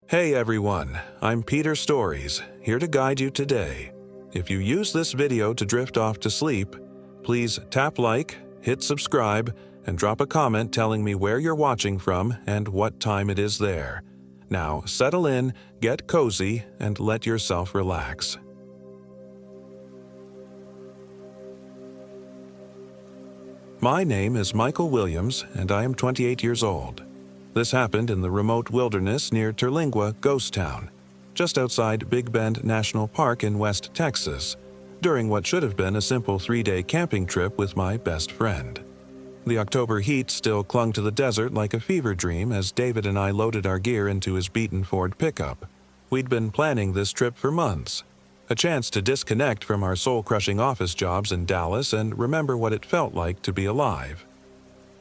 Hey everyone, I'm Peter Stories, here to guide you today. If you use this video to drift off to sleep, please tap like, hit subscribe, and drop a comment telling me where you're watching from and what time it is there. Now settle in, get cozy, and let yourself relax. My name is Michael Williams, and I am 28 years old. This happened in the remote wilderness near Terlingua Ghost Town, just outside Big Bend National Park in West Texas, during what should have been a simple 3-day camping trip with my best friend. The October heat still clung to the desert like a fever dream as David and I loaded our gear into his beaten Ford pickup. We'd been planning this trip for months, a chance to disconnect from our soul-crushing office jobs in Dallas and remember what it felt like to be alive.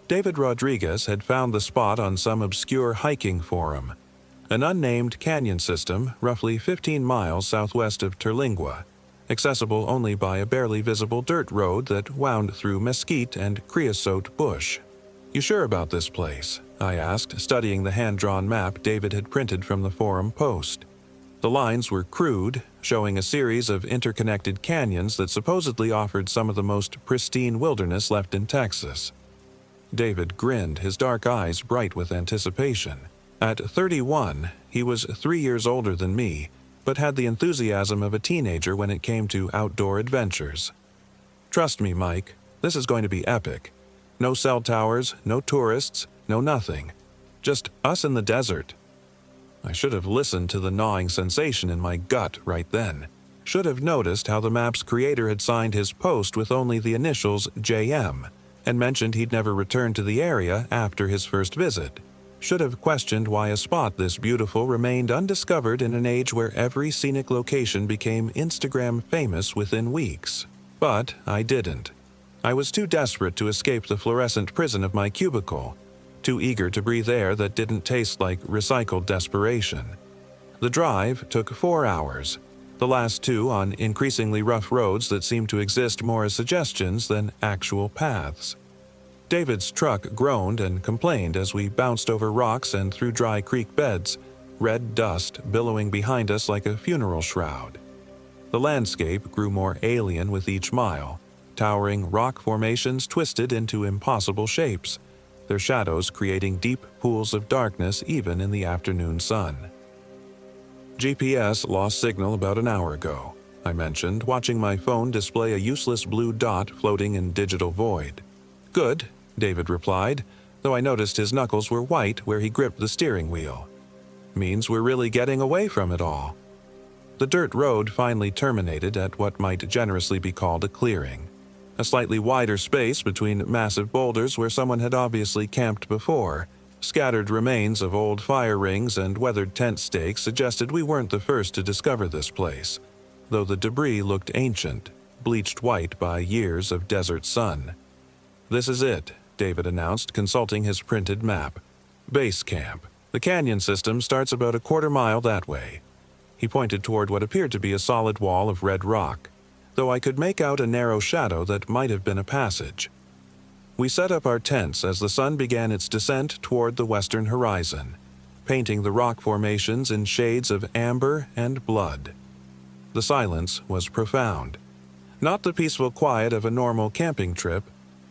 David Rodriguez had found the spot on some obscure hiking forum, an unnamed canyon system roughly 15 miles southwest of Terlingua, accessible only by a barely visible dirt road that wound through mesquite and creosote bush. "You sure about this place?" I asked, studying the hand-drawn map David had printed from the forum post. The lines were crude, showing a series of interconnected canyons that supposedly offered some of the most pristine wilderness left in Texas. David grinned, his dark eyes bright with anticipation. At 31, he was 3 years older than me, but had the enthusiasm of a teenager when it came to outdoor adventures. "Trust me, Mike, this is going to be epic. No cell towers, no tourists, no nothing. Just us in the desert." I should have listened to the gnawing sensation in my gut right then. Should have noticed how the map's creator had signed his post with only the initials JM, and mentioned he'd never returned to the area after his first visit. Should have questioned why a spot this beautiful remained undiscovered in an age where every scenic location became Instagram famous within weeks. But I didn't. I was too desperate to escape the fluorescent prison of my cubicle, too eager to breathe air that didn't taste like recycled desperation. The drive took 4 hours, the last 2 on increasingly rough roads that seemed to exist more as suggestions than actual paths. David's truck groaned and complained as we bounced over rocks and through dry creek beds, red dust billowing behind us like a funeral shroud. The landscape grew more alien with each mile, towering rock formations twisted into impossible shapes, their shadows creating deep pools of darkness even in the afternoon sun. "GPS lost signal about an hour ago," I mentioned, watching my phone display a useless blue dot floating in digital void. "Good," David replied, though I noticed his knuckles were white where he gripped the steering wheel. "Means we're really getting away from it all." The dirt road finally terminated at what might generously be called a clearing, a slightly wider space between massive boulders where someone had obviously camped before. Scattered remains of old fire rings and weathered tent stakes suggested we weren't the first to discover this place, though the debris looked ancient, bleached white by years of desert sun. "This is it," David announced, consulting his printed map. "Base camp. The canyon system starts about a quarter mile that way." He pointed toward what appeared to be a solid wall of red rock, though I could make out a narrow shadow that might have been a passage. We set up our tents as the sun began its descent toward the western horizon, painting the rock formations in shades of amber and blood. The silence was profound. Not the peaceful quiet of a normal camping trip,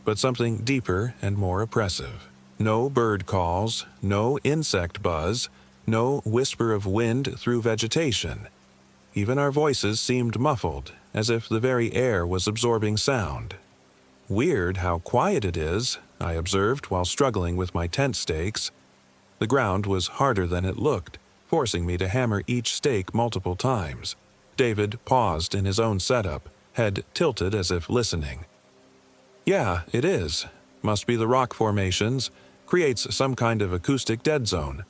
but something deeper and more oppressive. No bird calls, no insect buzz, no whisper of wind through vegetation. Even our voices seemed muffled, as if the very air was absorbing sound. "Weird how quiet it is," I observed while struggling with my tent stakes. The ground was harder than it looked, forcing me to hammer each stake multiple times. David paused in his own setup, head tilted as if listening. "Yeah, it is. Must be the rock formations. Creates some kind of acoustic dead zone."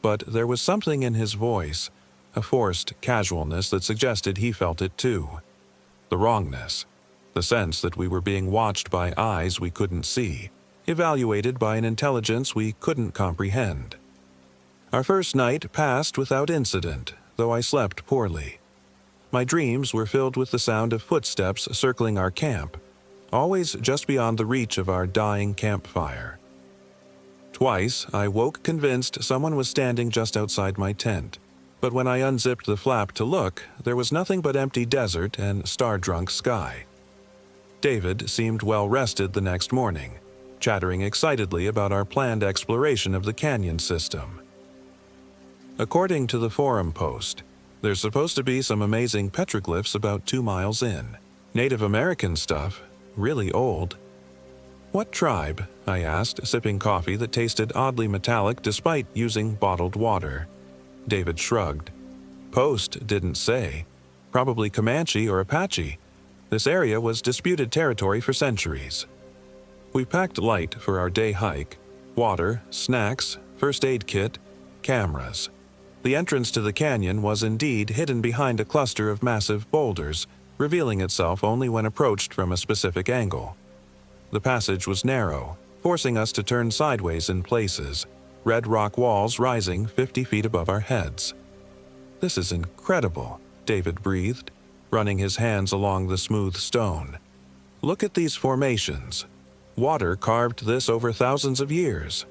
But there was something in his voice, a forced casualness that suggested he felt it too. The wrongness. The sense that we were being watched by eyes we couldn't see, evaluated by an intelligence we couldn't comprehend. Our first night passed without incident, though I slept poorly. My dreams were filled with the sound of footsteps circling our camp, always just beyond the reach of our dying campfire. Twice, I woke convinced someone was standing just outside my tent. But when I unzipped the flap to look, there was nothing but empty desert and star-drunk sky. David seemed well rested the next morning, chattering excitedly about our planned exploration of the canyon system. According to the forum post, there's supposed to be some amazing petroglyphs about 2 miles in. Native American stuff, really old. "What tribe?" I asked, sipping coffee that tasted oddly metallic despite using bottled water. David shrugged. "Post didn't say. Probably Comanche or Apache. This area was disputed territory for centuries." We packed light for our day hike: water, snacks, first aid kit, cameras. The entrance to the canyon was indeed hidden behind a cluster of massive boulders, revealing itself only when approached from a specific angle. The passage was narrow, forcing us to turn sideways in places, red rock walls rising 50 feet above our heads. "This is incredible," David breathed, running his hands along the smooth stone. "Look at these formations. Water carved this over thousands of years."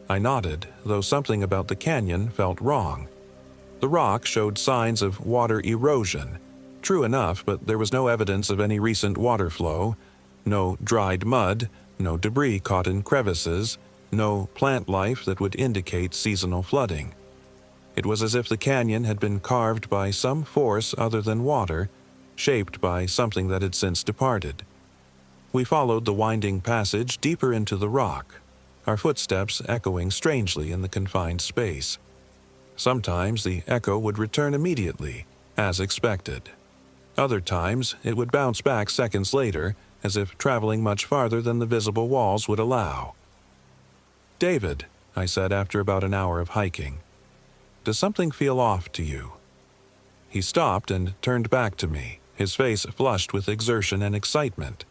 I nodded, though something about the canyon felt wrong. The rock showed signs of water erosion. True enough, but there was no evidence of any recent water flow. No dried mud, no debris caught in crevices, no plant life that would indicate seasonal flooding. It was as if the canyon had been carved by some force other than water, shaped by something that had since departed. We followed the winding passage deeper into the rock, our footsteps echoing strangely in the confined space. Sometimes the echo would return immediately, as expected. Other times it would bounce back seconds later, as if traveling much farther than the visible walls would allow. "David," I said after about an hour of hiking, "does something feel off to you?" He stopped and turned back to me, his face flushed with exertion and excitement.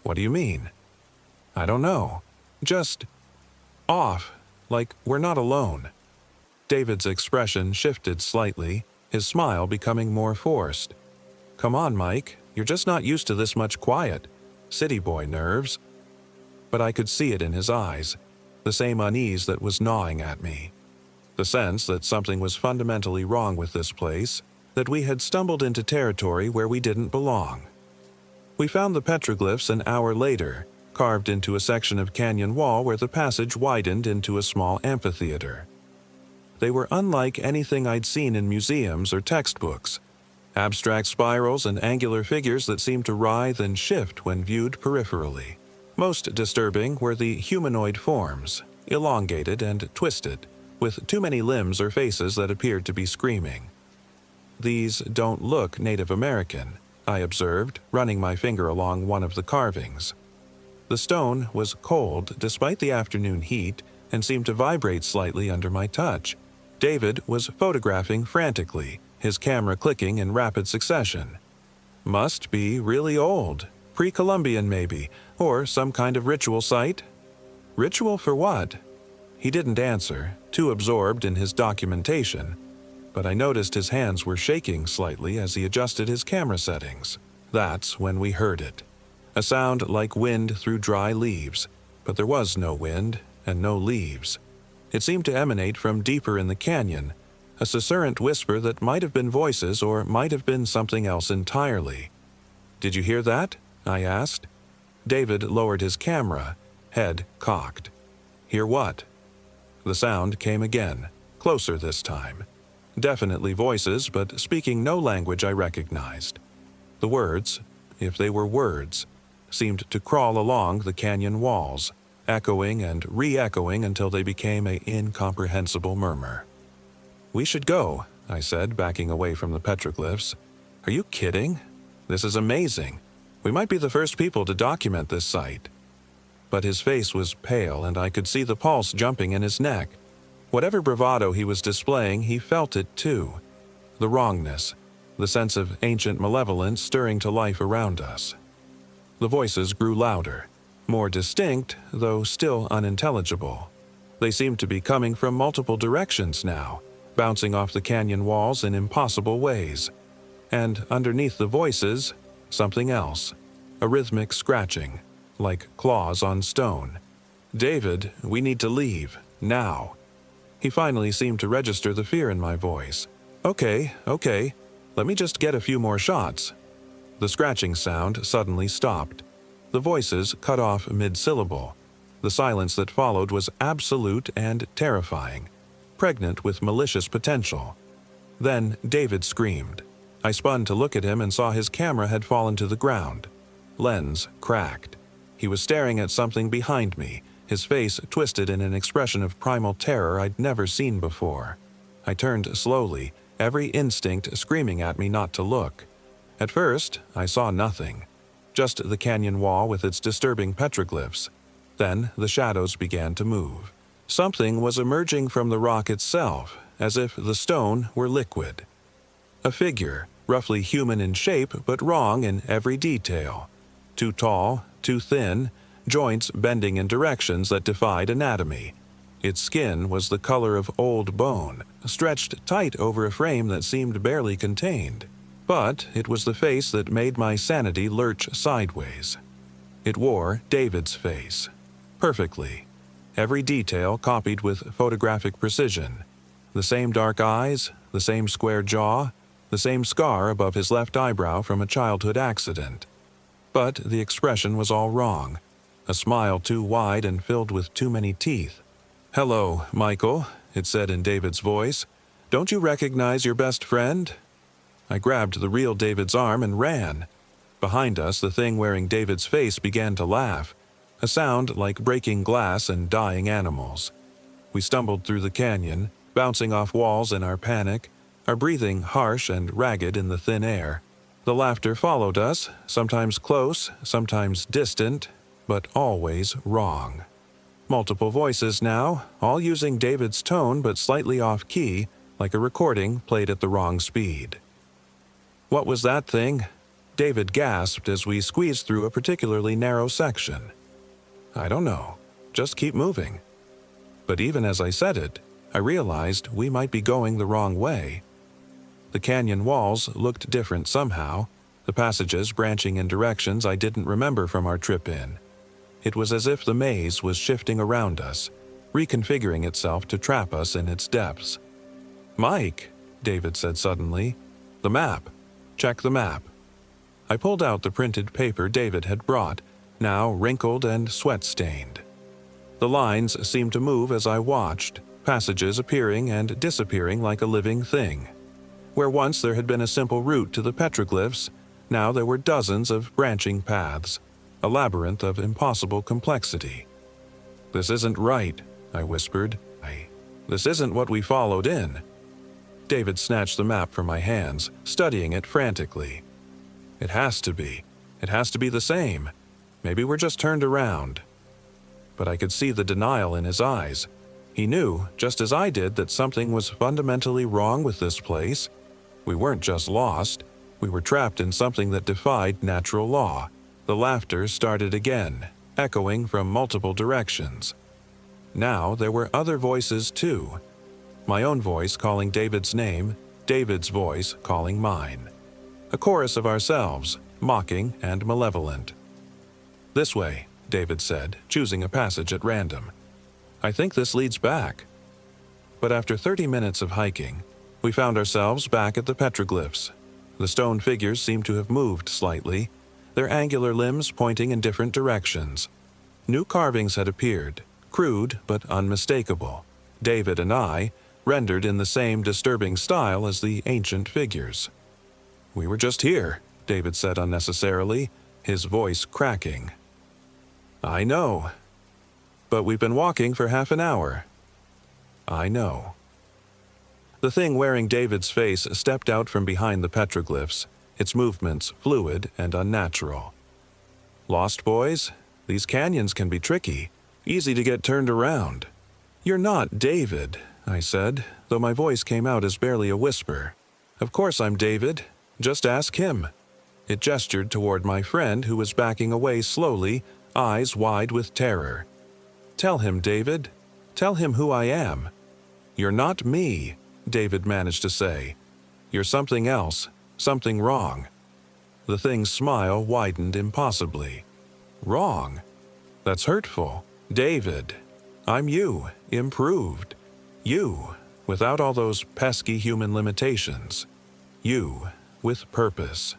"What do you mean?" "I don't know. Just off, like we're not alone." David's expression shifted slightly, his smile becoming more forced. "Come on, Mike, you're just not used to this much quiet. City boy nerves." But I could see it in his eyes, the same unease that was gnawing at me. The sense that something was fundamentally wrong with this place, that we had stumbled into territory where we didn't belong. We found the petroglyphs an hour later, carved into a section of canyon wall where the passage widened into a small amphitheater. They were unlike anything I'd seen in museums or textbooks. Abstract spirals and angular figures that seemed to writhe and shift when viewed peripherally. Most disturbing were the humanoid forms, elongated and twisted, with too many limbs or faces that appeared to be screaming. "These don't look Native American," I observed, running my finger along one of the carvings. The stone was cold despite the afternoon heat and seemed to vibrate slightly under my touch. David was photographing frantically, his camera clicking in rapid succession. "Must be really old, pre-Columbian maybe, or some kind of ritual site." "Ritual for what?" He didn't answer, too absorbed in his documentation, but I noticed his hands were shaking slightly as he adjusted his camera settings. That's when we heard it. A sound like wind through dry leaves, but there was no wind and no leaves. It seemed to emanate from deeper in the canyon, a susurrant whisper that might have been voices or might have been something else entirely. "Did you hear that?" I asked. David lowered his camera, head cocked. "Hear what?" The sound came again, closer this time. Definitely voices, but speaking no language I recognized. The words, if they were words, seemed to crawl along the canyon walls, echoing and re-echoing until they became an incomprehensible murmur. "We should go," I said, backing away from the petroglyphs. "Are you kidding? This is amazing. We might be the first people to document this site." But his face was pale and I could see the pulse jumping in his neck. Whatever bravado he was displaying, he felt it too. The wrongness, the sense of ancient malevolence stirring to life around us. The voices grew louder, more distinct, though still unintelligible. They seemed to be coming from multiple directions now, bouncing off the canyon walls in impossible ways. And underneath the voices, something else, a rhythmic scratching, like claws on stone. David, we need to leave, now. He finally seemed to register the fear in my voice. Okay, let me just get a few more shots. The scratching sound suddenly stopped. The voices cut off mid-syllable. The silence that followed was absolute and terrifying, pregnant with malicious potential. Then David screamed. I spun to look at him and saw his camera had fallen to the ground. Lens cracked. He was staring at something behind me, his face twisted in an expression of primal terror I'd never seen before. I turned slowly, every instinct screaming at me not to look. At first, I saw nothing. Just the canyon wall with its disturbing petroglyphs. Then the shadows began to move. Something was emerging from the rock itself, as if the stone were liquid. A figure, roughly human in shape but wrong in every detail. Too tall, too thin, joints bending in directions that defied anatomy. Its skin was the color of old bone, stretched tight over a frame that seemed barely contained. But it was the face that made my sanity lurch sideways. It wore David's face. Perfectly. Every detail copied with photographic precision. The same dark eyes, the same square jaw, the same scar above his left eyebrow from a childhood accident. But the expression was all wrong. A smile too wide and filled with too many teeth. "Hello, Michael," it said in David's voice. "Don't you recognize your best friend?" I grabbed the real David's arm and ran. Behind us, the thing wearing David's face began to laugh, a sound like breaking glass and dying animals. We stumbled through the canyon, bouncing off walls in our panic, our breathing harsh and ragged in the thin air. The laughter followed us, sometimes close, sometimes distant, but always wrong. Multiple voices now, all using David's tone but slightly off-key, like a recording played at the wrong speed. "What was that thing?" David gasped as we squeezed through a particularly narrow section. "I don't know. Just keep moving." But even as I said it, I realized we might be going the wrong way. The canyon walls looked different somehow, the passages branching in directions I didn't remember from our trip in. It was as if the maze was shifting around us, reconfiguring itself to trap us in its depths. "Mike," David said suddenly, "the map. Check the map." I pulled out the printed paper David had brought, now wrinkled and sweat-stained. The lines seemed to move as I watched, passages appearing and disappearing like a living thing. Where once there had been a simple route to the petroglyphs, now there were dozens of branching paths, a labyrinth of impossible complexity. "This isn't right," I whispered. "This isn't what we followed in." David snatched the map from my hands, studying it frantically. It has to be. It has to be the same. Maybe we're just turned around." But I could see the denial in his eyes. He knew, just as I did, that something was fundamentally wrong with this place. We weren't just lost. We were trapped in something that defied natural law. The laughter started again, echoing from multiple directions. Now there were other voices too. My own voice calling David's name, David's voice calling mine. A chorus of ourselves, mocking and malevolent. "This way," David said, choosing a passage at random. "I think this leads back." But after 30 minutes of hiking, we found ourselves back at the petroglyphs. The stone figures seemed to have moved slightly, their angular limbs pointing in different directions. New carvings had appeared, crude but unmistakable. David and I, rendered in the same disturbing style as the ancient figures. "We were just here," David said unnecessarily, his voice cracking. "I know. But we've been walking for half an hour." "I know." The thing wearing David's face stepped out from behind the petroglyphs, its movements fluid and unnatural. "Lost boys? These canyons can be tricky, easy to get turned around." "You're not David," I said, though my voice came out as barely a whisper. "Of course I'm David. Just ask him." It gestured toward my friend who was backing away slowly, eyes wide with terror. "Tell him, David. Tell him who I am." "You're not me," David managed to say. "You're something else, something wrong." The thing's smile widened impossibly. "Wrong? That's hurtful." David, I'm you, improved. You, without all those pesky human limitations. You, with purpose.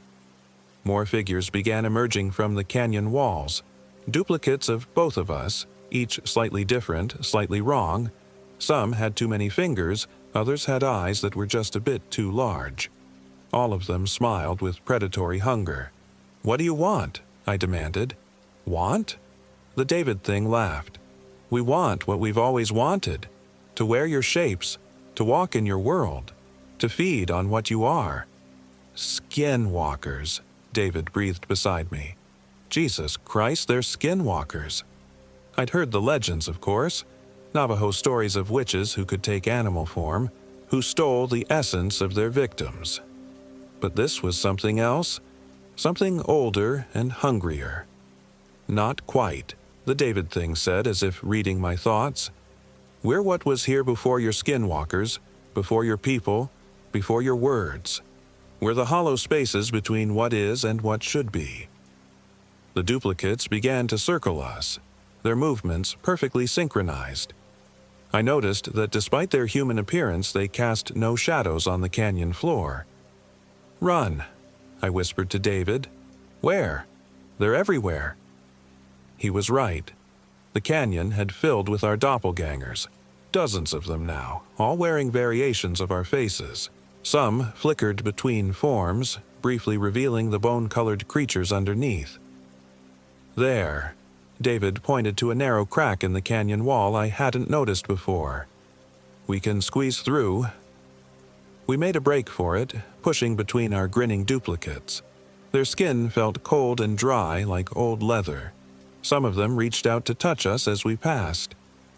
More figures began emerging from the canyon walls, duplicates of both of us, each slightly different, slightly wrong. Some had too many fingers, others had eyes that were just a bit too large. All of them smiled with predatory hunger. "What do you want?" I demanded. "Want?" The David thing laughed. "We want what we've always wanted. To wear your shapes, to walk in your world, to feed on what you are." "Skinwalkers," David breathed beside me. "Jesus Christ, they're skinwalkers." I'd heard the legends, of course. Navajo stories of witches who could take animal form, who stole the essence of their victims. But this was something else, something older and hungrier. "Not quite," the David thing said, as if reading my thoughts. "We're what was here before your skinwalkers, before your people, before your words. We're the hollow spaces between what is and what should be." The duplicates began to circle us, their movements perfectly synchronized. I noticed that despite their human appearance, they cast no shadows on the canyon floor. "Run," I whispered to David. "Where? They're everywhere." He was right. The canyon had filled with our doppelgangers, dozens of them now, all wearing variations of our faces. Some flickered between forms, briefly revealing the bone-colored creatures underneath. "There," David pointed to a narrow crack in the canyon wall I hadn't noticed before. "We can squeeze through." We made a break for it, pushing between our grinning duplicates. Their skin felt cold and dry like old leather. Some of them reached out to touch us as we passed,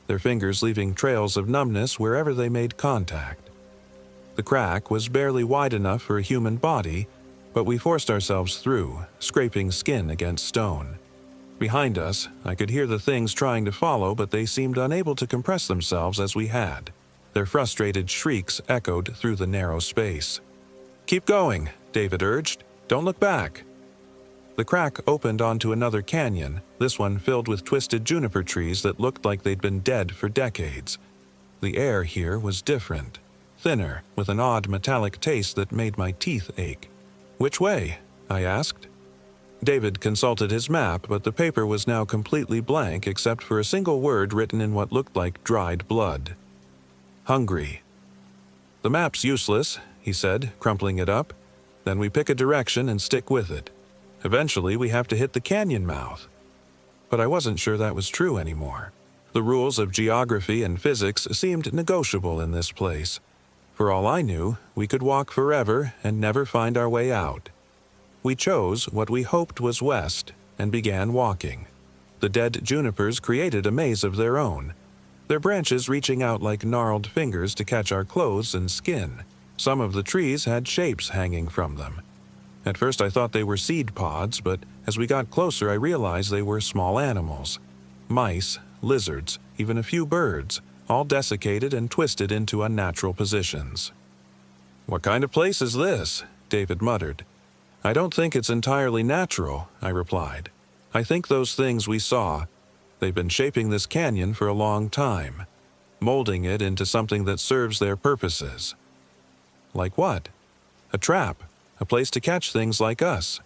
their fingers leaving trails of numbness wherever they made contact. The crack was barely wide enough for a human body, but we forced ourselves through, scraping skin against stone. Behind us, I could hear the things trying to follow, but they seemed unable to compress themselves as we had. Their frustrated shrieks echoed through the narrow space. "Keep going," David urged. "Don't look back." The crack opened onto another canyon, this one filled with twisted juniper trees that looked like they'd been dead for decades. The air here was different, thinner, with an odd metallic taste that made my teeth ache. "Which way?" I asked. David consulted his map, but the paper was now completely blank except for a single word written in what looked like dried blood. "Hungry." "The map's useless," he said, crumpling it up. "Then we pick a direction and stick with it. Eventually we have to hit the canyon mouth." But I wasn't sure that was true anymore. The rules of geography and physics seemed negotiable in this place. For all I knew, we could walk forever and never find our way out. We chose what we hoped was west and began walking. The dead junipers created a maze of their own, their branches reaching out like gnarled fingers to catch our clothes and skin. Some of the trees had shapes hanging from them. At first I thought they were seed pods, but as we got closer I realized they were small animals. Mice, lizards, even a few birds, all desiccated and twisted into unnatural positions. "What kind of place is this?" David muttered. "I don't think it's entirely natural," I replied. "I think those things we saw, they've been shaping this canyon for a long time, molding it into something that serves their purposes." "Like what?" "A trap, a place to catch things like us."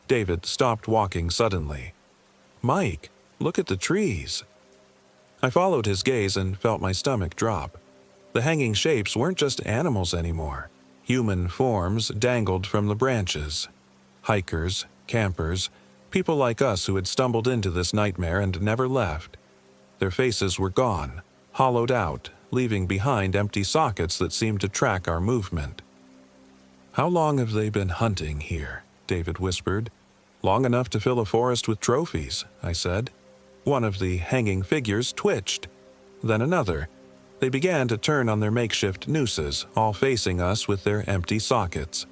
David stopped walking suddenly. "Mike, look at the trees." I followed his gaze and felt my stomach drop. The hanging shapes weren't just animals anymore. Human forms dangled from the branches. Hikers, campers, people like us who had stumbled into this nightmare and never left. Their faces were gone, hollowed out, leaving behind empty sockets that seemed to track our movement. "How long have they been hunting here?" David whispered. "Long enough to fill a forest with trophies," I said. One of the hanging figures twitched. Then another. They began to turn on their makeshift nooses, all facing us with their empty sockets.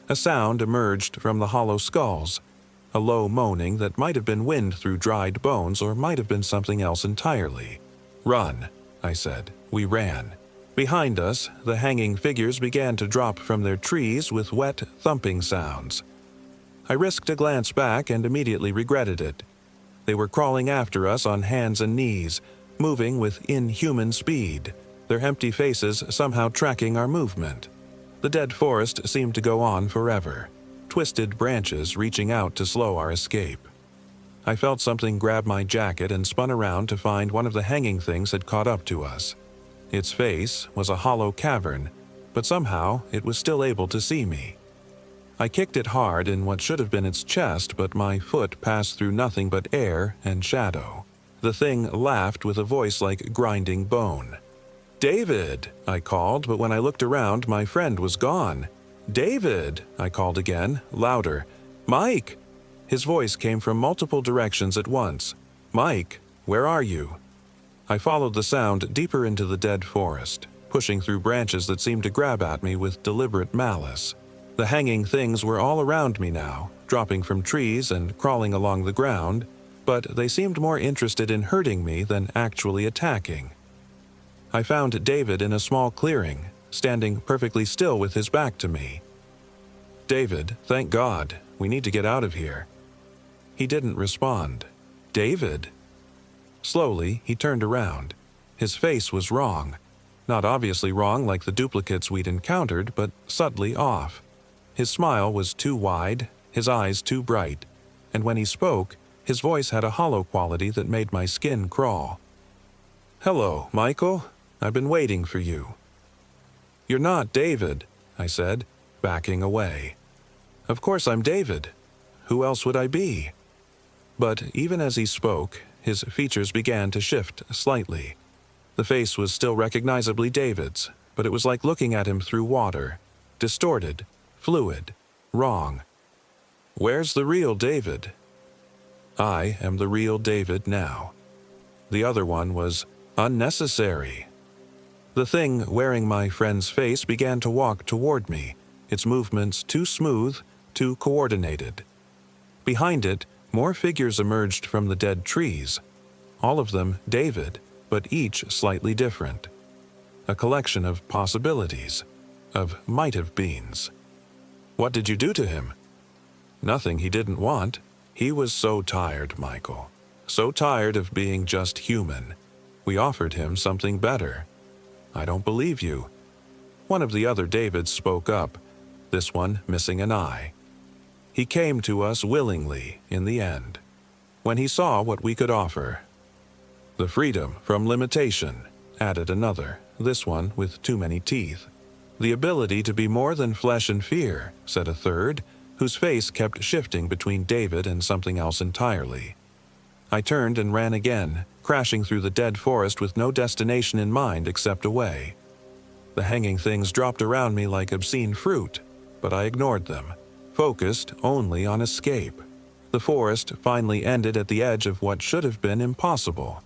A sound emerged from the hollow skulls, a low moaning that might have been wind through dried bones or might have been something else entirely. "Run," I said. We ran. Behind us, the hanging figures began to drop from their trees with wet, thumping sounds. I risked a glance back and immediately regretted it. They were crawling after us on hands and knees, moving with inhuman speed, their empty faces somehow tracking our movement. The dead forest seemed to go on forever, twisted branches reaching out to slow our escape. I felt something grab my jacket and spun around to find one of the hanging things had caught up to us. Its face was a hollow cavern, but somehow it was still able to see me. I kicked it hard in what should have been its chest, but my foot passed through nothing but air and shadow. The thing laughed with a voice like grinding bone. "David!" I called, but when I looked around, my friend was gone. "David!" I called again, louder. "Mike!" His voice came from multiple directions at once. "Mike, where are you?" I followed the sound deeper into the dead forest, pushing through branches that seemed to grab at me with deliberate malice. The hanging things were all around me now, dropping from trees and crawling along the ground, but they seemed more interested in hurting me than actually attacking. I found David in a small clearing, standing perfectly still with his back to me. "David, thank God. We need to get out of here." He didn't respond. "David?" Slowly, he turned around. His face was wrong. Not obviously wrong like the duplicates we'd encountered, but subtly off. His smile was too wide, his eyes too bright, and when he spoke, his voice had a hollow quality that made my skin crawl. "Hello, Michael. I've been waiting for you." "You're not David," I said, backing away. "Of course I'm David. Who else would I be?" But even as he spoke, his features began to shift slightly. The face was still recognizably David's, but it was like looking at him through water, distorted, fluid, wrong. "Where's the real David?" I am the real David now. The other one was unnecessary. The thing wearing my friend's face began to walk toward me, its movements too smooth, too coordinated. Behind it, more figures emerged from the dead trees, all of them David, but each slightly different. A collection of possibilities, of might-have-beens. "What did you do to him?" "Nothing he didn't want. He was so tired, Michael. So tired of being just human. We offered him something better." "I don't believe you." One of the other Davids spoke up, this one missing an eye. "He came to us willingly in the end, when he saw what we could offer." "The freedom from limitation," added another, this one with too many teeth. "The ability to be more than flesh and fear," said a third, whose face kept shifting between David and something else entirely. I turned and ran again, crashing through the dead forest with no destination in mind except away. The hanging things dropped around me like obscene fruit, but I ignored them, focused only on escape. The forest finally ended at the edge of what should have been impossible.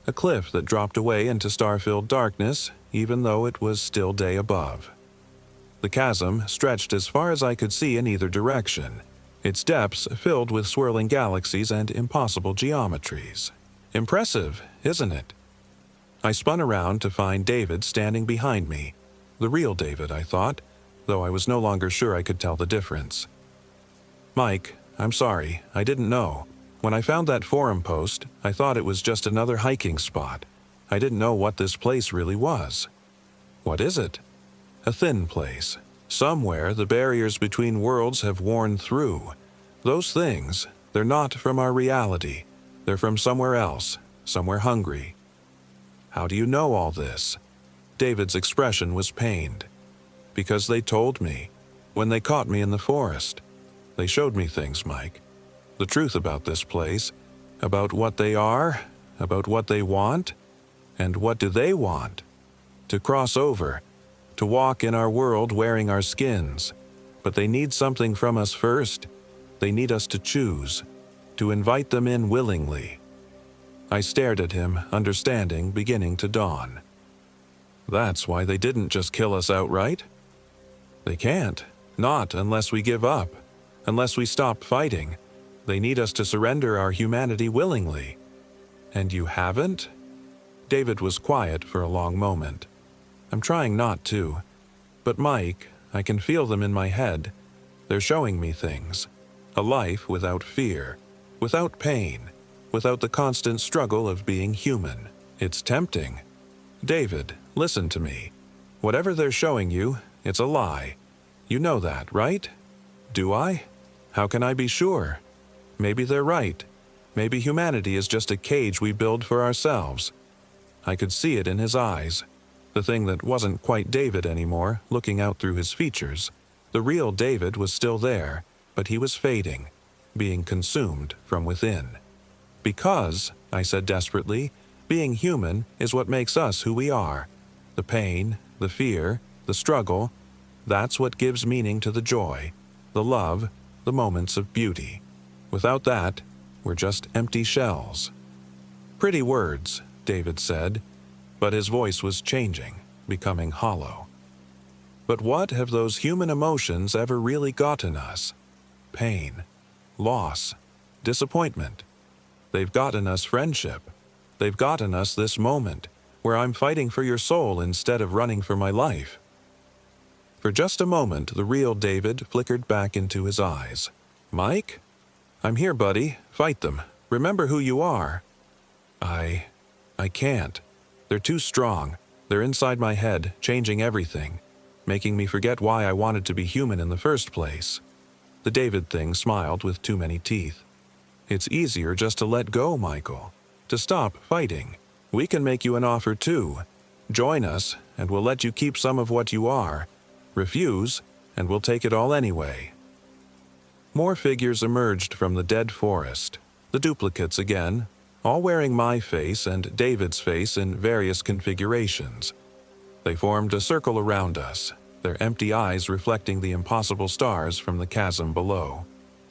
A cliff that dropped away into star-filled darkness, even though it was still day above. The chasm stretched as far as I could see in either direction, its depths filled with swirling galaxies and impossible geometries. Impressive, isn't it? I spun around to find David standing behind me. The real David, I thought, though I was no longer sure I could tell the difference. "Mike, I'm sorry, I didn't know. When I found that forum post, I thought it was just another hiking spot. I didn't know what this place really was." "What is it?" "A thin place. Somewhere the barriers between worlds have worn through. Those things, they're not from our reality. They're from somewhere else, somewhere hungry." "How do you know all this?" David's expression was pained. "Because they told me, when they caught me in the forest. They showed me things, Mike. The truth about this place, about what they are, about what they want, and what do they want? To cross over, to walk in our world wearing our skins. But they need something from us first. They need us to choose, to invite them in willingly." I stared at him, understanding beginning to dawn. "That's why they didn't just kill us outright?" "They can't. Not unless we give up. Unless we stop fighting. They need us to surrender our humanity willingly." "And you haven't?" David was quiet for a long moment. "I'm trying not to. But Mike, I can feel them in my head. They're showing me things. A life without fear, without pain. without the constant struggle of being human. It's tempting. David, listen to me. Whatever they're showing you, it's a lie. You know that, right? Do I? How can I be sure? Maybe they're right. Maybe humanity is just a cage we build for ourselves. I could see it in his eyes. The thing that wasn't quite David anymore, looking out through his features. The real David was still there, but he was fading, being consumed from within. Because, I said desperately, being human is what makes us who we are. The pain, the fear, the struggle, that's what gives meaning to the joy, the love, the moments of beauty. Without that, we're just empty shells. Pretty words, David said, but his voice was changing, becoming hollow. But what have those human emotions ever really gotten us? Pain, loss, disappointment. They've gotten us friendship. They've gotten us this moment, where I'm fighting for your soul instead of running for my life. For just a moment, the real David flickered back into his eyes. Mike? I'm here, buddy. Fight them. Remember who you are. I can't. They're too strong. They're inside my head, changing everything, making me forget why I wanted to be human in the first place. The David thing smiled with too many teeth. It's easier just to let go, Michael. To stop fighting. We can make you an offer too. Join us, and we'll let you keep some of what you are. Refuse, and we'll take it all anyway. More figures emerged from the dead forest. The duplicates again, all wearing my face and David's face in various configurations. They formed a circle around us, their empty eyes reflecting the impossible stars from the chasm below.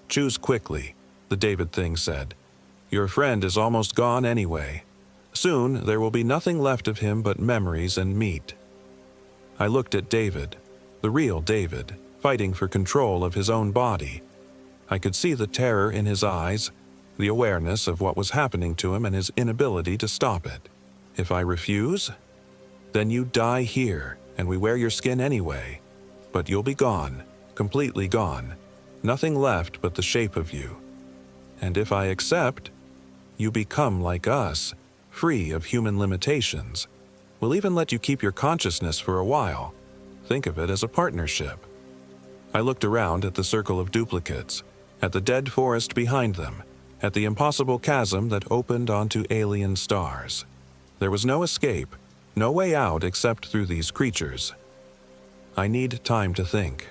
Choose quickly, the David thing said. Your friend is almost gone anyway. Soon there will be nothing left of him but memories and meat. I looked at David, the real David, fighting for control of his own body. I could see the terror in his eyes, the awareness of what was happening to him and his inability to stop it. If I refuse, then you die here, and we wear your skin anyway. But you'll be gone, completely gone, nothing left but the shape of you. And if I accept, you become like us, free of human limitations. We'll even let you keep your consciousness for a while. Think of it as a partnership. I looked around at the circle of duplicates, at the dead forest behind them, at the impossible chasm that opened onto alien stars. There was no escape, no way out except through these creatures. I need time to think.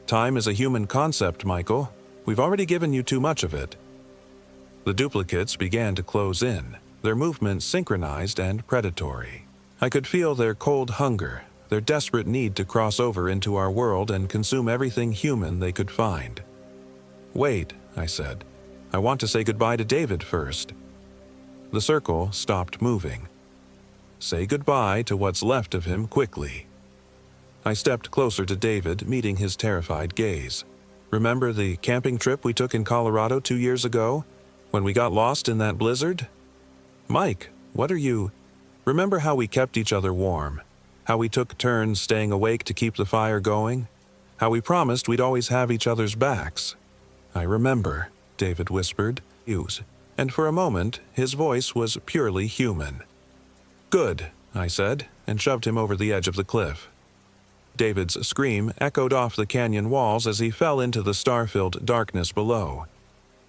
Time is a human concept, Michael. We've already given you too much of it. The duplicates began to close in, their movements synchronized and predatory. I could feel their cold hunger, their desperate need to cross over into our world and consume everything human they could find. Wait, I said. I want to say goodbye to David first. The circle stopped moving. Say goodbye to what's left of him quickly. I stepped closer to David, meeting his terrified gaze. Remember the camping trip we took in Colorado 2 years ago, when we got lost in that blizzard? Mike, what are you... Remember how we kept each other warm? How we took turns staying awake to keep the fire going? How we promised we'd always have each other's backs? I remember, David whispered, and for a moment his voice was purely human. Good, I said, and shoved him over the edge of the cliff. David's scream echoed off the canyon walls as he fell into the star-filled darkness below.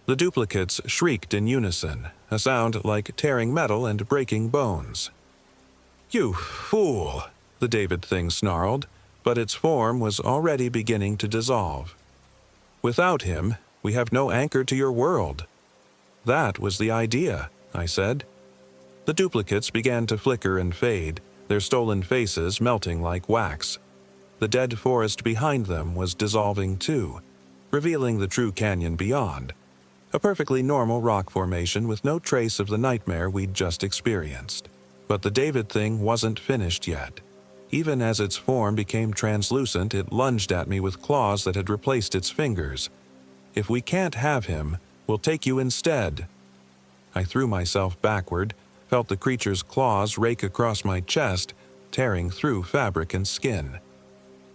The duplicates shrieked in unison, a sound like tearing metal and breaking bones. You fool, the David thing snarled, but its form was already beginning to dissolve. Without him, we have no anchor to your world. That was the idea, I said. The duplicates began to flicker and fade, their stolen faces melting like wax. The dead forest behind them was dissolving too, revealing the true canyon beyond, a perfectly normal rock formation with no trace of the nightmare we'd just experienced. But the David thing wasn't finished yet. Even as its form became translucent, it lunged at me with claws that had replaced its fingers. If we can't have him, we'll take you instead. I threw myself backward, felt the creature's claws rake across my chest, tearing through fabric and skin.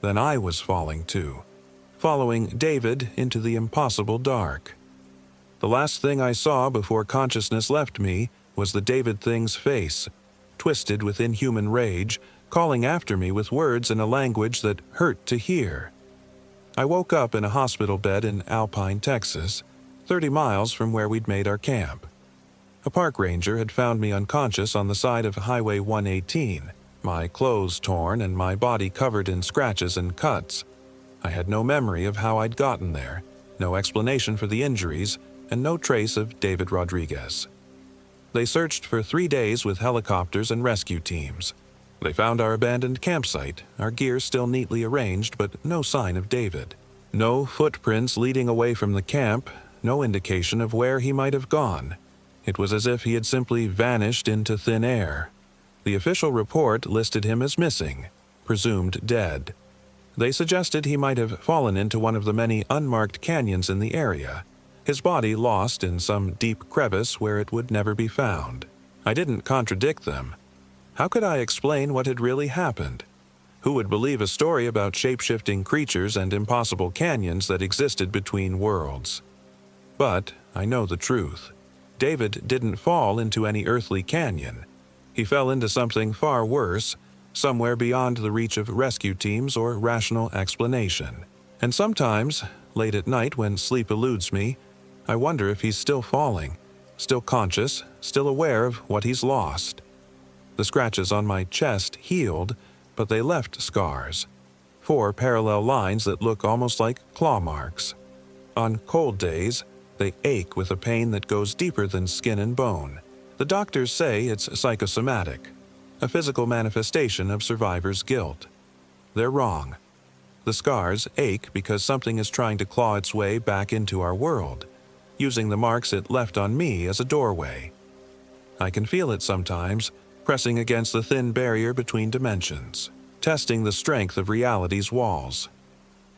Then I was falling too, following David into the impossible dark. The last thing I saw before consciousness left me was the David thing's face, twisted with inhuman rage, calling after me with words in a language that hurt to hear. I woke up in a hospital bed in Alpine, Texas, 30 miles from where we'd made our camp. A park ranger had found me unconscious on the side of Highway 118, my clothes torn and my body covered in scratches and cuts. I had no memory of how I'd gotten there, no explanation for the injuries, and no trace of David Rodriguez. They searched for 3 days with helicopters and rescue teams. They found our abandoned campsite, our gear still neatly arranged, but no sign of David. No footprints leading away from the camp, no indication of where he might have gone. It was as if he had simply vanished into thin air. The official report listed him as missing, presumed dead. They suggested he might have fallen into one of the many unmarked canyons in the area, his body lost in some deep crevice where it would never be found. I didn't contradict them. How could I explain what had really happened? Who would believe a story about shape-shifting creatures and impossible canyons that existed between worlds? But I know the truth. David didn't fall into any earthly canyon. He fell into something far worse, somewhere beyond the reach of rescue teams or rational explanation. And sometimes, late at night when sleep eludes me, I wonder if he's still falling, still conscious, still aware of what he's lost. The scratches on my chest healed, but they left scars. 4 parallel lines that look almost like claw marks. On cold days, they ache with a pain that goes deeper than skin and bone. The doctors say it's psychosomatic, a physical manifestation of survivor's guilt. They're wrong. The scars ache because something is trying to claw its way back into our world, using the marks it left on me as a doorway. I can feel it sometimes, pressing against the thin barrier between dimensions, testing the strength of reality's walls.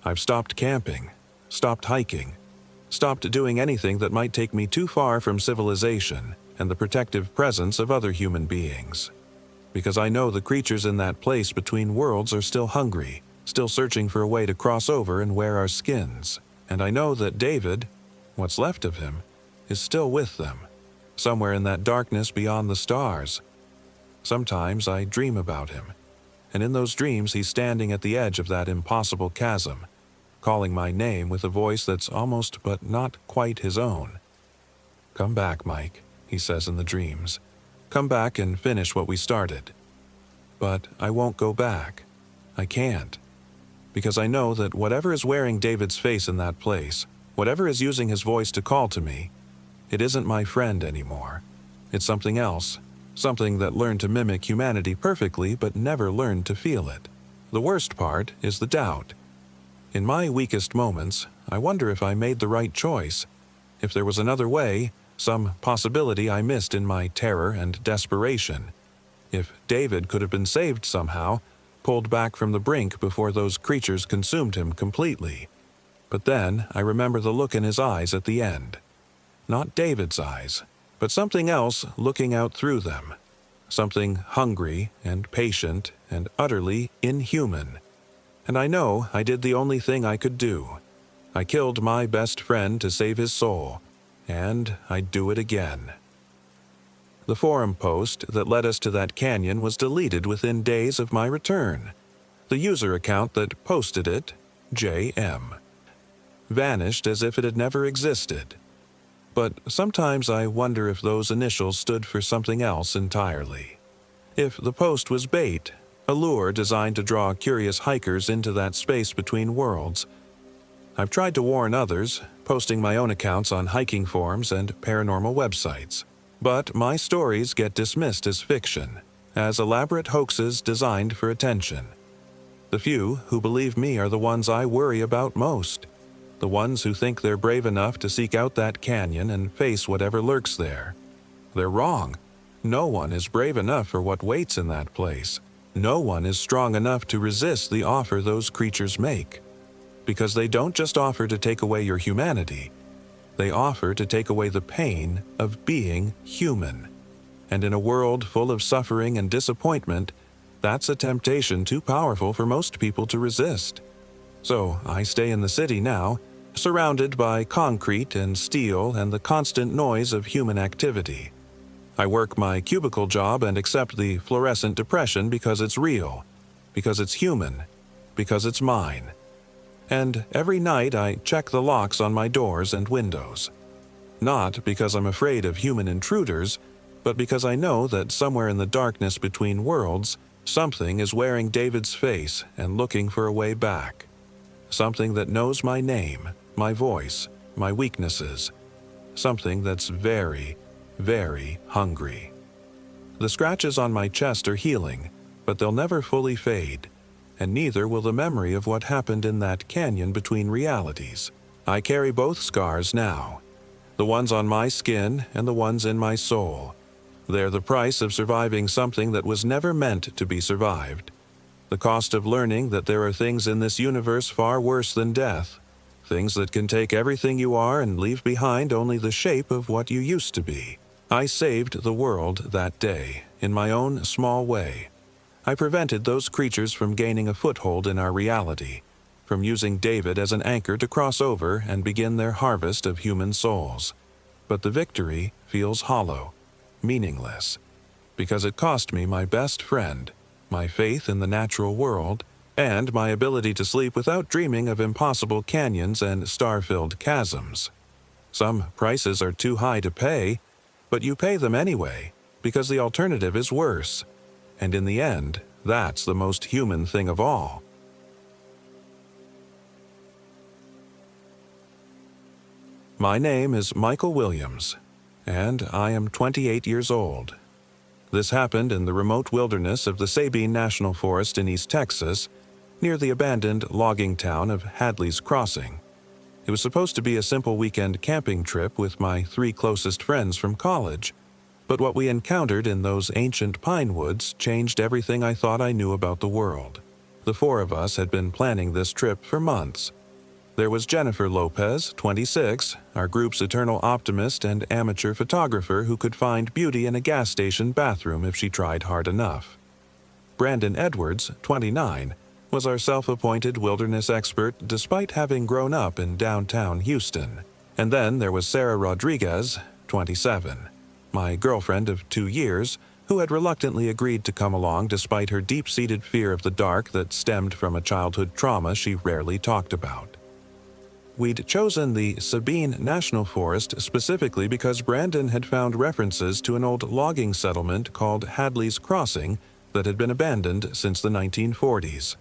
I've stopped camping, stopped hiking, stopped doing anything that might take me too far from civilization and the protective presence of other human beings. Because I know the creatures in that place between worlds are still hungry, still searching for a way to cross over and wear our skins. And I know that David, what's left of him, is still with them, somewhere in that darkness beyond the stars. Sometimes I dream about him, and in those dreams he's standing at the edge of that impossible chasm, calling my name with a voice that's almost but not quite his own. "Come back, Mike," he says in the dreams. "Come back and finish what we started." But I won't go back. I can't. Because I know that whatever is wearing David's face in that place, whatever is using his voice to call to me, it isn't my friend anymore. It's something else, something that learned to mimic humanity perfectly but never learned to feel it. The worst part is the doubt. In my weakest moments, I wonder if I made the right choice, if there was another way, some possibility I missed in my terror and desperation, if David could have been saved somehow, pulled back from the brink before those creatures consumed him completely. But then I remember the look in his eyes at the end. Not David's eyes, but something else looking out through them. Something hungry and patient and utterly inhuman. And I know I did the only thing I could do. I killed my best friend to save his soul, and I'd do it again. The forum post that led us to that canyon was deleted within days of my return. The user account that posted it, JM, vanished as if it had never existed. But sometimes I wonder if those initials stood for something else entirely. If the post was bait, a lure designed to draw curious hikers into that space between worlds. I've tried to warn others, posting my own accounts on hiking forums and paranormal websites. But my stories get dismissed as fiction, as elaborate hoaxes designed for attention. The few who believe me are the ones I worry about most. The ones who think they're brave enough to seek out that canyon and face whatever lurks there. They're wrong. No one is brave enough for what waits in that place. No one is strong enough to resist the offer those creatures make. Because they don't just offer to take away your humanity. They offer to take away the pain of being human. And in a world full of suffering and disappointment, that's a temptation too powerful for most people to resist. So I stay in the city now, surrounded by concrete and steel and the constant noise of human activity. I work my cubicle job and accept the fluorescent depression because it's real, because it's human, because it's mine. And every night I check the locks on my doors and windows. Not because I'm afraid of human intruders, but because I know that somewhere in the darkness between worlds, something is wearing David's face and looking for a way back. Something that knows my name, my voice, my weaknesses. Something that's very, very hungry. The scratches on my chest are healing, but they'll never fully fade, and neither will the memory of what happened in that canyon between realities. I carry both scars now, the ones on my skin and the ones in my soul. They're the price of surviving something that was never meant to be survived. The cost of learning that there are things in this universe far worse than death. Things that can take everything you are and leave behind only the shape of what you used to be. I saved the world that day, in my own small way. I prevented those creatures from gaining a foothold in our reality, from using David as an anchor to cross over and begin their harvest of human souls. But the victory feels hollow, meaningless, because it cost me my best friend, my faith in the natural world, and my ability to sleep without dreaming of impossible canyons and star-filled chasms. Some prices are too high to pay, but you pay them anyway, because the alternative is worse. And in the end, that's the most human thing of all. My name is Michael Williams, and I am 28 years old. This happened in the remote wilderness of the Sabine National Forest in East Texas, near the abandoned logging town of Hadley's Crossing. It was supposed to be a simple weekend camping trip with my 3 closest friends from college, but what we encountered in those ancient pine woods changed everything I thought I knew about the world. The 4 of us had been planning this trip for months. There was Jennifer Lopez, 26, our group's eternal optimist and amateur photographer who could find beauty in a gas station bathroom if she tried hard enough. Brandon Edwards, 29, was our self-appointed wilderness expert despite having grown up in downtown Houston. And then there was Sarah Rodriguez, 27, my girlfriend of 2 years, who had reluctantly agreed to come along despite her deep-seated fear of the dark that stemmed from a childhood trauma she rarely talked about. We'd chosen the Sabine National Forest specifically because Brandon had found references to an old logging settlement called Hadley's Crossing that had been abandoned since the 1940s.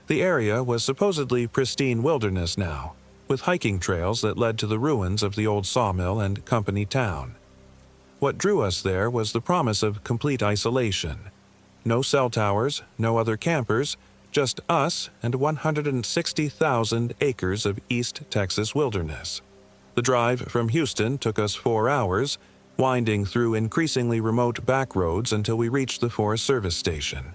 The area was supposedly pristine wilderness now, with hiking trails that led to the ruins of the old sawmill and company town. What drew us there was the promise of complete isolation. No cell towers, no other campers, just us and 160,000 acres of East Texas wilderness. The drive from Houston took us 4 hours, winding through increasingly remote back roads until we reached the Forest Service station.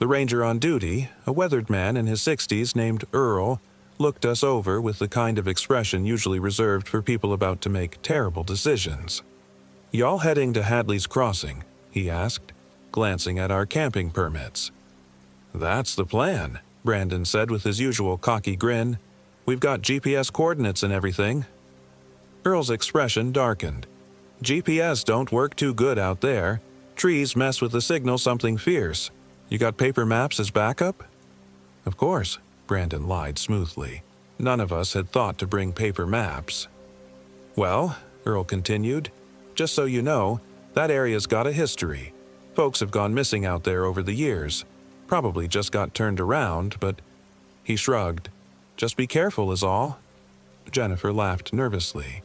The ranger on duty, a weathered man in his 60s named Earl, looked us over with the kind of expression usually reserved for people about to make terrible decisions. "Y'all heading to Hadley's Crossing?" he asked, glancing at our camping permits. "That's the plan," Brandon said with his usual cocky grin. "We've got GPS coordinates and everything." Earl's expression darkened. "GPS don't work too good out there. Trees mess with the signal something fierce. You got paper maps as backup?" "Of course," Brandon lied smoothly. None of us had thought to bring paper maps. "Well," Earl continued, "just so you know, that area's got a history. Folks have gone missing out there over the years. Probably just got turned around, but..." He shrugged. "Just be careful is all." Jennifer laughed nervously.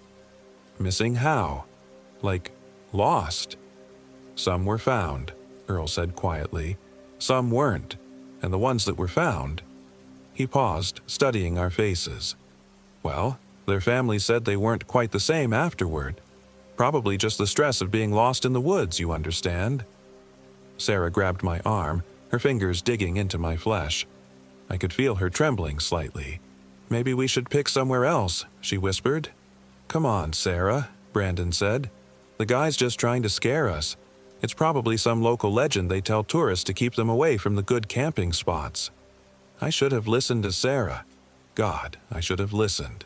"Missing how? Like, lost?" "Some were found," Earl said quietly. "Some weren't, and the ones that were found..." He paused, studying our faces. "Well, their families said they weren't quite the same afterward. Probably just the stress of being lost in the woods, you understand." Sarah grabbed my arm, her fingers digging into my flesh. I could feel her trembling slightly. "Maybe we should pick somewhere else," she whispered. "Come on, Sarah," Brandon said. "The guy's just trying to scare us. It's probably some local legend they tell tourists to keep them away from the good camping spots." I should have listened to Sarah. God, I should have listened.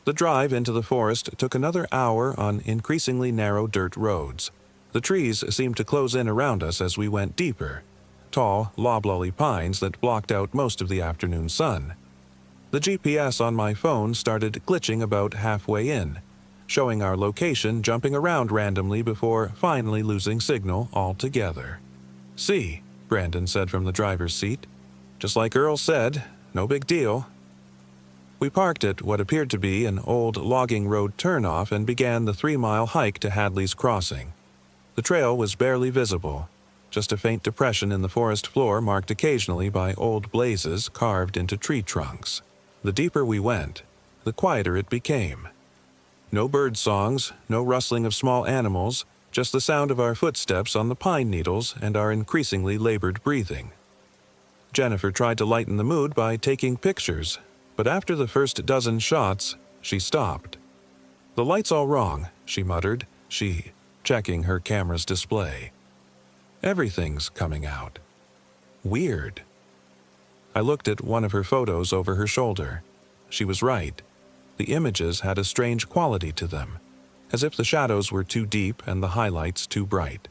The drive into the forest took another hour on increasingly narrow dirt roads. The trees seemed to close in around us as we went deeper, tall, loblolly pines that blocked out most of the afternoon sun. The GPS on my phone started glitching about halfway in, showing our location jumping around randomly before finally losing signal altogether. "See," Brandon said from the driver's seat. "Just like Earl said, no big deal." We parked at what appeared to be an old logging road turnoff and began the 3-mile hike to Hadley's Crossing. The trail was barely visible, just a faint depression in the forest floor marked occasionally by old blazes carved into tree trunks. The deeper we went, the quieter it became. No bird songs, no rustling of small animals, just the sound of our footsteps on the pine needles and our increasingly labored breathing. Jennifer tried to lighten the mood by taking pictures, but after the first dozen shots, she stopped. "The light's all wrong," she muttered, checking her camera's display. "Everything's coming out. Weird." I looked at one of her photos over her shoulder. She was right. The images had a strange quality to them, as if the shadows were too deep and the highlights too bright.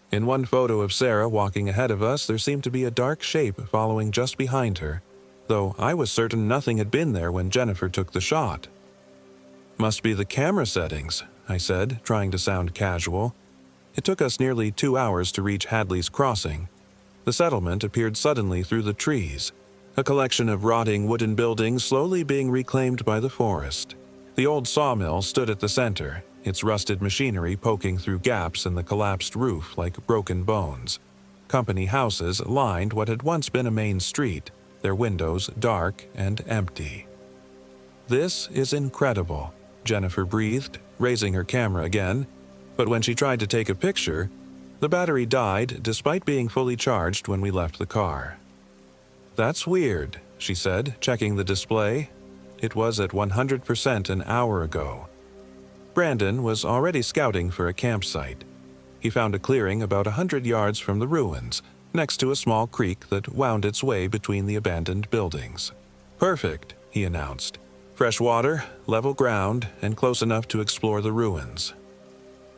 In one photo of Sarah walking ahead of us, there seemed to be a dark shape following just behind her, though I was certain nothing had been there when Jennifer took the shot. "Must be the camera settings," I said, trying to sound casual. It took us nearly 2 hours to reach Hadley's Crossing. The settlement appeared suddenly through the trees, a collection of rotting wooden buildings slowly being reclaimed by the forest. The old sawmill stood at the center, its rusted machinery poking through gaps in the collapsed roof like broken bones. Company houses lined what had once been a main street, their windows dark and empty. "This is incredible," Jennifer breathed, raising her camera again, but when she tried to take a picture, the battery died despite being fully charged when we left the car. "That's weird," she said, checking the display. It was at 100% an hour ago. Brandon was already scouting for a campsite. He found a clearing about 100 yards from the ruins, next to a small creek that wound its way between the abandoned buildings. "Perfect," he announced. "Fresh water, level ground, and close enough to explore the ruins."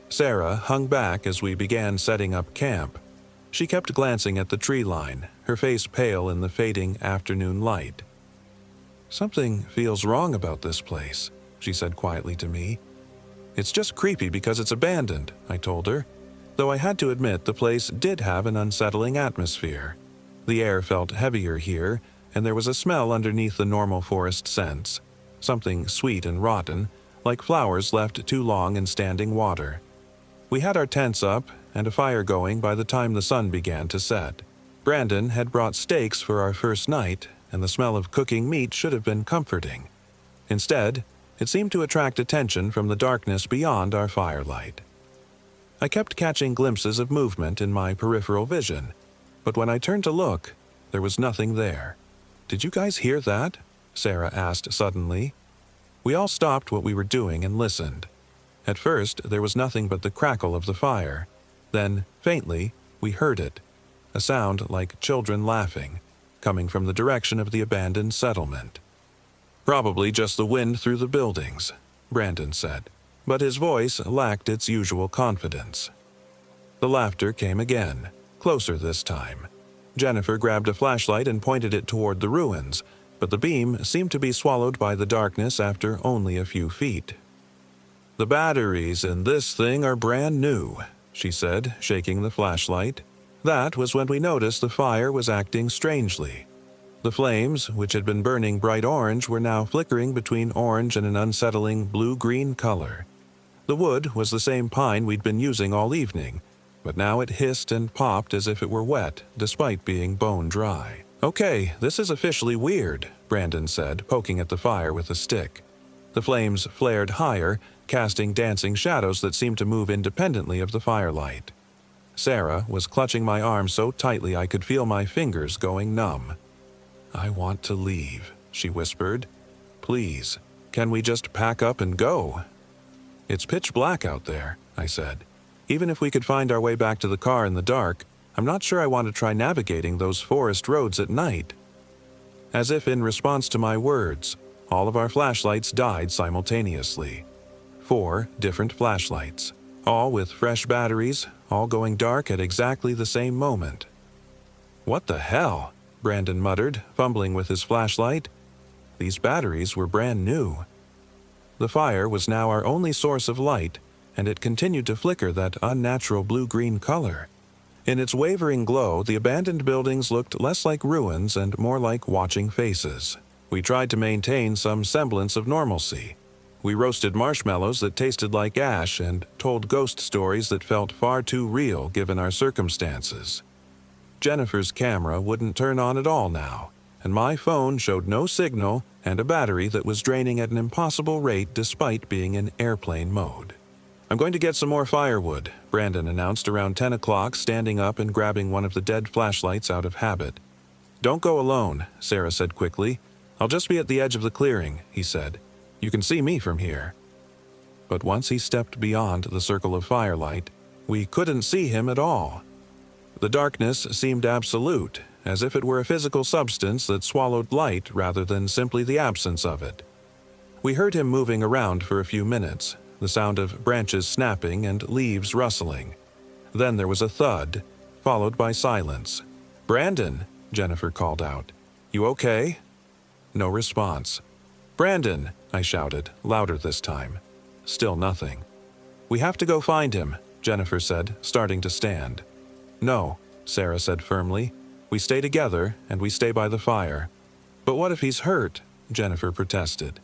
Sarah hung back as we began setting up camp. She kept glancing at the tree line, her face pale in the fading afternoon light. "Something feels wrong about this place," she said quietly to me. "It's just creepy because it's abandoned," I told her, though I had to admit the place did have an unsettling atmosphere. The air felt heavier here, and there was a smell underneath the normal forest scents, something sweet and rotten, like flowers left too long in standing water. We had our tents up and a fire going by the time the sun began to set. Brandon had brought steaks for our first night, and the smell of cooking meat should have been comforting. Instead, it seemed to attract attention from the darkness beyond our firelight. I kept catching glimpses of movement in my peripheral vision, but when I turned to look, there was nothing there. "Did you guys hear that?" Sarah asked suddenly. We all stopped what we were doing and listened. At first, there was nothing but the crackle of the fire. Then, faintly, we heard it, a sound like children laughing, coming from the direction of the abandoned settlement. "Probably just the wind through the buildings," Brandon said, but his voice lacked its usual confidence. The laughter came again, closer this time. Jennifer grabbed a flashlight and pointed it toward the ruins, but the beam seemed to be swallowed by the darkness after only a few feet. "The batteries in this thing are brand new," she said, shaking the flashlight. That was when we noticed the fire was acting strangely. The flames, which had been burning bright orange, were now flickering between orange and an unsettling blue-green color. The wood was the same pine we'd been using all evening, but now it hissed and popped as if it were wet, despite being bone dry. "Okay, this is officially weird," Brandon said, poking at the fire with a stick. The flames flared higher, casting dancing shadows that seemed to move independently of the firelight. Sarah was clutching my arm so tightly I could feel my fingers going numb. "I want to leave," she whispered. "Please, can we just pack up and go?" "It's pitch black out there," I said. "Even if we could find our way back to the car in the dark, I'm not sure I want to try navigating those forest roads at night." As if in response to my words, all of our flashlights died simultaneously. 4 different flashlights, all with fresh batteries, all going dark at exactly the same moment. "What the hell?" Brandon muttered, fumbling with his flashlight. These batteries were brand new. The fire was now our only source of light, and it continued to flicker that unnatural blue-green color. In its wavering glow, the abandoned buildings looked less like ruins and more like watching faces. We tried to maintain some semblance of normalcy. We roasted marshmallows that tasted like ash and told ghost stories that felt far too real given our circumstances. Jennifer's camera wouldn't turn on at all now, and my phone showed no signal and a battery that was draining at an impossible rate despite being in airplane mode. "I'm going to get some more firewood," Brandon announced around 10 o'clock, standing up and grabbing one of the dead flashlights out of habit. "Don't go alone," Sarah said quickly. "I'll just be at the edge of the clearing," he said. "You can see me from here." But once he stepped beyond the circle of firelight, we couldn't see him at all. The darkness seemed absolute, as if it were a physical substance that swallowed light rather than simply the absence of it. We heard him moving around for a few minutes, the sound of branches snapping and leaves rustling. Then there was a thud, followed by silence. "Brandon," Jennifer called out. "You okay?" No response. "Brandon," I shouted, louder this time. Still nothing. "We have to go find him," Jennifer said, starting to stand. "No," Sarah said firmly. "We stay together, and we stay by the fire." "But what if he's hurt?" Jennifer protested.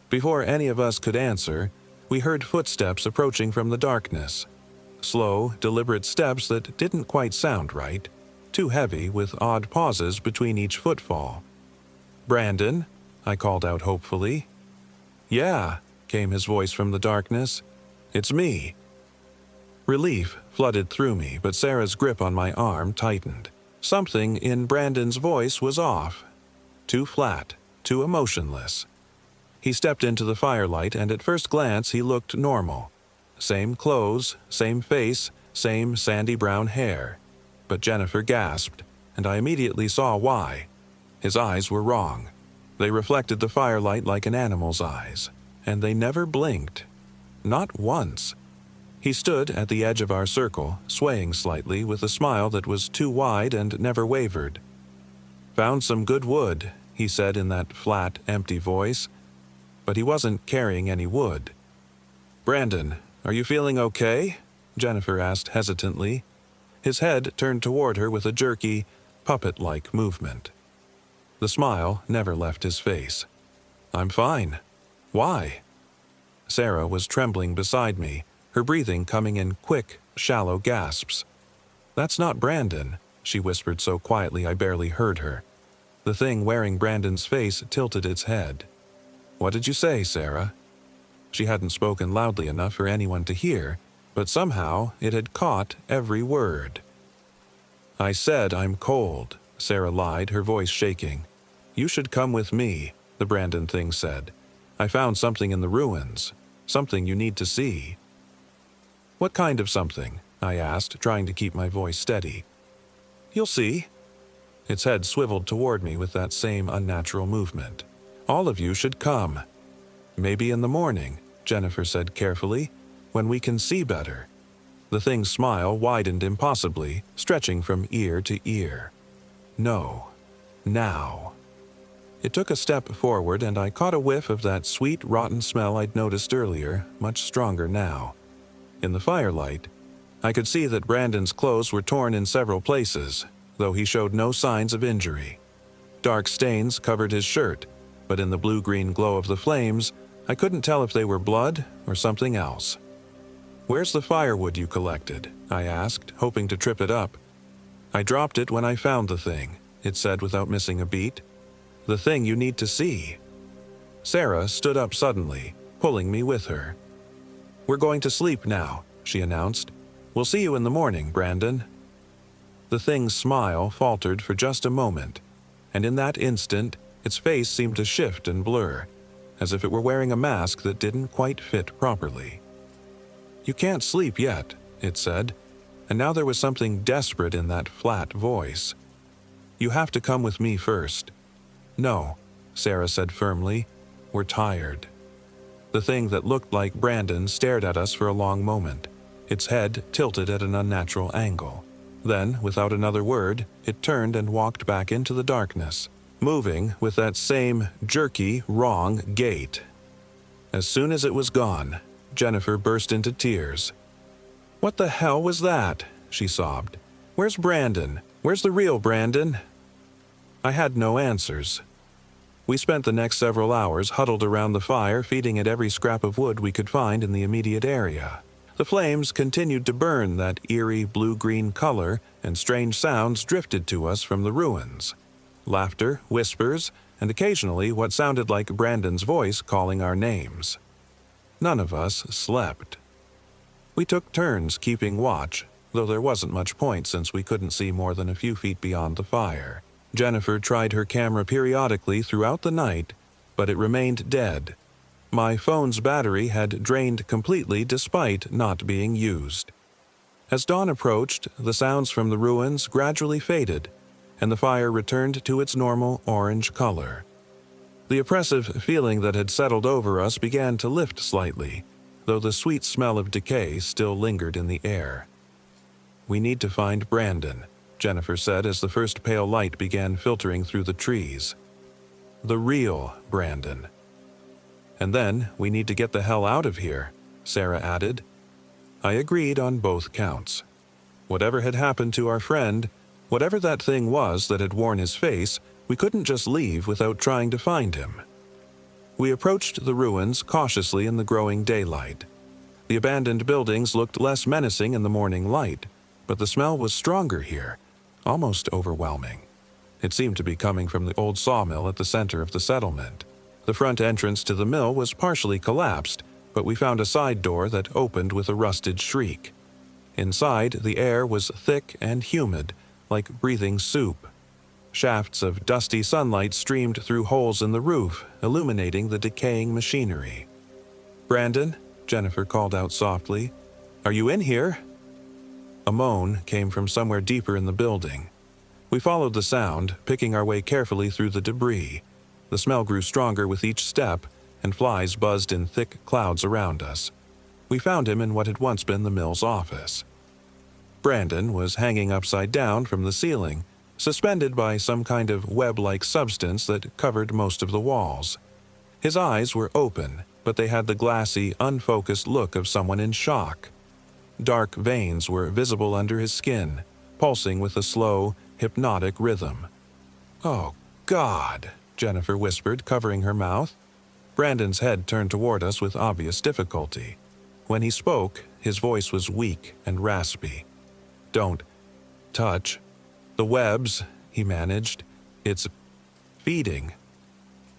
Before any of us could answer, we heard footsteps approaching from the darkness. Slow, deliberate steps that didn't quite sound right, too heavy with odd pauses between each footfall. "Brandon?" I called out hopefully. "Yeah," came his voice from the darkness. "It's me." Relief flooded through me, but Sarah's grip on my arm tightened. Something in Brandon's voice was off. Too flat, too emotionless. He stepped into the firelight, and at first glance he looked normal. Same clothes, same face, same sandy brown hair. But Jennifer gasped, and I immediately saw why. His eyes were wrong. They reflected the firelight like an animal's eyes, and they never blinked. Not once. He stood at the edge of our circle, swaying slightly with a smile that was too wide and never wavered. "Found some good wood," he said in that flat, empty voice. But he wasn't carrying any wood. "Brandon, are you feeling okay?" Jennifer asked hesitantly. His head turned toward her with a jerky, puppet-like movement. The smile never left his face. "I'm fine. Why?" Sarah was trembling beside me, her breathing coming in quick, shallow gasps. "That's not Brandon," she whispered so quietly I barely heard her. The thing wearing Brandon's face tilted its head. "What did you say, Sarah?" She hadn't spoken loudly enough for anyone to hear, but somehow it had caught every word. "I said I'm cold," Sarah lied, her voice shaking. "You should come with me," the Brandon thing said. "I found something in the ruins, something you need to see." "What kind of something?" I asked, trying to keep my voice steady. "You'll see." Its head swiveled toward me with that same unnatural movement. "All of you should come." "Maybe in the morning," Jennifer said carefully, "when we can see better." The thing's smile widened impossibly, stretching from ear to ear. "No. Now." It took a step forward, and I caught a whiff of that sweet, rotten smell I'd noticed earlier, much stronger now. In the firelight, I could see that Brandon's clothes were torn in several places, though he showed no signs of injury. Dark stains covered his shirt, but in the blue-green glow of the flames, I couldn't tell if they were blood or something else. "Where's the firewood you collected?" I asked, hoping to trip it up. "I dropped it when I found the thing," it said without missing a beat. "The thing you need to see." Sarah stood up suddenly, pulling me with her. "We're going to sleep now," she announced. "We'll see you in the morning, Brandon." The thing's smile faltered for just a moment, and in that instant, its face seemed to shift and blur, as if it were wearing a mask that didn't quite fit properly. "You can't sleep yet," it said, and now there was something desperate in that flat voice. "You have to come with me first." "No," Sarah said firmly. "We're tired." The thing that looked like Brandon stared at us for a long moment, its head tilted at an unnatural angle. Then, without another word, it turned and walked back into the darkness, moving with that same jerky, wrong gait. As soon as it was gone, Jennifer burst into tears. "What the hell was that?" she sobbed. "Where's Brandon? Where's the real Brandon?" I had no answers. We spent the next several hours huddled around the fire, feeding it every scrap of wood we could find in the immediate area. The flames continued to burn that eerie blue-green color, and strange sounds drifted to us from the ruins. Laughter, whispers, and occasionally what sounded like Brandon's voice calling our names. None of us slept. We took turns keeping watch, though there wasn't much point since we couldn't see more than a few feet beyond the fire. Jennifer tried her camera periodically throughout the night, but it remained dead. My phone's battery had drained completely despite not being used. As dawn approached, the sounds from the ruins gradually faded, and the fire returned to its normal orange color. The oppressive feeling that had settled over us began to lift slightly, though the sweet smell of decay still lingered in the air. "We need to find Brandon," Jennifer said as the first pale light began filtering through the trees. "The real Brandon." "And then we need to get the hell out of here," Sarah added. I agreed on both counts. Whatever had happened to our friend, whatever that thing was that had worn his face, we couldn't just leave without trying to find him. We approached the ruins cautiously in the growing daylight. The abandoned buildings looked less menacing in the morning light, but the smell was stronger here, almost overwhelming. It seemed to be coming from the old sawmill at the center of the settlement. The front entrance to the mill was partially collapsed, but we found a side door that opened with a rusted shriek. Inside, the air was thick and humid, like breathing soup. Shafts of dusty sunlight streamed through holes in the roof, illuminating the decaying machinery. "Brandon," Jennifer called out softly, "are you in here?" A moan came from somewhere deeper in the building. We followed the sound, picking our way carefully through the debris. The smell grew stronger with each step, and flies buzzed in thick clouds around us. We found him in what had once been the mill's office. Brandon was hanging upside down from the ceiling, suspended by some kind of web-like substance that covered most of the walls. His eyes were open, but they had the glassy, unfocused look of someone in shock. Dark veins were visible under his skin, pulsing with a slow, hypnotic rhythm. "Oh, God," Jennifer whispered, covering her mouth. Brandon's head turned toward us with obvious difficulty. When he spoke, his voice was weak and raspy. "Don't touch the webs," he managed. "It's feeding."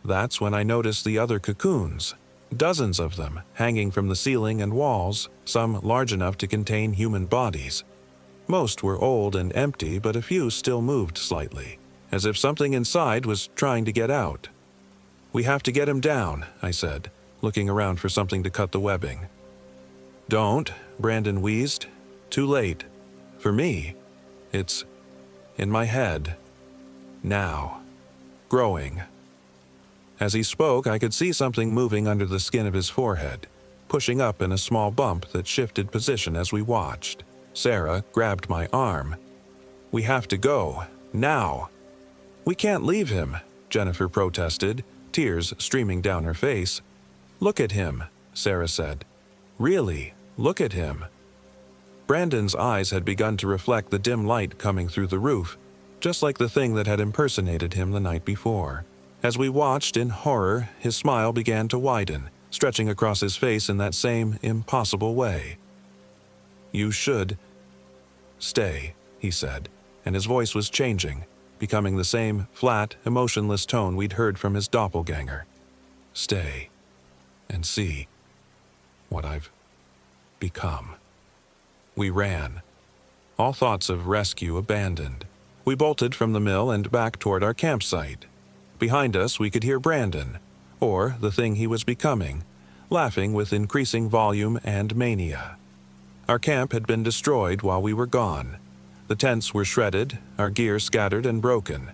That's when I noticed the other cocoons. Dozens of them, hanging from the ceiling and walls, some large enough to contain human bodies. Most were old and empty, but a few still moved slightly, as if something inside was trying to get out. "We have to get him down," I said, looking around for something to cut the webbing. "Don't," Brandon wheezed. "Too late. For me. It's in my head. Now. Growing." As he spoke, I could see something moving under the skin of his forehead, pushing up in a small bump that shifted position as we watched. Sarah grabbed my arm. "We have to go. Now." "We can't leave him," Jennifer protested, tears streaming down her face. "Look at him," Sarah said. "Really, look at him." Brandon's eyes had begun to reflect the dim light coming through the roof, just like the thing that had impersonated him the night before. As we watched in horror, his smile began to widen, stretching across his face in that same impossible way. "You should stay," he said, and his voice was changing, becoming the same flat, emotionless tone we'd heard from his doppelganger. "Stay and see what I've become." We ran. All thoughts of rescue abandoned. We bolted from the mill and back toward our campsite. Behind us, we could hear Brandon, or the thing he was becoming, laughing with increasing volume and mania. Our camp had been destroyed while we were gone. The tents were shredded, our gear scattered and broken.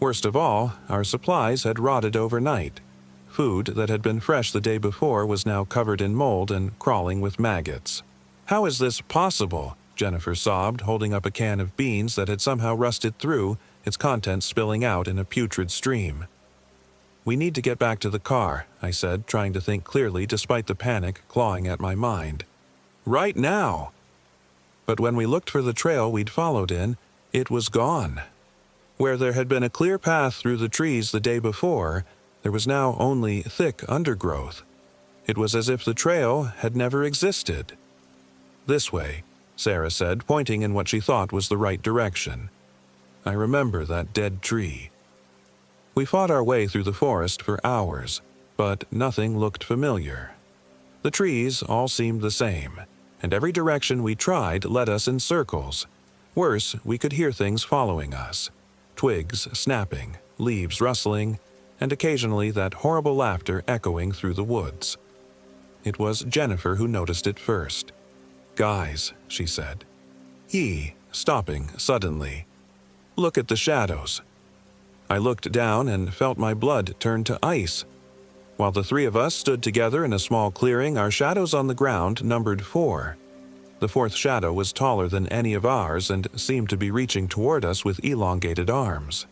Worst of all, our supplies had rotted overnight. Food that had been fresh the day before was now covered in mold and crawling with maggots. "How is this possible?" Jennifer sobbed, holding up a can of beans that had somehow rusted through, its contents spilling out in a putrid stream. "We need to get back to the car," I said, trying to think clearly despite the panic clawing at my mind. "Right now!" But when we looked for the trail we'd followed in, it was gone. Where there had been a clear path through the trees the day before, there was now only thick undergrowth. It was as if the trail had never existed. "This way," Sarah said, pointing in what she thought was the right direction. I remember that dead tree. We fought our way through the forest for hours, but nothing looked familiar. The trees all seemed the same, and every direction we tried led us in circles. Worse, we could hear things following us. Twigs snapping, leaves rustling, and occasionally that horrible laughter echoing through the woods. It was Jennifer who noticed it first. "Guys," she said. Stopping suddenly. "Look at the shadows." I looked down and felt my blood turn to ice. While the three of us stood together in a small clearing, our shadows on the ground numbered 4. The fourth shadow was taller than any of ours and seemed to be reaching toward us with elongated arms.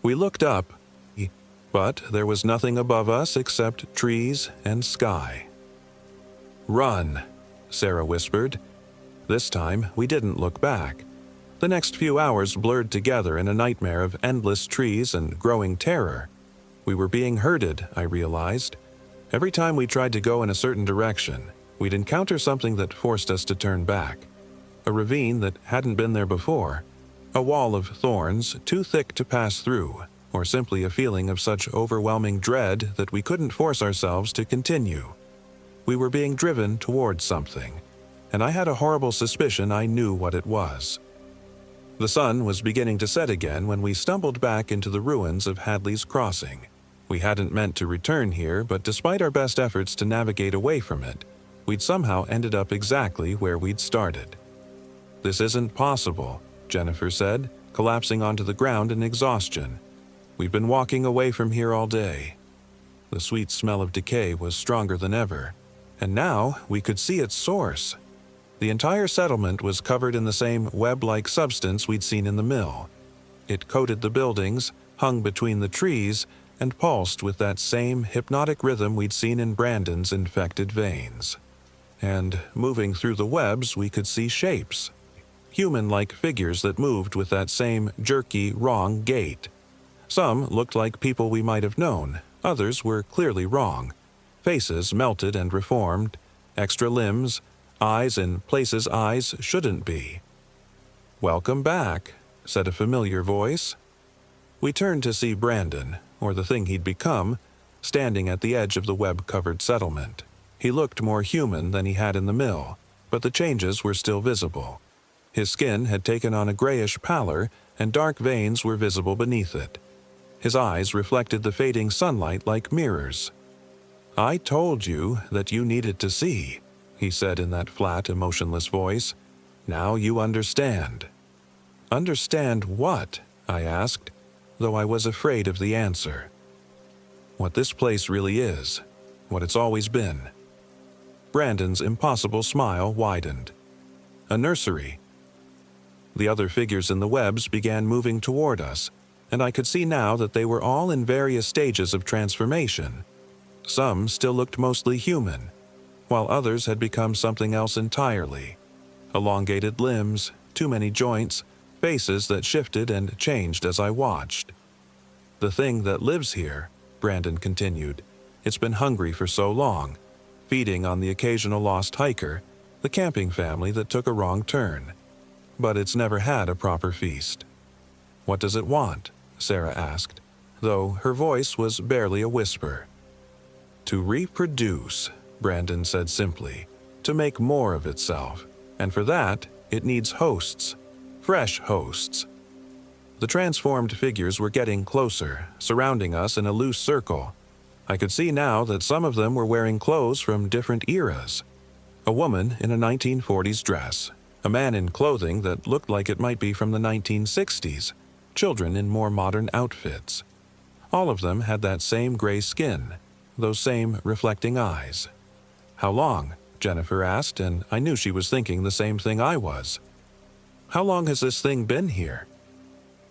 We looked up, but there was nothing above us except trees and sky. "Run," Sarah whispered. This time, we didn't look back. The next few hours blurred together in a nightmare of endless trees and growing terror. We were being herded, I realized. Every time we tried to go in a certain direction, we'd encounter something that forced us to turn back. A ravine that hadn't been there before, a wall of thorns too thick to pass through, or simply a feeling of such overwhelming dread that we couldn't force ourselves to continue. We were being driven towards something, and I had a horrible suspicion I knew what it was. The sun was beginning to set again when we stumbled back into the ruins of Hadley's Crossing. We hadn't meant to return here, but despite our best efforts to navigate away from it, we'd somehow ended up exactly where we'd started. "This isn't possible," Jennifer said, collapsing onto the ground in exhaustion. "We've been walking away from here all day." The sweet smell of decay was stronger than ever, and now we could see its source. The entire settlement was covered in the same web-like substance we'd seen in the mill. It coated the buildings, hung between the trees, and pulsed with that same hypnotic rhythm we'd seen in Brandon's infected veins. And moving through the webs, we could see shapes. Human-like figures that moved with that same jerky, wrong gait. Some looked like people we might have known, others were clearly wrong. Faces melted and reformed, extra limbs, eyes in places eyes shouldn't be. "Welcome back," said a familiar voice. We turned to see Brandon, or the thing he'd become, standing at the edge of the web-covered settlement. He looked more human than he had in the mill, but the changes were still visible. His skin had taken on a grayish pallor, and dark veins were visible beneath it. His eyes reflected the fading sunlight like mirrors. "I told you that you needed to see," he said in that flat, emotionless voice. "Now you understand." "Understand what?" I asked, though I was afraid of the answer. "What this place really is, what it's always been." Brandon's impossible smile widened. "A nursery." The other figures in the webs began moving toward us, and I could see now that they were all in various stages of transformation. Some still looked mostly human, while others had become something else entirely. Elongated limbs, too many joints, faces that shifted and changed as I watched. "The thing that lives here," Brandon continued, "it's been hungry for so long, feeding on the occasional lost hiker, the camping family that took a wrong turn. But it's never had a proper feast." "What does it want?" Sarah asked, though her voice was barely a whisper. "To reproduce," Brandon said simply, "to make more of itself, and for that, it needs hosts, fresh hosts." The transformed figures were getting closer, surrounding us in a loose circle. I could see now that some of them were wearing clothes from different eras. A woman in a 1940s dress, a man in clothing that looked like it might be from the 1960s, children in more modern outfits. All of them had that same gray skin, those same reflecting eyes. "How long?" Jennifer asked, and I knew she was thinking the same thing I was. "How long has this thing been here?"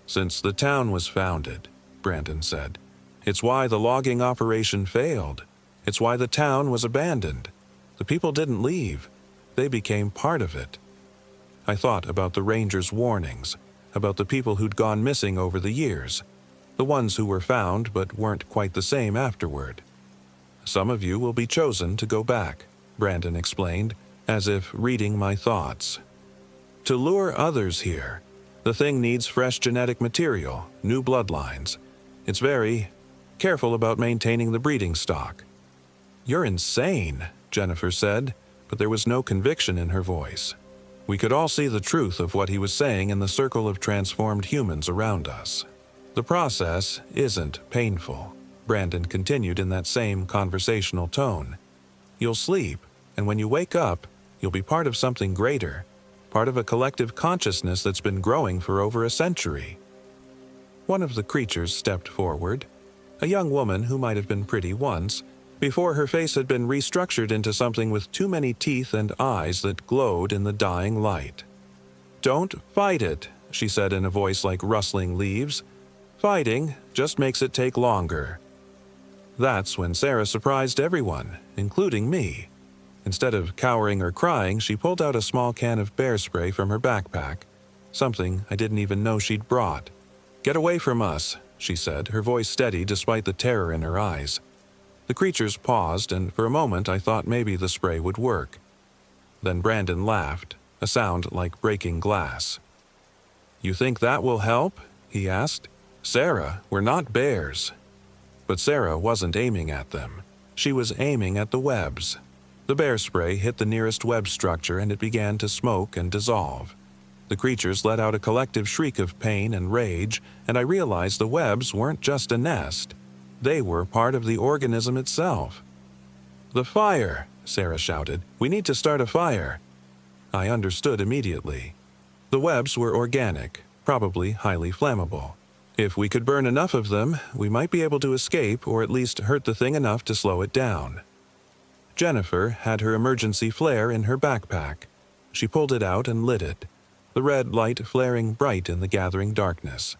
"Since the town was founded," Brandon said. "It's why the logging operation failed. It's why the town was abandoned. The people didn't leave. They became part of it." I thought about the rangers' warnings, about the people who'd gone missing over the years, the ones who were found but weren't quite the same afterward. "Some of you will be chosen to go back," Brandon explained, as if reading my thoughts. "To lure others here. The thing needs fresh genetic material, new bloodlines. It's very careful about maintaining the breeding stock." "You're insane," Jennifer said, but there was no conviction in her voice. We could all see the truth of what he was saying in the circle of transformed humans around us. "The process isn't painful," Brandon continued in that same conversational tone. "You'll sleep, and when you wake up, you'll be part of something greater, part of a collective consciousness that's been growing for over a century." One of the creatures stepped forward, a young woman who might have been pretty once, before her face had been restructured into something with too many teeth and eyes that glowed in the dying light. "Don't fight it," she said in a voice like rustling leaves. "Fighting just makes it take longer." That's when Sarah surprised everyone, including me. Instead of cowering or crying, she pulled out a small can of bear spray from her backpack, something I didn't even know she'd brought. "Get away from us," she said, her voice steady despite the terror in her eyes. The creatures paused, and for a moment I thought maybe the spray would work. Then Brandon laughed, a sound like breaking glass. "You think that will help?" he asked. "Sarah, we're not bears." But Sarah wasn't aiming at them. She was aiming at the webs. The bear spray hit the nearest web structure and it began to smoke and dissolve. The creatures let out a collective shriek of pain and rage, and I realized the webs weren't just a nest. They were part of the organism itself. "The fire!" Sarah shouted. "We need to start a fire." I understood immediately. The webs were organic, probably highly flammable. If we could burn enough of them, we might be able to escape or at least hurt the thing enough to slow it down. Jennifer had her emergency flare in her backpack. She pulled it out and lit it, the red light flaring bright in the gathering darkness.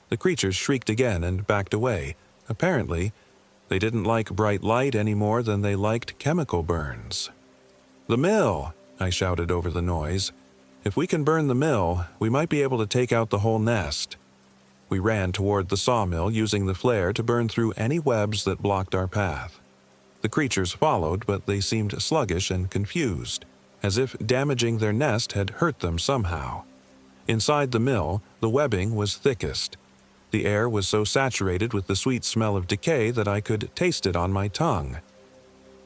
The creatures shrieked again and backed away. Apparently, they didn't like bright light any more than they liked chemical burns. "The mill!" I shouted over the noise. "If we can burn the mill, we might be able to take out the whole nest." We ran toward the sawmill using the flare to burn through any webs that blocked our path. The creatures followed, but they seemed sluggish and confused, as if damaging their nest had hurt them somehow. Inside the mill, the webbing was thickest. The air was so saturated with the sweet smell of decay that I could taste it on my tongue.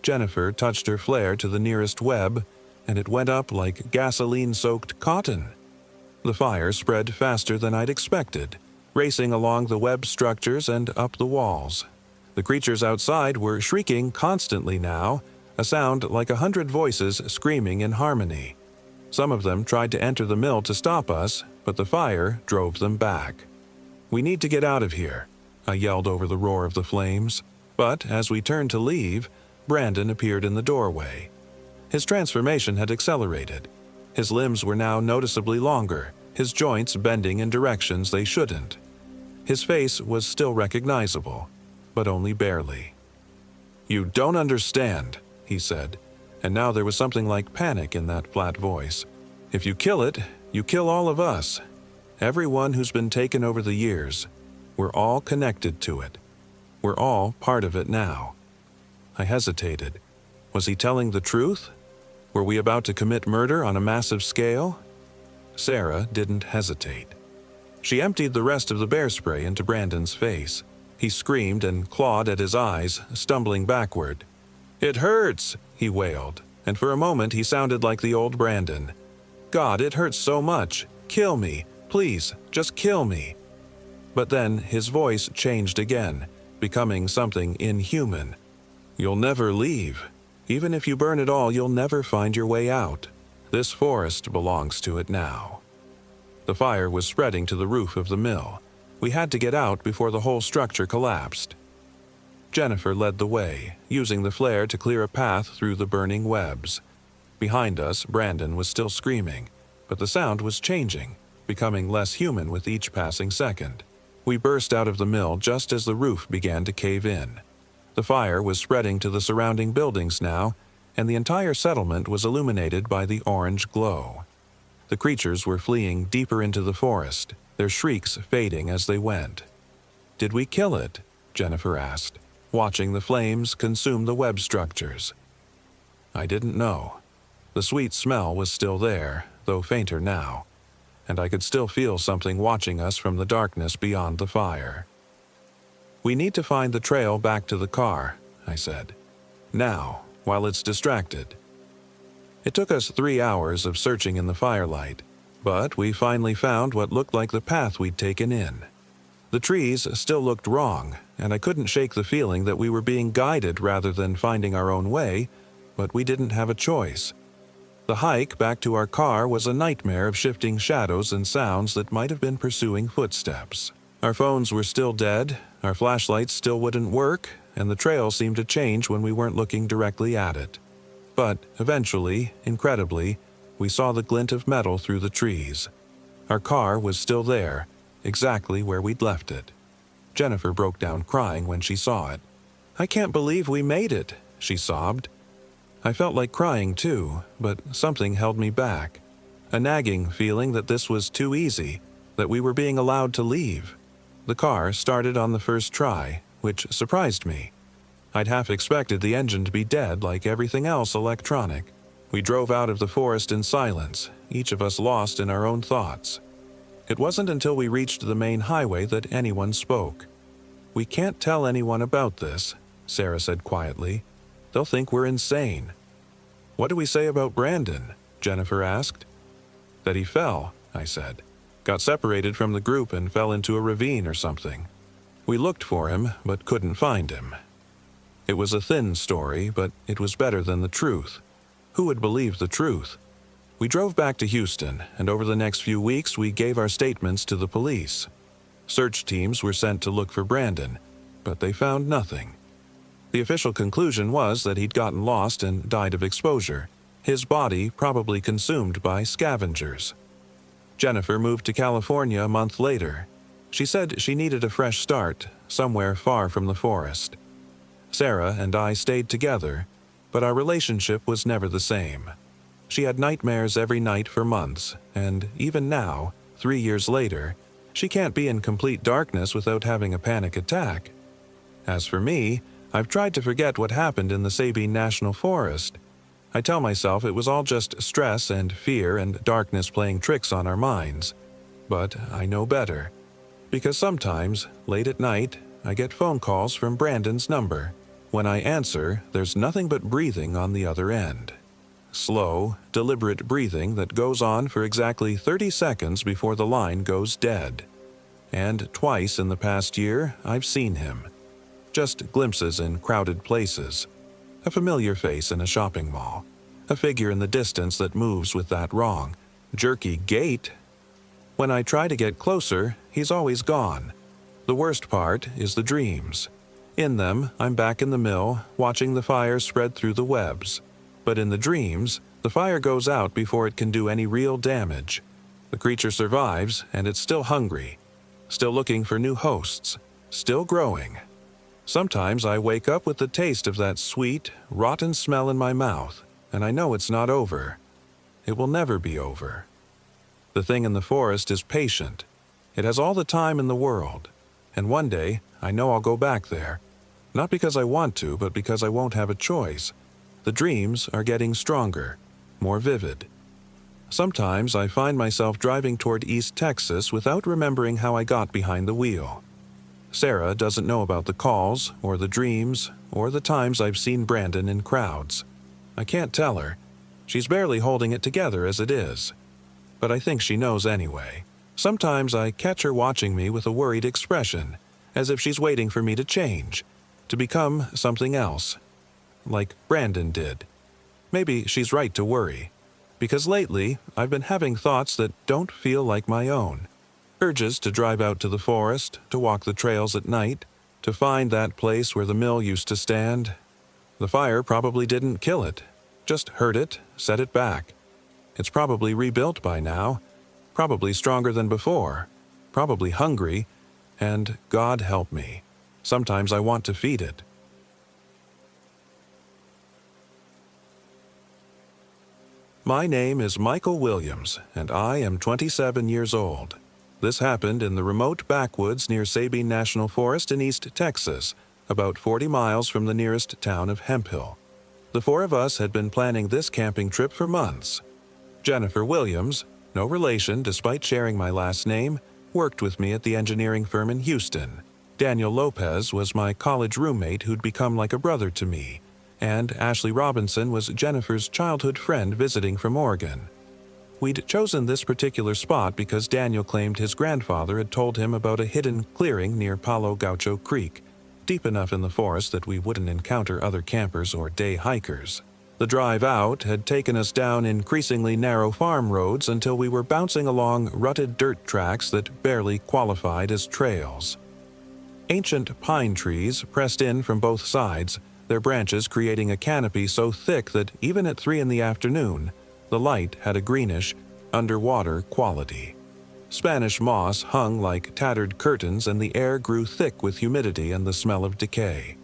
Jennifer touched her flare to the nearest web, and it went up like gasoline-soaked cotton. The fire spread faster than I'd expected, racing along the web structures and up the walls. The creatures outside were shrieking constantly now, a sound like 100 voices screaming in harmony. Some of them tried to enter the mill to stop us, but the fire drove them back. "We need to get out of here," I yelled over the roar of the flames. But as we turned to leave, Brandon appeared in the doorway. His transformation had accelerated. His limbs were now noticeably longer, his joints bending in directions they shouldn't. His face was still recognizable, but only barely. "You don't understand," he said, and now there was something like panic in that flat voice. "If you kill it, you kill all of us. Everyone who's been taken over the years, we're all connected to it. We're all part of it now." I hesitated. Was he telling the truth? Were we about to commit murder on a massive scale? Sarah didn't hesitate. She emptied the rest of the bear spray into Brandon's face. He screamed and clawed at his eyes, stumbling backward. "It hurts," he wailed, and for a moment he sounded like the old Brandon. "God, it hurts so much. Kill me. Please, just kill me." But then his voice changed again, becoming something inhuman. "You'll never leave. Even if you burn it all, you'll never find your way out. This forest belongs to it now." The fire was spreading to the roof of the mill. We had to get out before the whole structure collapsed. Jennifer led the way, using the flare to clear a path through the burning webs. Behind us, Brandon was still screaming, but the sound was changing, becoming less human with each passing second. We burst out of the mill just as the roof began to cave in. The fire was spreading to the surrounding buildings now, and the entire settlement was illuminated by the orange glow. The creatures were fleeing deeper into the forest, their shrieks fading as they went. "Did we kill it?" Jennifer asked, watching the flames consume the web structures. I didn't know. The sweet smell was still there, though fainter now, and I could still feel something watching us from the darkness beyond the fire. "We need to find the trail back to the car," I said. "Now, while it's distracted." It took us 3 hours of searching in the firelight, but we finally found what looked like the path we'd taken in. The trees still looked wrong, and I couldn't shake the feeling that we were being guided rather than finding our own way, but we didn't have a choice. The hike back to our car was a nightmare of shifting shadows and sounds that might have been pursuing footsteps. Our phones were still dead, our flashlights still wouldn't work, and the trail seemed to change when we weren't looking directly at it. But eventually, incredibly, we saw the glint of metal through the trees. Our car was still there, exactly where we'd left it. Jennifer broke down crying when she saw it. "I can't believe we made it," she sobbed. I felt like crying too, but something held me back. A nagging feeling that this was too easy, that we were being allowed to leave. The car started on the first try, which surprised me. I'd half expected the engine to be dead like everything else electronic. We drove out of the forest in silence, each of us lost in our own thoughts. It wasn't until we reached the main highway that anyone spoke. "We can't tell anyone about this," Sarah said quietly. "They'll think we're insane." "What do we say about Brandon?" Jennifer asked. "That he fell," I said. "Got separated from the group and fell into a ravine or something. We looked for him, but couldn't find him." It was a thin story, but it was better than the truth. Who would believe the truth? We drove back to Houston, and over the next few weeks we gave our statements to the police. Search teams were sent to look for Brandon, but they found nothing. The official conclusion was that he'd gotten lost and died of exposure, his body probably consumed by scavengers. Jennifer moved to California a month later. She said she needed a fresh start, somewhere far from the forest. Sarah and I stayed together, but our relationship was never the same. She had nightmares every night for months, and even now, 3 years later, she can't be in complete darkness without having a panic attack. As for me, I've tried to forget what happened in the Sabine National Forest. I tell myself it was all just stress and fear and darkness playing tricks on our minds. But I know better. Because sometimes, late at night, I get phone calls from Brandon's number. When I answer, there's nothing but breathing on the other end. Slow, deliberate breathing that goes on for exactly 30 seconds before the line goes dead. And twice in the past year, I've seen him. Just glimpses in crowded places. A familiar face in a shopping mall. A figure in the distance that moves with that wrong, jerky gait. When I try to get closer, he's always gone. The worst part is the dreams. In them, I'm back in the mill, watching the fire spread through the webs. But in the dreams, the fire goes out before it can do any real damage. The creature survives, and it's still hungry. Still looking for new hosts. Still growing. Sometimes I wake up with the taste of that sweet, rotten smell in my mouth, and I know it's not over. It will never be over. The thing in the forest is patient. It has all the time in the world. And one day, I know I'll go back there. Not because I want to, but because I won't have a choice. The dreams are getting stronger, more vivid. Sometimes I find myself driving toward East Texas without remembering how I got behind the wheel. Sarah doesn't know about the calls, or the dreams, or the times I've seen Brandon in crowds. I can't tell her. She's barely holding it together as it is. But I think she knows anyway. Sometimes I catch her watching me with a worried expression, as if she's waiting for me to change, to become something else, like Brandon did. Maybe she's right to worry, because lately I've been having thoughts that don't feel like my own. Urges to drive out to the forest, to walk the trails at night, to find that place where the mill used to stand. The fire probably didn't kill it, just hurt it, set it back. It's probably rebuilt by now, probably stronger than before, probably hungry, and God help me, sometimes I want to feed it. My name is Michael Williams, and I am 27 years old. This happened in the remote backwoods near Sabine National Forest in East Texas, about 40 miles from the nearest town of Hemphill. The four of us had been planning this camping trip for months. Jennifer Williams, no relation despite sharing my last name, worked with me at the engineering firm in Houston. Daniel Lopez was my college roommate who'd become like a brother to me, and Ashley Robinson was Jennifer's childhood friend visiting from Oregon. We'd chosen this particular spot because Daniel claimed his grandfather had told him about a hidden clearing near Palo Gaucho Creek, deep enough in the forest that we wouldn't encounter other campers or day hikers. The drive out had taken us down increasingly narrow farm roads until we were bouncing along rutted dirt tracks that barely qualified as trails. Ancient pine trees pressed in from both sides, their branches creating a canopy so thick that even at 3 in the afternoon, the light had a greenish, underwater quality. Spanish moss hung like tattered curtains and the air grew thick with humidity and the smell of decay.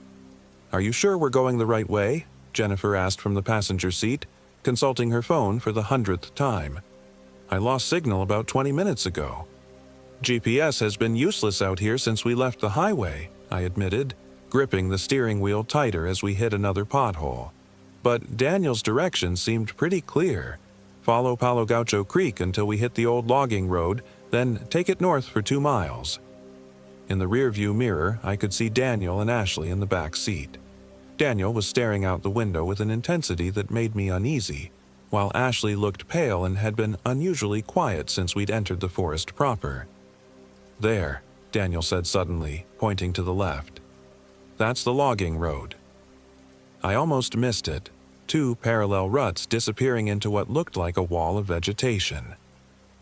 "Are you sure we're going the right way?" Jennifer asked from the passenger seat, consulting her phone for the 100th time. "I lost signal about 20 minutes ago." "GPS has been useless out here since we left the highway," I admitted, gripping the steering wheel tighter as we hit another pothole. But Daniel's directions seemed pretty clear. Follow Palo Gaucho Creek until we hit the old logging road, then take it north for 2 miles. In the rearview mirror, I could see Daniel and Ashley in the back seat. Daniel was staring out the window with an intensity that made me uneasy, while Ashley looked pale and had been unusually quiet since we'd entered the forest proper. "There," Daniel said suddenly, pointing to the left. "That's the logging road." I almost missed it, 2 parallel ruts disappearing into what looked like a wall of vegetation.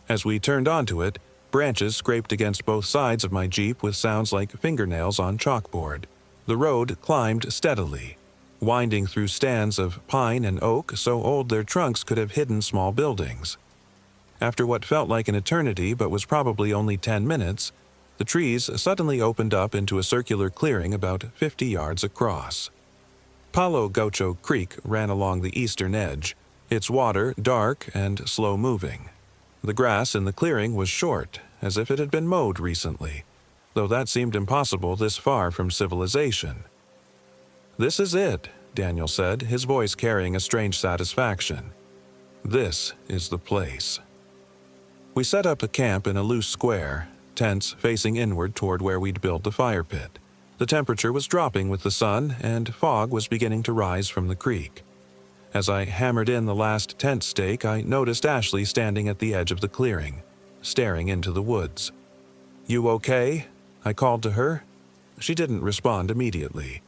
As we turned onto it, branches scraped against both sides of my Jeep with sounds like fingernails on chalkboard. The road climbed steadily, winding through stands of pine and oak so old their trunks could have hidden small buildings. After what felt like an eternity but was probably only 10 minutes, the trees suddenly opened up into a circular clearing about 50 yards across. Palo Gaucho Creek ran along the eastern edge, its water dark and slow-moving. The grass in the clearing was short, as if it had been mowed recently, though that seemed impossible this far from civilization. "This is it," Daniel said, his voice carrying a strange satisfaction. "This is the place." We set up a camp in a loose square, tents facing inward toward where we'd built the fire pit. The temperature was dropping with the sun, and fog was beginning to rise from the creek. As I hammered in the last tent stake, I noticed Ashley standing at the edge of the clearing, staring into the woods. "You okay?" I called to her. She didn't respond immediately.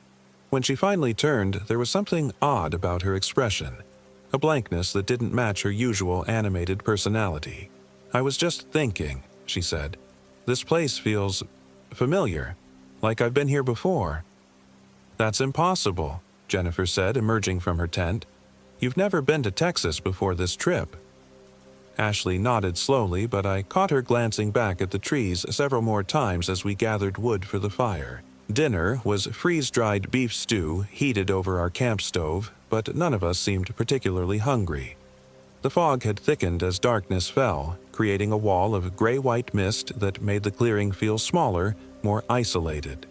When she finally turned, there was something odd about her expression, a blankness that didn't match her usual animated personality. "I was just thinking," she said. "This place feels familiar. Like I've been here before." "That's impossible," Jennifer said, emerging from her tent. "You've never been to Texas before this trip." Ashley nodded slowly, but I caught her glancing back at the trees several more times as we gathered wood for the fire. Dinner was freeze-dried beef stew heated over our camp stove, but none of us seemed particularly hungry. The fog had thickened as darkness fell, creating a wall of gray-white mist that made the clearing feel smaller, more isolated.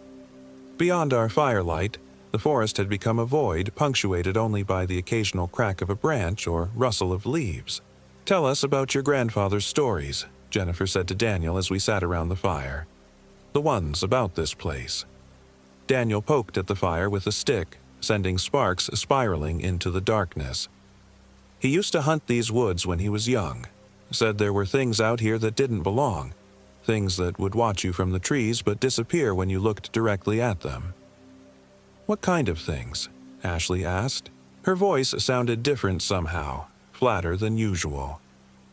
Beyond our firelight, the forest had become a void punctuated only by the occasional crack of a branch or rustle of leaves. "Tell us about your grandfather's stories," Jennifer said to Daniel as we sat around the fire. "The ones about this place." Daniel poked at the fire with a stick, sending sparks spiraling into the darkness. "He used to hunt these woods when he was young. Said there were things out here that didn't belong. Things that would watch you from the trees but disappear when you looked directly at them." "What kind of things?" Ashley asked. Her voice sounded different somehow, flatter than usual.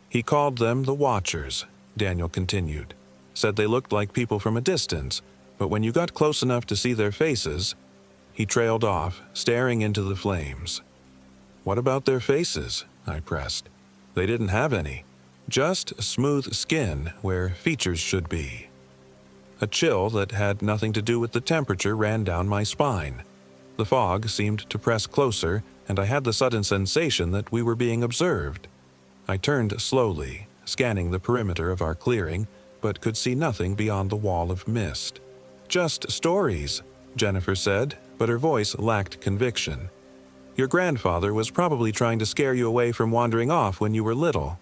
"He called them the Watchers," Daniel continued. said they looked like people from a distance, but when you got close enough to see their faces, he trailed off, staring into the flames. What about their faces? I pressed. They didn't have any. Just smooth skin where features should be. A chill that had nothing to do with the temperature ran down my spine. The fog seemed to press closer, and I had the sudden sensation that we were being observed. I turned slowly, scanning the perimeter of our clearing, but could see nothing beyond the wall of mist. Just stories, Jennifer said, but her voice lacked conviction. Your grandfather was probably trying to scare you away from wandering off when you were little.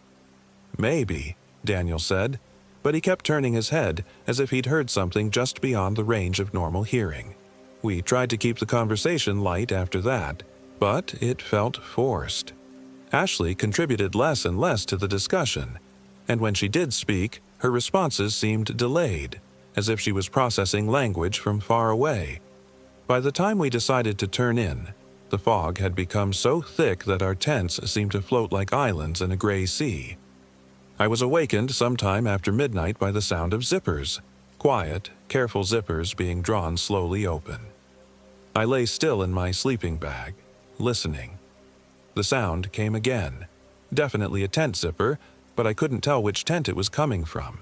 Maybe, Daniel said, but he kept turning his head as if he'd heard something just beyond the range of normal hearing. We tried to keep the conversation light after that, but it felt forced. Ashley contributed less and less to the discussion, and when she did speak, her responses seemed delayed, as if she was processing language from far away. By the time we decided to turn in, the fog had become so thick that our tents seemed to float like islands in a gray sea. I was awakened sometime after midnight by the sound of zippers, quiet, careful zippers being drawn slowly open. I lay still in my sleeping bag, listening. The sound came again, definitely a tent zipper, but I couldn't tell which tent it was coming from.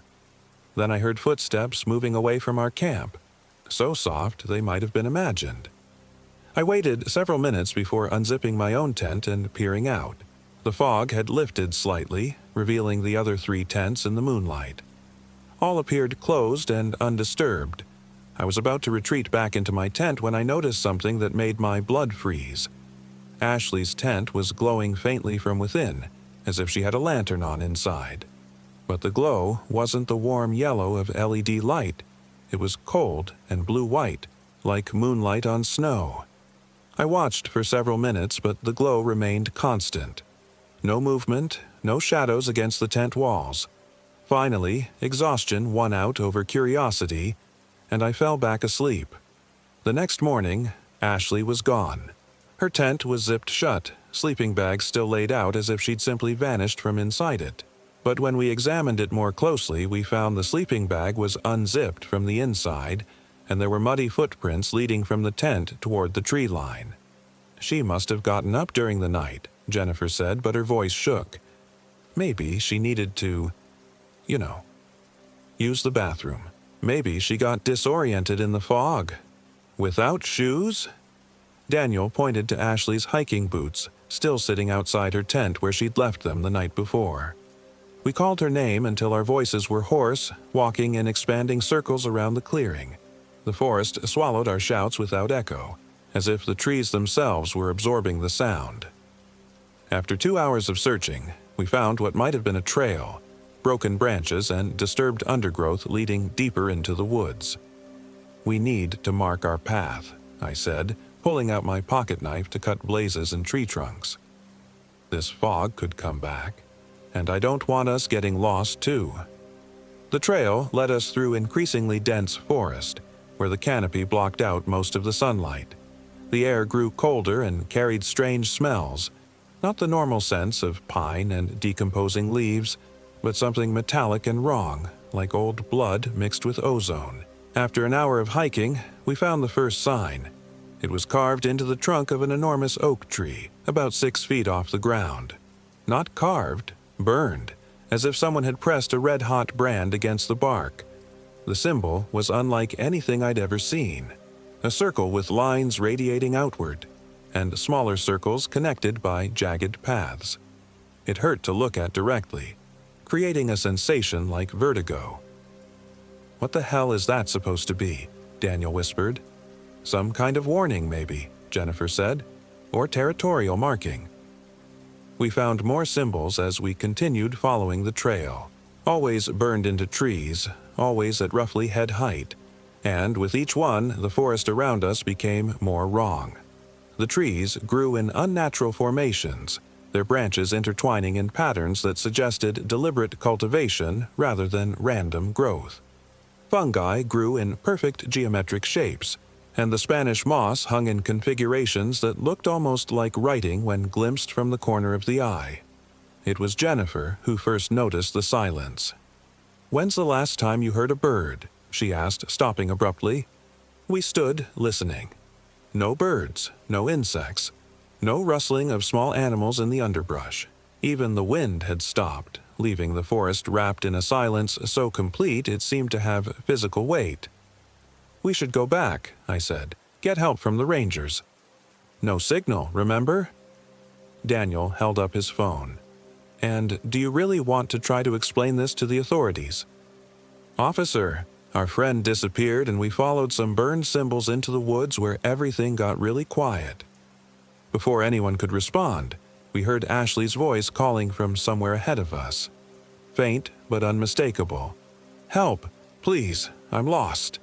Then I heard footsteps moving away from our camp, so soft they might have been imagined. I waited several minutes before unzipping my own tent and peering out. The fog had lifted slightly, revealing the other 3 tents in the moonlight. All appeared closed and undisturbed. I was about to retreat back into my tent when I noticed something that made my blood freeze. Ashley's tent was glowing faintly from within, as if she had a lantern on inside. But the glow wasn't the warm yellow of LED light. It was cold and blue-white, like moonlight on snow. I watched for several minutes, but the glow remained constant. No movement, no shadows against the tent walls. Finally, exhaustion won out over curiosity, and I fell back asleep. The next morning, Ashley was gone. Her tent was zipped shut, sleeping bags still laid out as if she'd simply vanished from inside it. But when we examined it more closely, we found the sleeping bag was unzipped from the inside, and there were muddy footprints leading from the tent toward the tree line. She must have gotten up during the night, Jennifer said, but her voice shook. Maybe she needed to, use the bathroom. Maybe she got disoriented in the fog. Without shoes? Daniel pointed to Ashley's hiking boots, still sitting outside her tent where she'd left them the night before. We called her name until our voices were hoarse, walking in expanding circles around the clearing. The forest swallowed our shouts without echo, as if the trees themselves were absorbing the sound. After 2 hours of searching, we found what might have been a trail, broken branches and disturbed undergrowth leading deeper into the woods. We need to mark our path, I said, pulling out my pocket knife to cut blazes in tree trunks. This fog could come back, and I don't want us getting lost too. The trail led us through increasingly dense forest, where the canopy blocked out most of the sunlight. The air grew colder and carried strange smells, not the normal sense of pine and decomposing leaves, but something metallic and wrong, like old blood mixed with ozone. After an hour of hiking, we found the first sign. It was carved into the trunk of an enormous oak tree, about 6 feet off the ground. Not carved, burned, as if someone had pressed a red-hot brand against the bark. The symbol was unlike anything I'd ever seen. A circle with lines radiating outward, and smaller circles connected by jagged paths. It hurt to look at directly, creating a sensation like vertigo. "What the hell is that supposed to be?" Daniel whispered. "Some kind of warning, maybe," Jennifer said, "or territorial marking." We found more symbols as we continued following the trail, always burned into trees, always at roughly head height, and with each one, the forest around us became more wrong. The trees grew in unnatural formations, their branches intertwining in patterns that suggested deliberate cultivation rather than random growth. Fungi grew in perfect geometric shapes, and the Spanish moss hung in configurations that looked almost like writing when glimpsed from the corner of the eye. It was Jennifer who first noticed the silence. "When's the last time you heard a bird?" she asked, stopping abruptly. We stood, listening. No birds, no insects, no rustling of small animals in the underbrush. Even the wind had stopped, leaving the forest wrapped in a silence so complete it seemed to have physical weight. "We should go back," I said. "Get help from the rangers." "No signal, remember?" Daniel held up his phone. "And do you really want to try to explain this to the authorities?" "Officer, our friend disappeared and we followed some burned symbols into the woods where everything got really quiet." Before anyone could respond, we heard Ashley's voice calling from somewhere ahead of us. Faint but unmistakable. "Help! Please, I'm lost."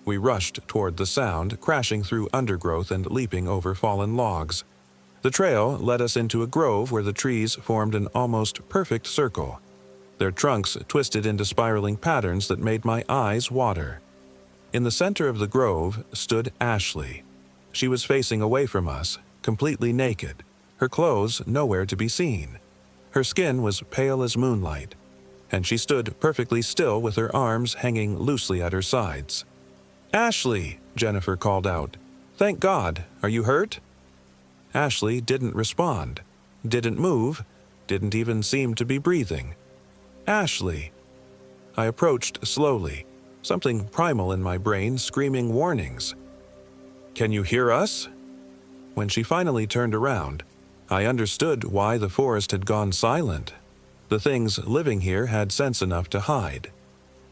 We rushed toward the sound, crashing through undergrowth and leaping over fallen logs. The trail led us into a grove where the trees formed an almost perfect circle. Their trunks twisted into spiraling patterns that made my eyes water. In the center of the grove stood Ashley. She was facing away from us, completely naked, her clothes nowhere to be seen. Her skin was pale as moonlight, and she stood perfectly still with her arms hanging loosely at her sides. "Ashley!" Jennifer called out. "Thank God! Are you hurt?" Ashley didn't respond, didn't move, didn't even seem to be breathing. "Ashley!" I approached slowly, something primal in my brain screaming warnings. "Can you hear us?" When she finally turned around, I understood why the forest had gone silent. The things living here had sense enough to hide.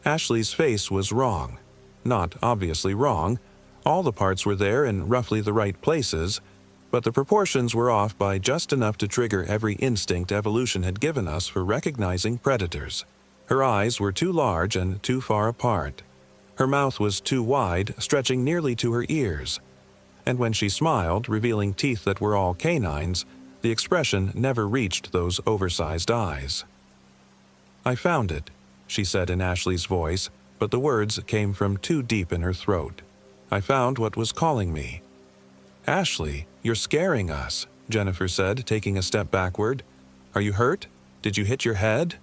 Ashley's face was wrong. Not obviously wrong. All the parts were there in roughly the right places, but the proportions were off by just enough to trigger every instinct evolution had given us for recognizing predators. Her eyes were too large and too far apart. Her mouth was too wide, stretching nearly to her ears. And when she smiled, revealing teeth that were all canines, the expression never reached those oversized eyes. "I found it," she said in Ashley's voice, but the words came from too deep in her throat. "I found what was calling me." "Ashley, you're scaring us," Jennifer said, taking a step backward. "Are you hurt? Did you hit your head?"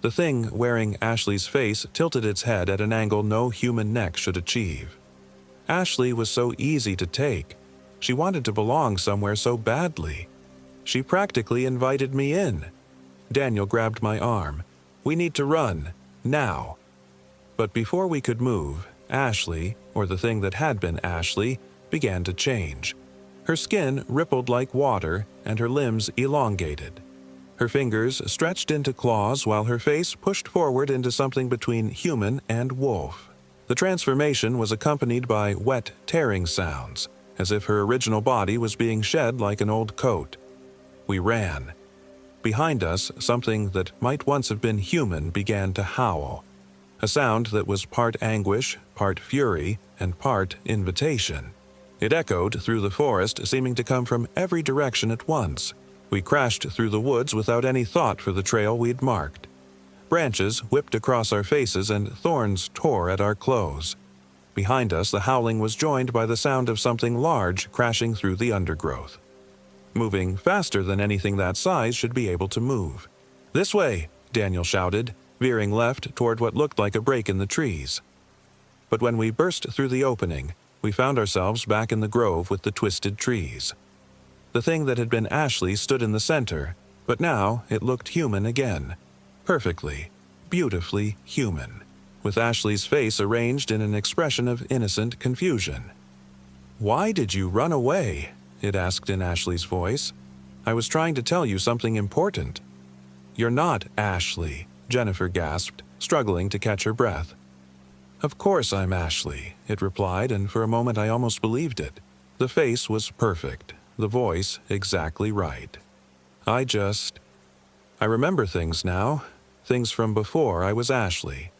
The thing wearing Ashley's face tilted its head at an angle no human neck should achieve. Ashley was so easy to take. She wanted to belong somewhere so badly. She practically invited me in. Daniel grabbed my arm. "We need to run. Now." But before we could move, Ashley, or the thing that had been Ashley, began to change. Her skin rippled like water, and her limbs elongated. Her fingers stretched into claws while her face pushed forward into something between human and wolf. The transformation was accompanied by wet, tearing sounds, as if her original body was being shed like an old coat. We ran. Behind us, something that might once have been human began to howl. A sound that was part anguish, part fury, and part invitation. It echoed through the forest, seeming to come from every direction at once. We crashed through the woods without any thought for the trail we'd marked. Branches whipped across our faces and thorns tore at our clothes. Behind us, the howling was joined by the sound of something large crashing through the undergrowth. Moving faster than anything that size should be able to move. "This way!" Daniel shouted, veering left toward what looked like a break in the trees. But when we burst through the opening, we found ourselves back in the grove with the twisted trees. The thing that had been Ashley stood in the center, but now it looked human again. Perfectly, beautifully human, with Ashley's face arranged in an expression of innocent confusion. "Why did you run away?" it asked in Ashley's voice. "I was trying to tell you something important." "You're not Ashley," Jennifer gasped, struggling to catch her breath. "Of course I'm Ashley," it replied, and for a moment I almost believed it. The face was perfect, the voice exactly right. I remember things now, things from before I was Ashley."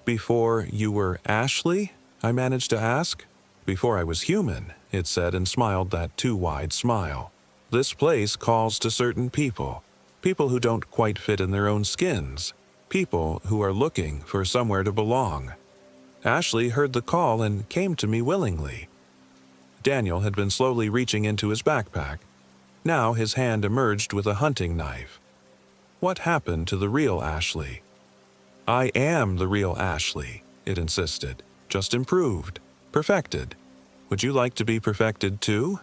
"Before you were Ashley?" I managed to ask. "Before I was human," it said and smiled that too wide smile. "This place calls to certain people. People who don't quite fit in their own skins. People who are looking for somewhere to belong. Ashley heard the call and came to me willingly." Daniel had been slowly reaching into his backpack. Now his hand emerged with a hunting knife. What happened to the real Ashley? I am the real Ashley, it insisted. Just improved. Perfected. Would you like to be perfected too?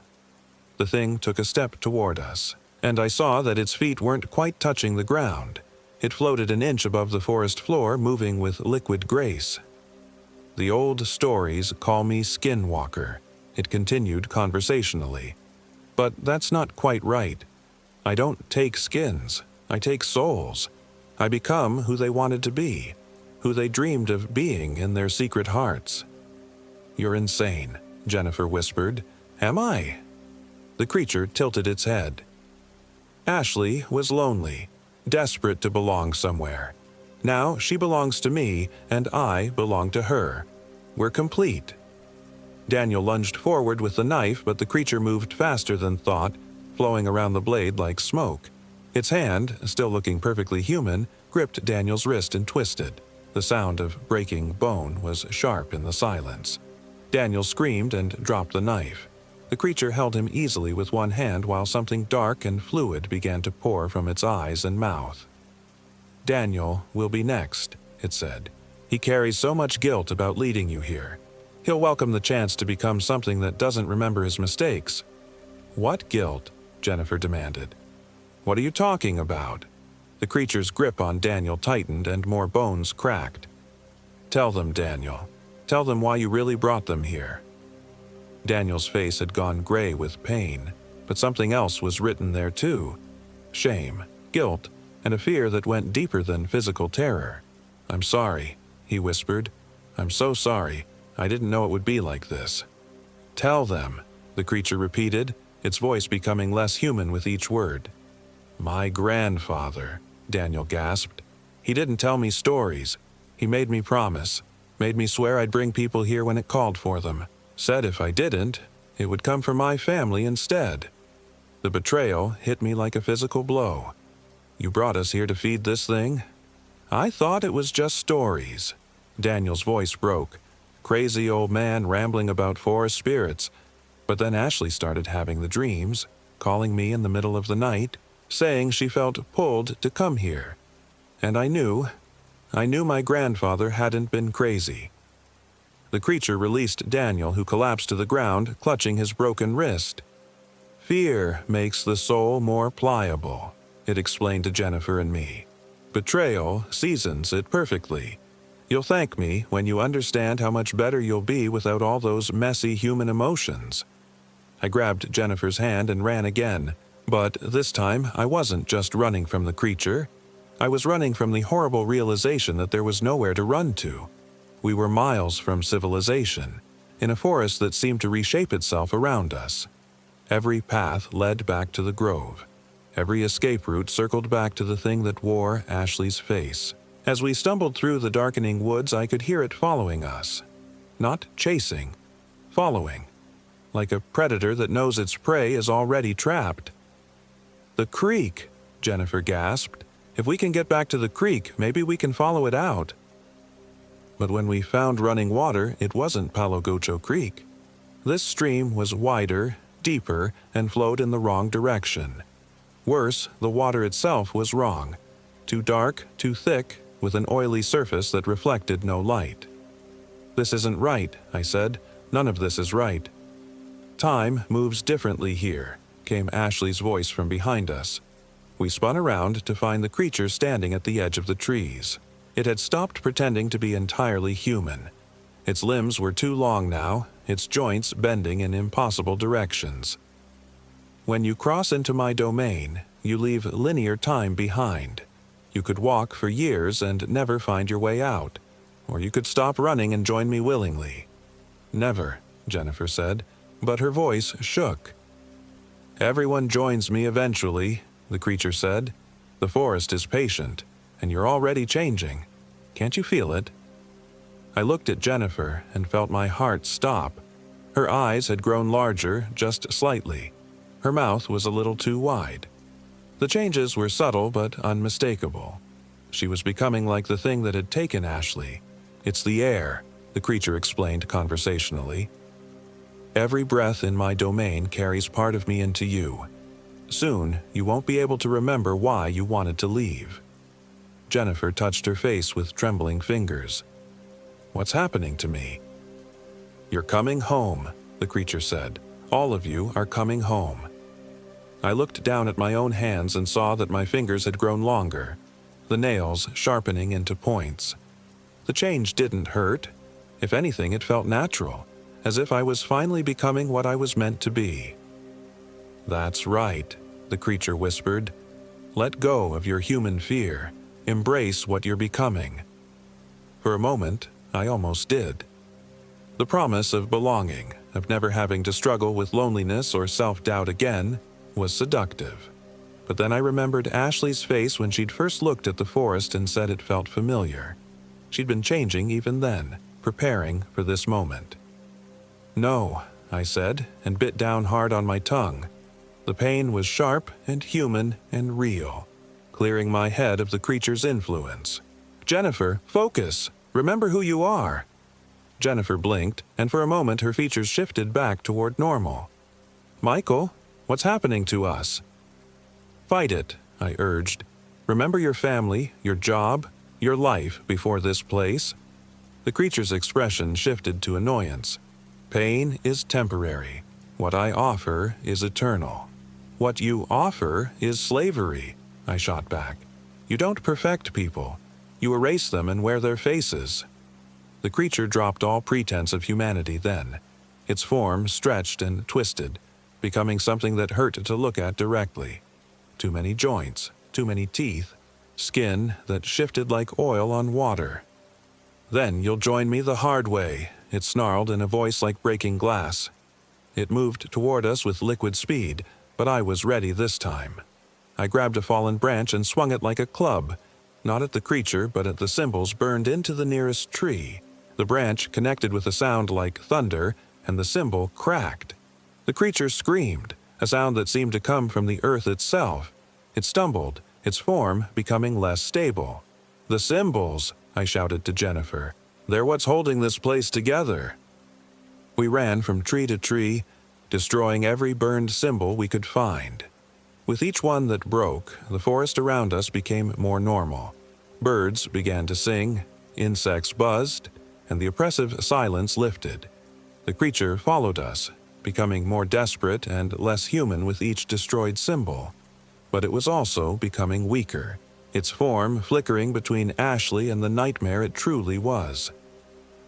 The thing took a step toward us, and I saw that its feet weren't quite touching the ground. It floated an inch above the forest floor, moving with liquid grace. The old stories call me Skinwalker, it continued conversationally. But that's not quite right. I don't take skins, I take souls. I become who they wanted to be, who they dreamed of being in their secret hearts. You're insane, Jennifer whispered. Am I? The creature tilted its head. Ashley was lonely, desperate to belong somewhere. Now she belongs to me, and I belong to her. We're complete. Daniel lunged forward with the knife, but the creature moved faster than thought, flowing around the blade like smoke. Its hand, still looking perfectly human, gripped Daniel's wrist and twisted. The sound of breaking bone was sharp in the silence. Daniel screamed and dropped the knife. The creature held him easily with one hand while something dark and fluid began to pour from its eyes and mouth. Daniel will be next, it said. He carries so much guilt about leading you here. He'll welcome the chance to become something that doesn't remember his mistakes. What guilt? Jennifer demanded. What are you talking about? The creature's grip on Daniel tightened and more bones cracked. Tell them, Daniel. Tell them why you really brought them here. Daniel's face had gone gray with pain, but something else was written there too. Shame, guilt, and a fear that went deeper than physical terror. I'm sorry, he whispered. I'm so sorry. I didn't know it would be like this. Tell them, the creature repeated, its voice becoming less human with each word. My grandfather, Daniel gasped. He didn't tell me stories. He made me promise. Made me swear I'd bring people here when it called for them. Said if I didn't, it would come for my family instead. The betrayal hit me like a physical blow. You brought us here to feed this thing? I thought it was just stories. Daniel's voice broke. Crazy old man rambling about forest spirits. But then Ashley started having the dreams, calling me in the middle of the night, saying she felt pulled to come here. And I knew my grandfather hadn't been crazy. The creature released Daniel, who collapsed to the ground, clutching his broken wrist. Fear makes the soul more pliable, it explained to Jennifer and me. Betrayal seasons it perfectly. You'll thank me when you understand how much better you'll be without all those messy human emotions. I grabbed Jennifer's hand and ran again, but this time I wasn't just running from the creature. I was running from the horrible realization that there was nowhere to run to. We were miles from civilization, in a forest that seemed to reshape itself around us. Every path led back to the grove. Every escape route circled back to the thing that wore Ashley's face. As we stumbled through the darkening woods, I could hear it following us. Not chasing, following. Like a predator that knows its prey is already trapped. The creek, Jennifer gasped. If we can get back to the creek, maybe we can follow it out. But when we found running water, it wasn't Palo Gocho Creek. This stream was wider, deeper, and flowed in the wrong direction. Worse, the water itself was wrong. Too dark, too thick, with an oily surface that reflected no light. This isn't right, I said. None of this is right. Time moves differently here, came Ashley's voice from behind us. We spun around to find the creature standing at the edge of the trees. It had stopped pretending to be entirely human. Its limbs were too long now, its joints bending in impossible directions. When you cross into my domain, you leave linear time behind. You could walk for years and never find your way out, or you could stop running and join me willingly. Never, Jennifer said, but her voice shook. Everyone joins me eventually, the creature said. The forest is patient, and you're already changing. Can't you feel it? I looked at Jennifer and felt my heart stop. Her eyes had grown larger, just slightly. Her mouth was a little too wide. The changes were subtle but unmistakable. She was becoming like the thing that had taken Ashley. It's the air, the creature explained conversationally. Every breath in my domain carries part of me into you. Soon, you won't be able to remember why you wanted to leave. Jennifer touched her face with trembling fingers. "What's happening to me?" "You're coming home," the creature said. "All of you are coming home." I looked down at my own hands and saw that my fingers had grown longer, the nails sharpening into points. The change didn't hurt. If anything, it felt natural, as if I was finally becoming what I was meant to be. "That's right," the creature whispered. "Let go of your human fear. Embrace what you're becoming." For a moment, I almost did. The promise of belonging, of never having to struggle with loneliness or self-doubt again, was seductive. But then I remembered Ashley's face when she'd first looked at the forest and said it felt familiar. She'd been changing even then, preparing for this moment. "No," I said, and bit down hard on my tongue. The pain was sharp and human and real, clearing my head of the creature's influence. "Jennifer, focus! Remember who you are!" Jennifer blinked, and for a moment her features shifted back toward normal. "Michael, what's happening to us?" "Fight it," I urged. "Remember your family, your job, your life before this place." The creature's expression shifted to annoyance. "Pain is temporary. What I offer is eternal." "What you offer is slavery," I shot back. "You don't perfect people. You erase them and wear their faces." The creature dropped all pretense of humanity then. Its form stretched and twisted, becoming something that hurt to look at directly. Too many joints, too many teeth, skin that shifted like oil on water. "Then you'll join me the hard way," it snarled in a voice like breaking glass. It moved toward us with liquid speed, but I was ready this time. I grabbed a fallen branch and swung it like a club, not at the creature but at the symbols burned into the nearest tree. The branch connected with a sound like thunder, and the symbol cracked. The creature screamed, a sound that seemed to come from the earth itself. It stumbled, its form becoming less stable. "The symbols!" I shouted to Jennifer. "They're what's holding this place together." We ran from tree to tree, destroying every burned symbol we could find. With each one that broke, the forest around us became more normal. Birds began to sing, insects buzzed, and the oppressive silence lifted. The creature followed us, becoming more desperate and less human with each destroyed symbol. But it was also becoming weaker, its form flickering between Ashley and the nightmare it truly was.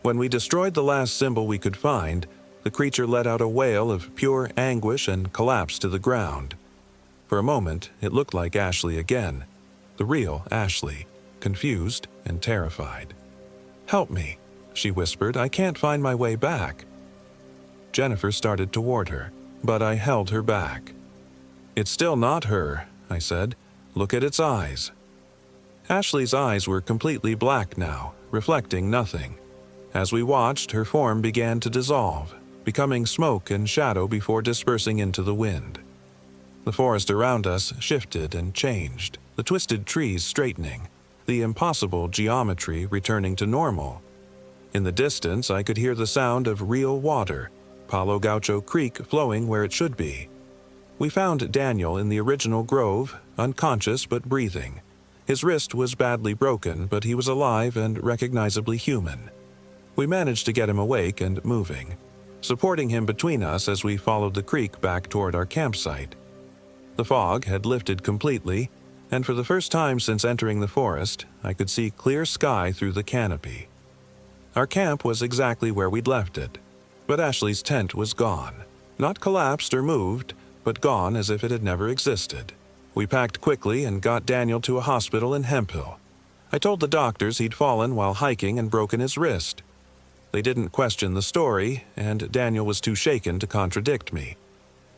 When we destroyed the last symbol we could find, the creature let out a wail of pure anguish and collapsed to the ground. For a moment, it looked like Ashley again, the real Ashley, confused and terrified. "Help me," she whispered. "I can't find my way back." Jennifer started toward her, but I held her back. "It's still not her," I said. "Look at its eyes." Ashley's eyes were completely black now, reflecting nothing. As we watched, her form began to dissolve, becoming smoke and shadow before dispersing into the wind. The forest around us shifted and changed, the twisted trees straightening, the impossible geometry returning to normal. In the distance, I could hear the sound of real water, Palo Gaucho Creek flowing where it should be. We found Daniel in the original grove, unconscious but breathing. His wrist was badly broken, but he was alive and recognizably human. We managed to get him awake and moving, supporting him between us as we followed the creek back toward our campsite. The fog had lifted completely, and for the first time since entering the forest, I could see clear sky through the canopy. Our camp was exactly where we'd left it, but Ashley's tent was gone. Not collapsed or moved, but gone as if it had never existed. We packed quickly and got Daniel to a hospital in Hemphill. I told the doctors he'd fallen while hiking and broken his wrist. They didn't question the story, and Daniel was too shaken to contradict me.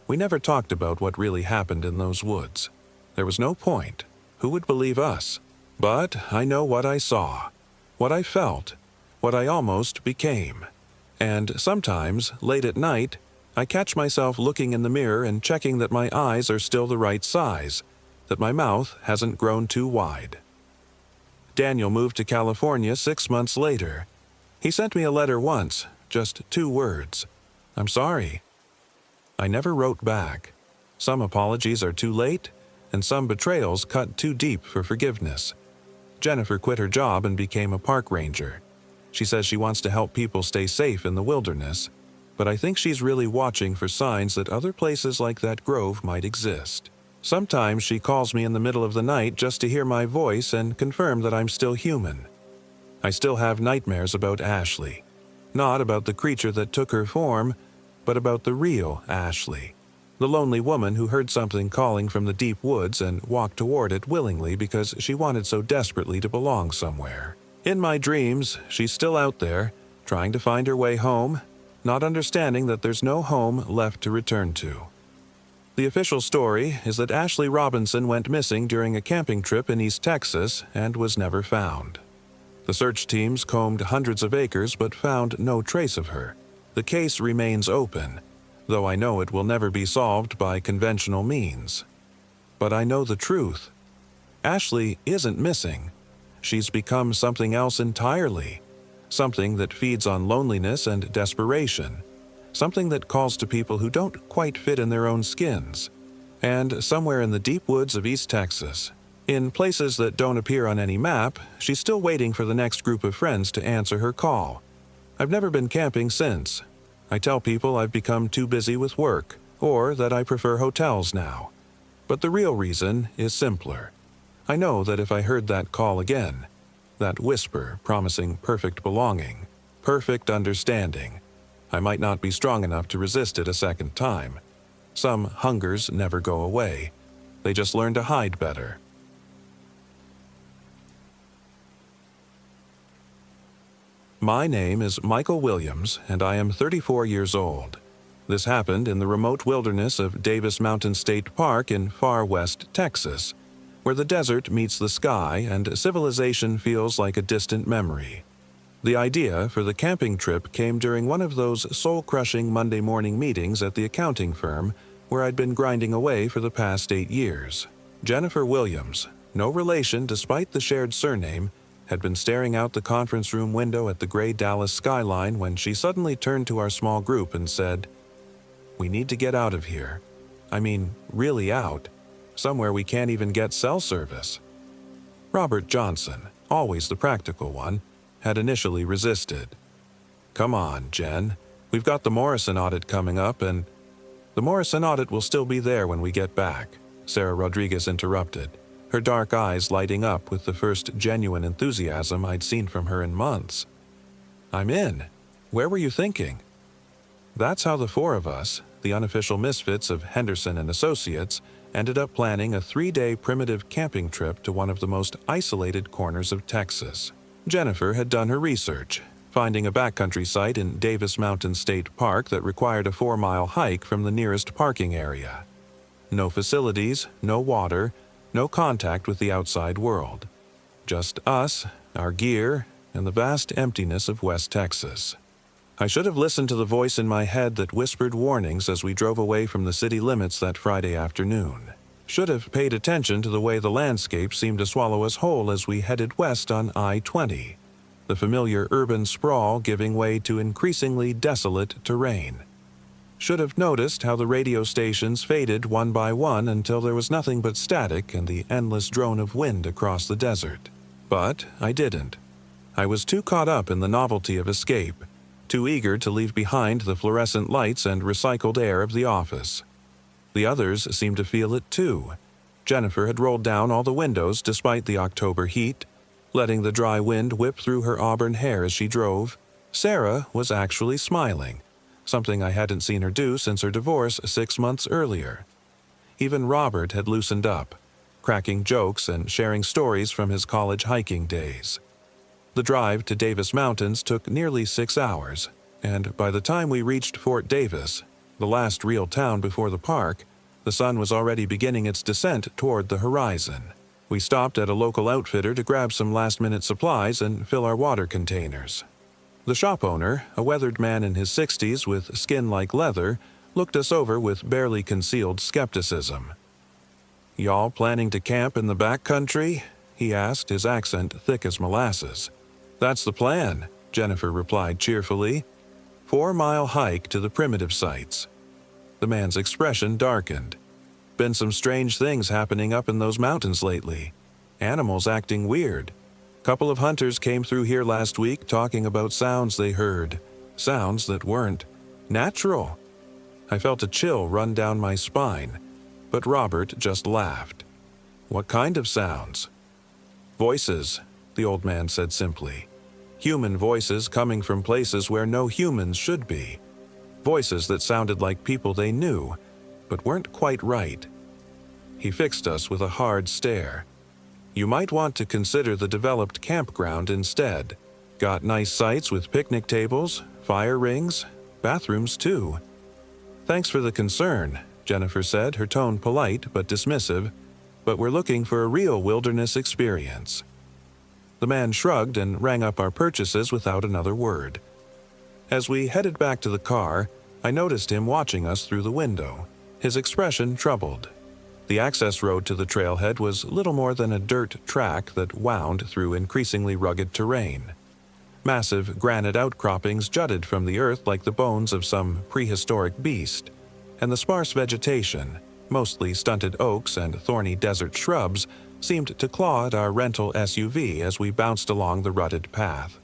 We never talked about what really happened in those woods. There was no point. Who would believe us? But I know what I saw, what I felt, what I almost became. And sometimes, late at night, I catch myself looking in the mirror and checking that my eyes are still the right size, that my mouth hasn't grown too wide. Daniel moved to California 6 months later. He sent me a letter once, just 2 words. "I'm sorry." I never wrote back. Some apologies are too late, and some betrayals cut too deep for forgiveness. Jennifer quit her job and became a park ranger. She says she wants to help people stay safe in the wilderness, but I think she's really watching for signs that other places like that grove might exist. Sometimes she calls me in the middle of the night just to hear my voice and confirm that I'm still human. I still have nightmares about Ashley. Not about the creature that took her form, but about the real Ashley. The lonely woman who heard something calling from the deep woods and walked toward it willingly because she wanted so desperately to belong somewhere. In my dreams, she's still out there, trying to find her way home, not understanding that there's no home left to return to. The official story is that Ashley Robinson went missing during a camping trip in East Texas and was never found. The search teams combed hundreds of acres but found no trace of her. The case remains open, though I know it will never be solved by conventional means. But I know the truth. Ashley isn't missing. She's become something else entirely. Something that feeds on loneliness and desperation. Something that calls to people who don't quite fit in their own skins. And somewhere in the deep woods of East Texas, in places that don't appear on any map, she's still waiting for the next group of friends to answer her call. I've never been camping since. I tell people I've become too busy with work, or that I prefer hotels now. But the real reason is simpler. I know that if I heard that call again, that whisper promising perfect belonging, perfect understanding, I might not be strong enough to resist it a second time. Some hungers never go away. They just learn to hide better. My name is Michael Williams, and I am 34 years old. This happened in the remote wilderness of Davis Mountain State Park in far west Texas, where the desert meets the sky and civilization feels like a distant memory. The idea for the camping trip came during one of those soul-crushing Monday morning meetings at the accounting firm where I'd been grinding away for the past 8 years. Jennifer Williams, no relation despite the shared surname, had been staring out the conference room window at the gray Dallas skyline when she suddenly turned to our small group and said, "We need to get out of here. I mean, really out. Somewhere we can't even get cell service." Robert Johnson, always the practical one, had initially resisted. "Come on, Jen. We've got the Morrison audit coming up and—" "The Morrison audit will still be there when we get back," Sarah Rodriguez interrupted, her dark eyes lighting up with the first genuine enthusiasm I'd seen from her in months. "I'm in. Where were you thinking?" That's how the four of us, the unofficial misfits of Henderson and Associates, ended up planning a 3-day primitive camping trip to one of the most isolated corners of Texas. Jennifer had done her research, finding a backcountry site in Davis Mountain State Park that required a 4-mile hike from the nearest parking area. No facilities, no water, no contact with the outside world. Just us, our gear, and the vast emptiness of West Texas. I should have listened to the voice in my head that whispered warnings as we drove away from the city limits that Friday afternoon. Should have paid attention to the way the landscape seemed to swallow us whole as we headed west on I-20, the familiar urban sprawl giving way to increasingly desolate terrain. Should have noticed how the radio stations faded one by one until there was nothing but static and the endless drone of wind across the desert. But I didn't. I was too caught up in the novelty of escape, too eager to leave behind the fluorescent lights and recycled air of the office. The others seemed to feel it too. Jennifer had rolled down all the windows despite the October heat, letting the dry wind whip through her auburn hair as she drove. Sarah was actually smiling, something I hadn't seen her do since her divorce 6 months earlier. Even Robert had loosened up, cracking jokes and sharing stories from his college hiking days. The drive to Davis Mountains took nearly 6 hours, and by the time we reached Fort Davis, the last real town before the park, the sun was already beginning its descent toward the horizon. We stopped at a local outfitter to grab some last-minute supplies and fill our water containers. The shop owner, a weathered man in his 60s with skin like leather, looked us over with barely concealed skepticism. "Y'all planning to camp in the backcountry?" he asked, his accent thick as molasses. "That's the plan," Jennifer replied cheerfully. 4-mile hike to the primitive sites. The man's expression darkened. Been some strange things happening up in those mountains lately. Animals acting weird. Couple of hunters came through here last week talking about sounds they heard, sounds that weren't natural. I felt a chill run down my spine, but Robert just laughed. What kind of sounds? Voices, the old man said simply. Human voices coming from places where no humans should be. Voices that sounded like people they knew, but weren't quite right. He fixed us with a hard stare. You might want to consider the developed campground instead. Got nice sites with picnic tables, fire rings, bathrooms too. Thanks for the concern, Jennifer said, her tone polite but dismissive, but we're looking for a real wilderness experience. The man shrugged and rang up our purchases without another word. As we headed back to the car, I noticed him watching us through the window, his expression troubled. The access road to the trailhead was little more than a dirt track that wound through increasingly rugged terrain. Massive granite outcroppings jutted from the earth like the bones of some prehistoric beast, and the sparse vegetation, mostly stunted oaks and thorny desert shrubs, seemed to claw at our rental SUV as we bounced along the rutted path.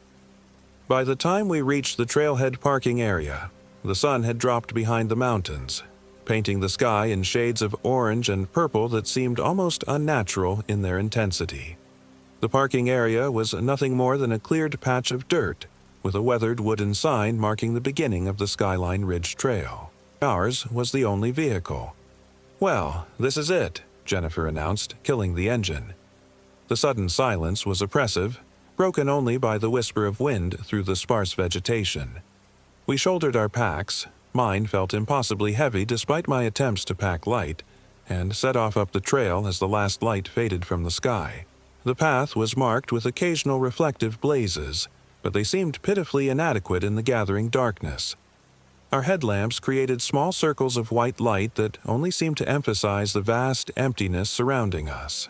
By the time we reached the trailhead parking area, the sun had dropped behind the mountains, painting the sky in shades of orange and purple that seemed almost unnatural in their intensity. The parking area was nothing more than a cleared patch of dirt, with a weathered wooden sign marking the beginning of the Skyline Ridge Trail. Ours was the only vehicle. "Well, this is it," Jennifer announced, killing the engine. The sudden silence was oppressive, broken only by the whisper of wind through the sparse vegetation. We shouldered our packs. Mine felt impossibly heavy despite my attempts to pack light, and set off up the trail as the last light faded from the sky. The path was marked with occasional reflective blazes, but they seemed pitifully inadequate in the gathering darkness. Our headlamps created small circles of white light that only seemed to emphasize the vast emptiness surrounding us.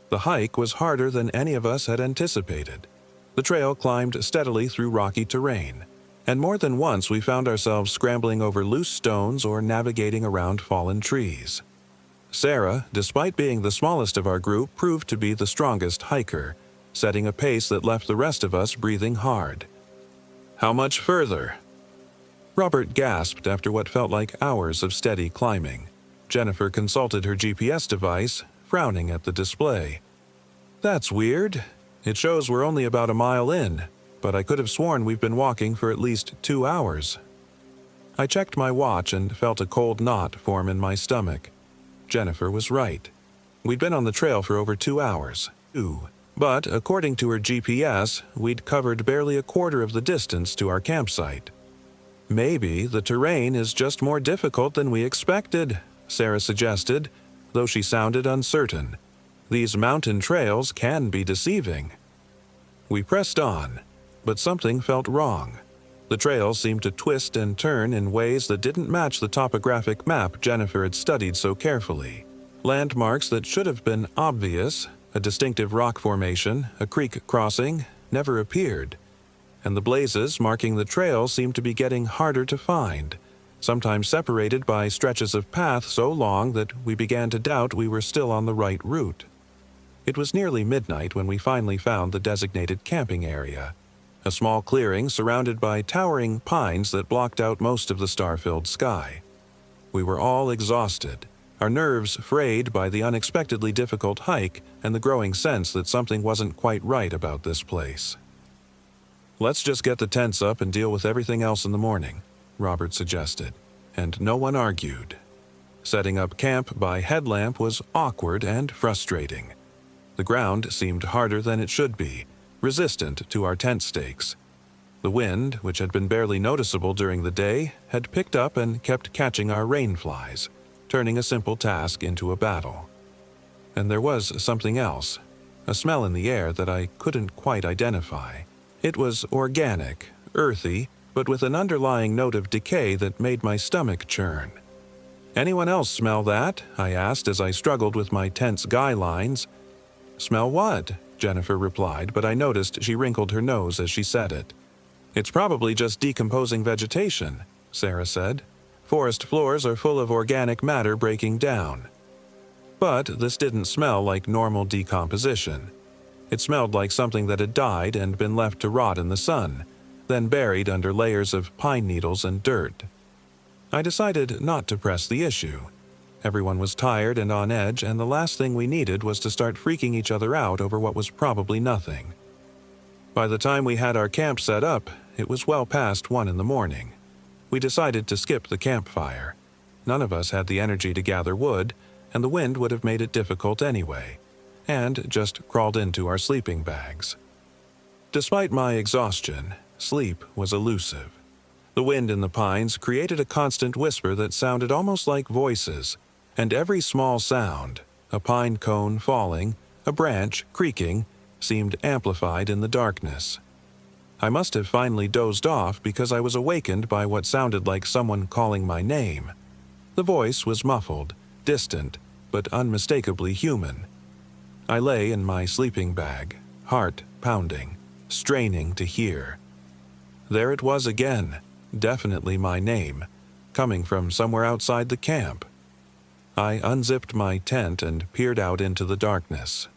The hike was harder than any of us had anticipated. The trail climbed steadily through rocky terrain, and more than once we found ourselves scrambling over loose stones or navigating around fallen trees. Sarah, despite being the smallest of our group, proved to be the strongest hiker, setting a pace that left the rest of us breathing hard. "How much further?" Robert gasped after what felt like hours of steady climbing. Jennifer consulted her GPS device, frowning at the display. "That's weird. It shows we're only about a mile in, but I could have sworn we've been walking for at least 2 hours." I checked my watch and felt a cold knot form in my stomach. Jennifer was right. We'd been on the trail for over 2 hours. But according to her GPS, we'd covered barely a quarter of the distance to our campsite. "Maybe the terrain is just more difficult than we expected," Sarah suggested, though she sounded uncertain. "These mountain trails can be deceiving." We pressed on, but something felt wrong. The trail seemed to twist and turn in ways that didn't match the topographic map Jennifer had studied so carefully. Landmarks that should have been obvious, a distinctive rock formation, a creek crossing, never appeared. And the blazes marking the trail seemed to be getting harder to find, sometimes separated by stretches of path so long that we began to doubt we were still on the right route. It was nearly midnight when we finally found the designated camping area, a small clearing surrounded by towering pines that blocked out most of the star-filled sky. We were all exhausted, our nerves frayed by the unexpectedly difficult hike and the growing sense that something wasn't quite right about this place. "Let's just get the tents up and deal with everything else in the morning," Robert suggested, and no one argued. Setting up camp by headlamp was awkward and frustrating. The ground seemed harder than it should be, resistant to our tent stakes. The wind, which had been barely noticeable during the day, had picked up and kept catching our rain flies, turning a simple task into a battle. And there was something else, a smell in the air that I couldn't quite identify. It was organic, earthy, but with an underlying note of decay that made my stomach churn. "Anyone else smell that?" I asked as I struggled with my tense guy lines. "Smell what?" Jennifer replied, but I noticed she wrinkled her nose as she said it. "It's probably just decomposing vegetation," Sarah said. "Forest floors are full of organic matter breaking down." But this didn't smell like normal decomposition. It smelled like something that had died and been left to rot in the sun, then buried under layers of pine needles and dirt. I decided not to press the issue. Everyone was tired and on edge, and the last thing we needed was to start freaking each other out over what was probably nothing. By the time we had our camp set up, it was well past 1 in the morning. We decided to skip the campfire. None of us had the energy to gather wood, and the wind would have made it difficult anyway, and just crawled into our sleeping bags. Despite my exhaustion, sleep was elusive. The wind in the pines created a constant whisper that sounded almost like voices, and every small sound, a pine cone falling, a branch creaking, seemed amplified in the darkness. I must have finally dozed off because I was awakened by what sounded like someone calling my name. The voice was muffled, distant, but unmistakably human. I lay in my sleeping bag, heart pounding, straining to hear. There it was again, definitely my name, coming from somewhere outside the camp. I unzipped my tent and peered out into the darkness.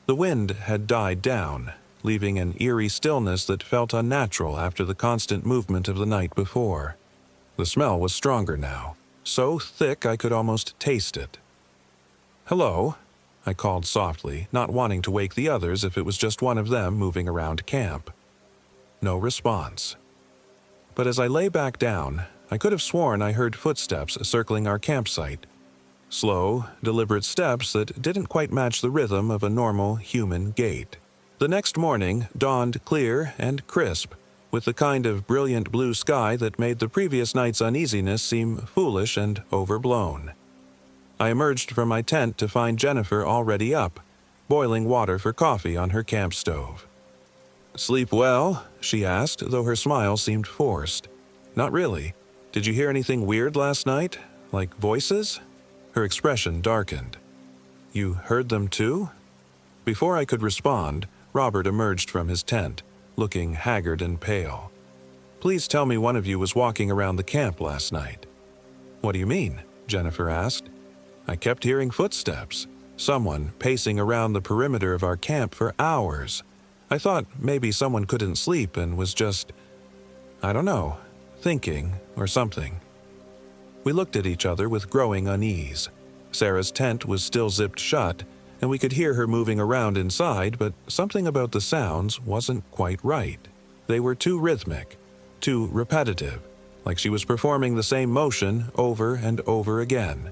The wind had died down, leaving an eerie stillness that felt unnatural after the constant movement of the night before. The smell was stronger now, so thick I could almost taste it. "Hello," I called softly, not wanting to wake the others if it was just one of them moving around camp. No response. But as I lay back down, I could have sworn I heard footsteps circling our campsite. Slow, deliberate steps that didn't quite match the rhythm of a normal human gait. The next morning dawned clear and crisp, with the kind of brilliant blue sky that made the previous night's uneasiness seem foolish and overblown. I emerged from my tent to find Jennifer already up, boiling water for coffee on her camp stove. "Sleep well?" she asked, though her smile seemed forced. "Not really. Did you hear anything weird last night? Like voices?" Her expression darkened. "You heard them too?" Before I could respond, Robert emerged from his tent, looking haggard and pale. "Please tell me one of you was walking around the camp last night." "What do you mean?" Jennifer asked. "I kept hearing footsteps. Someone pacing around the perimeter of our camp for hours. I thought maybe someone couldn't sleep and was just, I don't know, thinking or something." We looked at each other with growing unease. Sarah's tent was still zipped shut, and we could hear her moving around inside, but something about the sounds wasn't quite right. They were too rhythmic, too repetitive, like she was performing the same motion over and over again.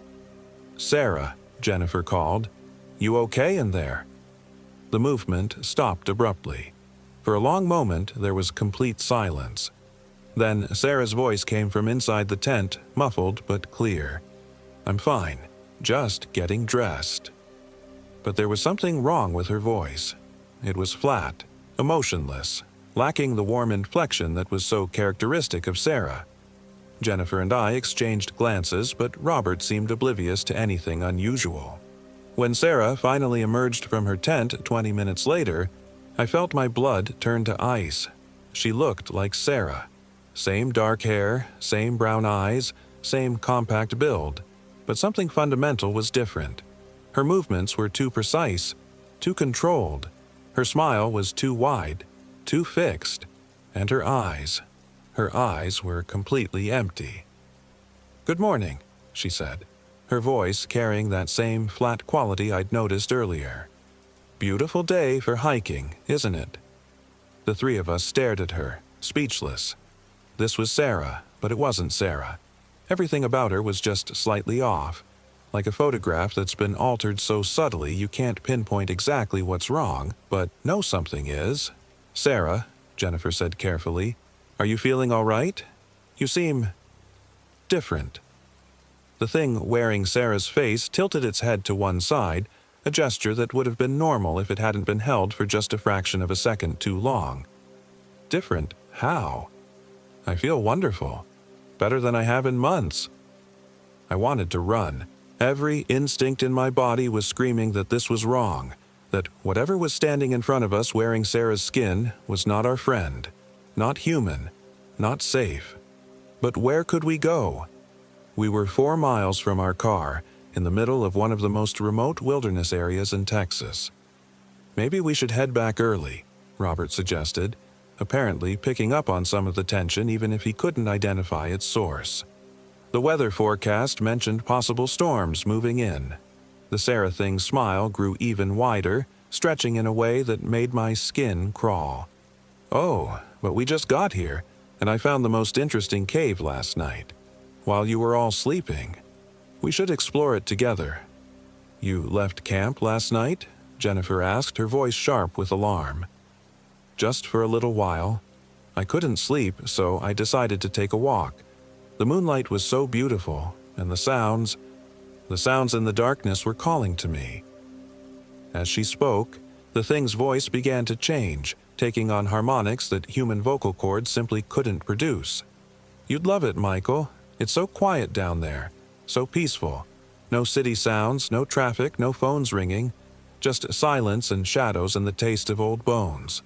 "Sarah," Jennifer called. "You okay in there?" The movement stopped abruptly. For a long moment, there was complete silence. Then Sarah's voice came from inside the tent, muffled but clear. "I'm fine, just getting dressed." But there was something wrong with her voice. It was flat, emotionless, lacking the warm inflection that was so characteristic of Sarah. Jennifer and I exchanged glances, but Robert seemed oblivious to anything unusual. When Sarah finally emerged from her tent 20 minutes later, I felt my blood turn to ice. She looked like Sarah. Same dark hair, same brown eyes, same compact build, but something fundamental was different. Her movements were too precise, too controlled. Her smile was too wide, too fixed, and her eyes were completely empty. "Good morning," she said, her voice carrying that same flat quality I'd noticed earlier. "Beautiful day for hiking, isn't it?" The three of us stared at her, speechless. This was Sarah, but it wasn't Sarah. Everything about her was just slightly off, like a photograph that's been altered so subtly you can't pinpoint exactly what's wrong, but know something is. "Sarah," Jennifer said carefully, "are you feeling all right? You seem different." The thing wearing Sarah's face tilted its head to one side, a gesture that would have been normal if it hadn't been held for just a fraction of a second too long. "Different? How?" "I feel wonderful. Better than I have in months." I wanted to run. Every instinct in my body was screaming that this was wrong, that whatever was standing in front of us wearing Sarah's skin was not our friend, not human, not safe. But where could we go? We were 4 miles from our car, in the middle of one of the most remote wilderness areas in Texas. Maybe we should head back early, Robert suggested, apparently picking up on some of the tension even if he couldn't identify its source. The weather forecast mentioned possible storms moving in. The Sarah Thing's smile grew even wider, stretching in a way that made my skin crawl. Oh, but we just got here, and I found the most interesting cave last night, while you were all sleeping. We should explore it together. You left camp last night? Jennifer asked, her voice sharp with alarm. Just for a little while. I couldn't sleep, so I decided to take a walk. The moonlight was so beautiful, and the sounds in the darkness were calling to me. As she spoke, the thing's voice began to change, taking on harmonics that human vocal cords simply couldn't produce. You'd love it, Michael. It's so quiet down there, so peaceful. No city sounds, no traffic, no phones ringing, just silence and shadows and the taste of old bones.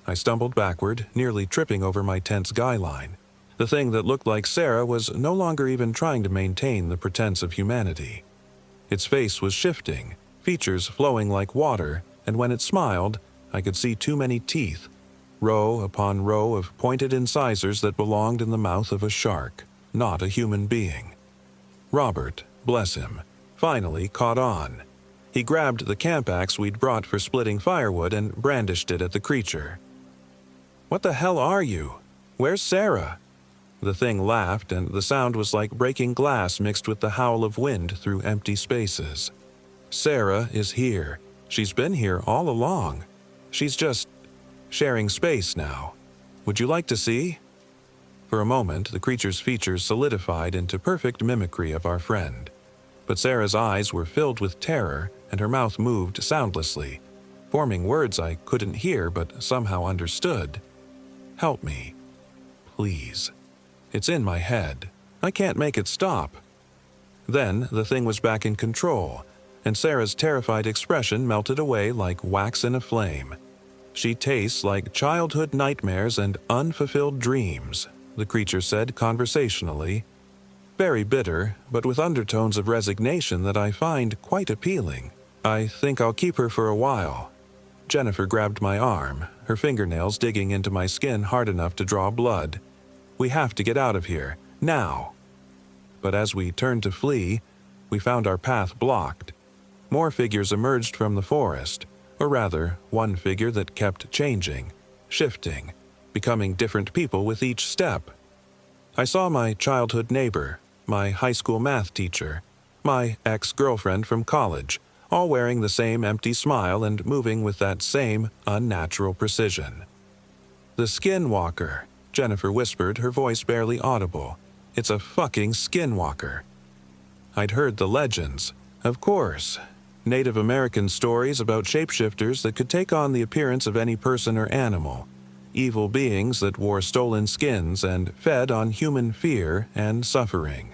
I stumbled backward, nearly tripping over my tense guy line. The thing that looked like Sarah was no longer even trying to maintain the pretense of humanity. Its face was shifting, features flowing like water, and when it smiled, I could see too many teeth, row upon row of pointed incisors that belonged in the mouth of a shark, not a human being. Robert, bless him, finally caught on. He grabbed the camp axe we'd brought for splitting firewood and brandished it at the creature. "What the hell are you? Where's Sarah?" The thing laughed, and the sound was like breaking glass mixed with the howl of wind through empty spaces. "Sarah is here. She's been here all along. She's just sharing space now. Would you like to see?" For a moment, the creature's features solidified into perfect mimicry of our friend. But Sarah's eyes were filled with terror, and her mouth moved soundlessly, forming words I couldn't hear but somehow understood. "Help me. Please. It's in my head. I can't make it stop." Then the thing was back in control, and Sarah's terrified expression melted away like wax in a flame. "She tastes like childhood nightmares and unfulfilled dreams," the creature said conversationally. Very bitter, but with undertones of resignation that I find quite appealing. "I think I'll keep her for a while." Jennifer grabbed my arm, her fingernails digging into my skin hard enough to draw blood. "We have to get out of here, now." But as we turned to flee, we found our path blocked. More figures emerged from the forest, or rather, one figure that kept changing, shifting, becoming different people with each step. I saw my childhood neighbor, my high school math teacher, my ex-girlfriend from college, all wearing the same empty smile and moving with that same unnatural precision. "The Skinwalker," Jennifer whispered, her voice barely audible. "It's a fucking skinwalker." I'd heard the legends, of course. Native American stories about shapeshifters that could take on the appearance of any person or animal. Evil beings that wore stolen skins and fed on human fear and suffering.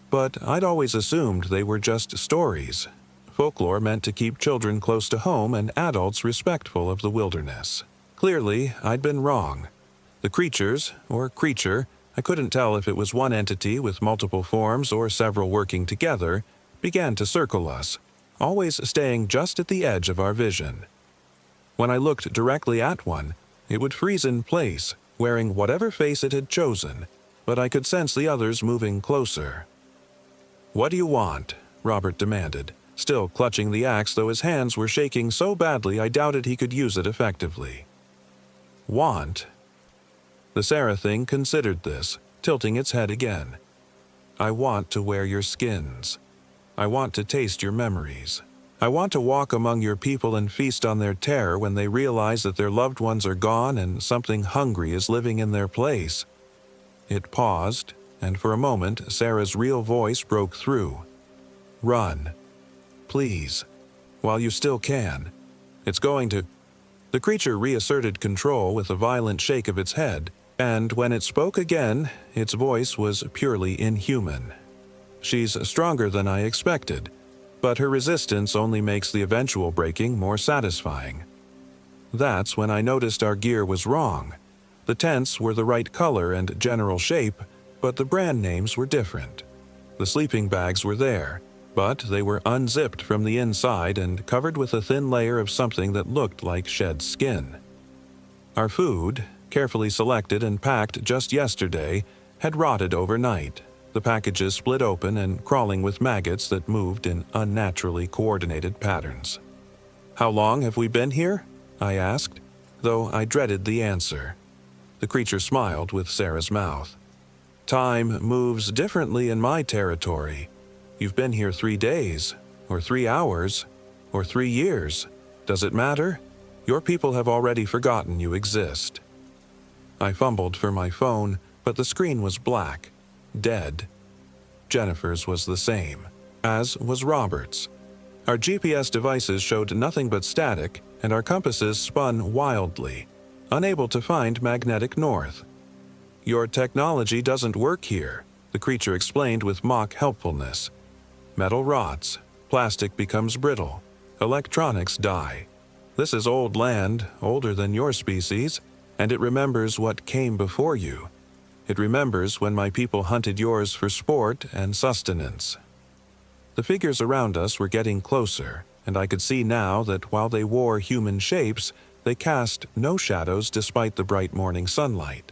But I'd always assumed they were just stories. Folklore meant to keep children close to home and adults respectful of the wilderness. Clearly, I'd been wrong. The creatures, or creature, I couldn't tell if it was one entity with multiple forms or several working together, began to circle us, always staying just at the edge of our vision. When I looked directly at one, it would freeze in place, wearing whatever face it had chosen, but I could sense the others moving closer. "What do you want?" Robert demanded, still clutching the axe, though his hands were shaking so badly I doubted he could use it effectively. "Want?" The Sarah Thing considered this, tilting its head again. "I want to wear your skins. I want to taste your memories. I want to walk among your people and feast on their terror when they realize that their loved ones are gone and something hungry is living in their place." It paused, and for a moment Sarah's real voice broke through. "Run. Please. While you still can. It's going to—" The creature reasserted control with a violent shake of its head, and when it spoke again, its voice was purely inhuman. "She's stronger than I expected, but her resistance only makes the eventual breaking more satisfying." That's when I noticed our gear was wrong. The tents were the right color and general shape, but the brand names were different. The sleeping bags were there, but they were unzipped from the inside and covered with a thin layer of something that looked like shed skin. Our food, carefully selected and packed just yesterday, had rotted overnight, the packages split open and crawling with maggots that moved in unnaturally coordinated patterns. "How long have we been here?" I asked, though I dreaded the answer. The creature smiled with Sarah's mouth. "Time moves differently in my territory. You've been here 3 days, or 3 hours, or 3 years. Does it matter? Your people have already forgotten you exist." I fumbled for my phone, but the screen was black, dead. Jennifer's was the same, as was Robert's. Our GPS devices showed nothing but static, and our compasses spun wildly, unable to find magnetic north. "Your technology doesn't work here," the creature explained with mock helpfulness. "Metal rots, plastic becomes brittle, electronics die. This is old land, older than your species, and it remembers what came before you. It remembers when my people hunted yours for sport and sustenance." The figures around us were getting closer, and I could see now that while they wore human shapes, they cast no shadows despite the bright morning sunlight.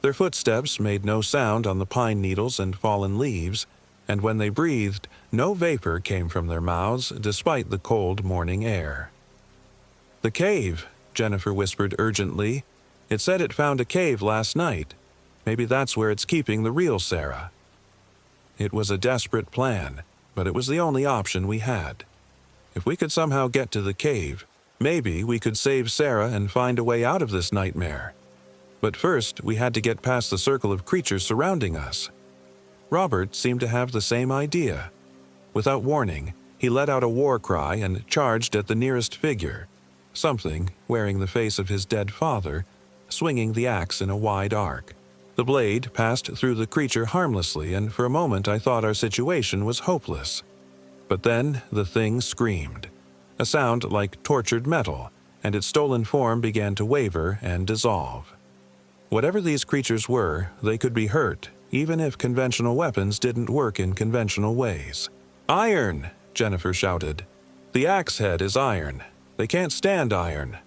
Their footsteps made no sound on the pine needles and fallen leaves, and when they breathed, no vapor came from their mouths despite the cold morning air. "The cave," Jennifer whispered urgently. "It said it found a cave last night. Maybe that's where it's keeping the real Sarah." It was a desperate plan, but it was the only option we had. If we could somehow get to the cave, maybe we could save Sarah and find a way out of this nightmare. But first, we had to get past the circle of creatures surrounding us. Robert seemed to have the same idea. Without warning, he let out a war cry and charged at the nearest figure, something wearing the face of his dead father, swinging the axe in a wide arc. The blade passed through the creature harmlessly, and for a moment I thought our situation was hopeless. But then the thing screamed, a sound like tortured metal, and its stolen form began to waver and dissolve. Whatever these creatures were, they could be hurt, even if conventional weapons didn't work in conventional ways. "Iron!" Jennifer shouted. "The axe head is iron. They can't stand iron."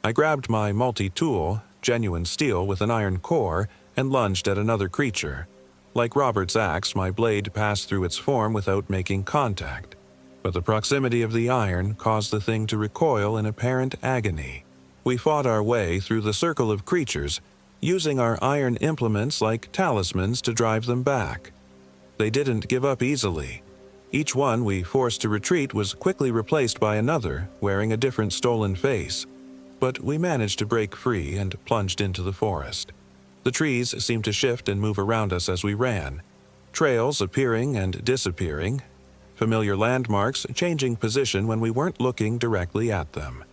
I grabbed my multi-tool, genuine steel with an iron core, and lunged at another creature. Like Robert's axe, my blade passed through its form without making contact. But the proximity of the iron caused the thing to recoil in apparent agony. We fought our way through the circle of creatures, using our iron implements like talismans to drive them back. They didn't give up easily. Each one we forced to retreat was quickly replaced by another, wearing a different stolen face. But we managed to break free and plunged into the forest. The trees seemed to shift and move around us as we ran, trails appearing and disappearing, familiar landmarks changing position when we weren't looking directly at them.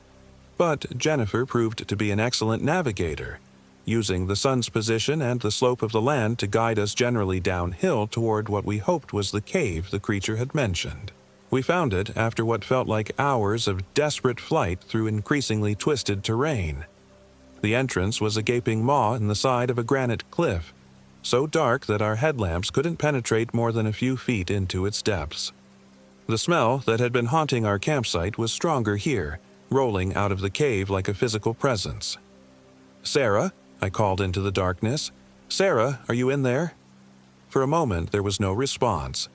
But Jennifer proved to be an excellent navigator, using the sun's position and the slope of the land to guide us generally downhill toward what we hoped was the cave the creature had mentioned. We found it after what felt like hours of desperate flight through increasingly twisted terrain. The entrance was a gaping maw in the side of a granite cliff, so dark that our headlamps couldn't penetrate more than a few feet into its depths. The smell that had been haunting our campsite was stronger here, rolling out of the cave like a physical presence. "Sarah?" I called into the darkness. "Sarah, are you in there?" For a moment there was no response.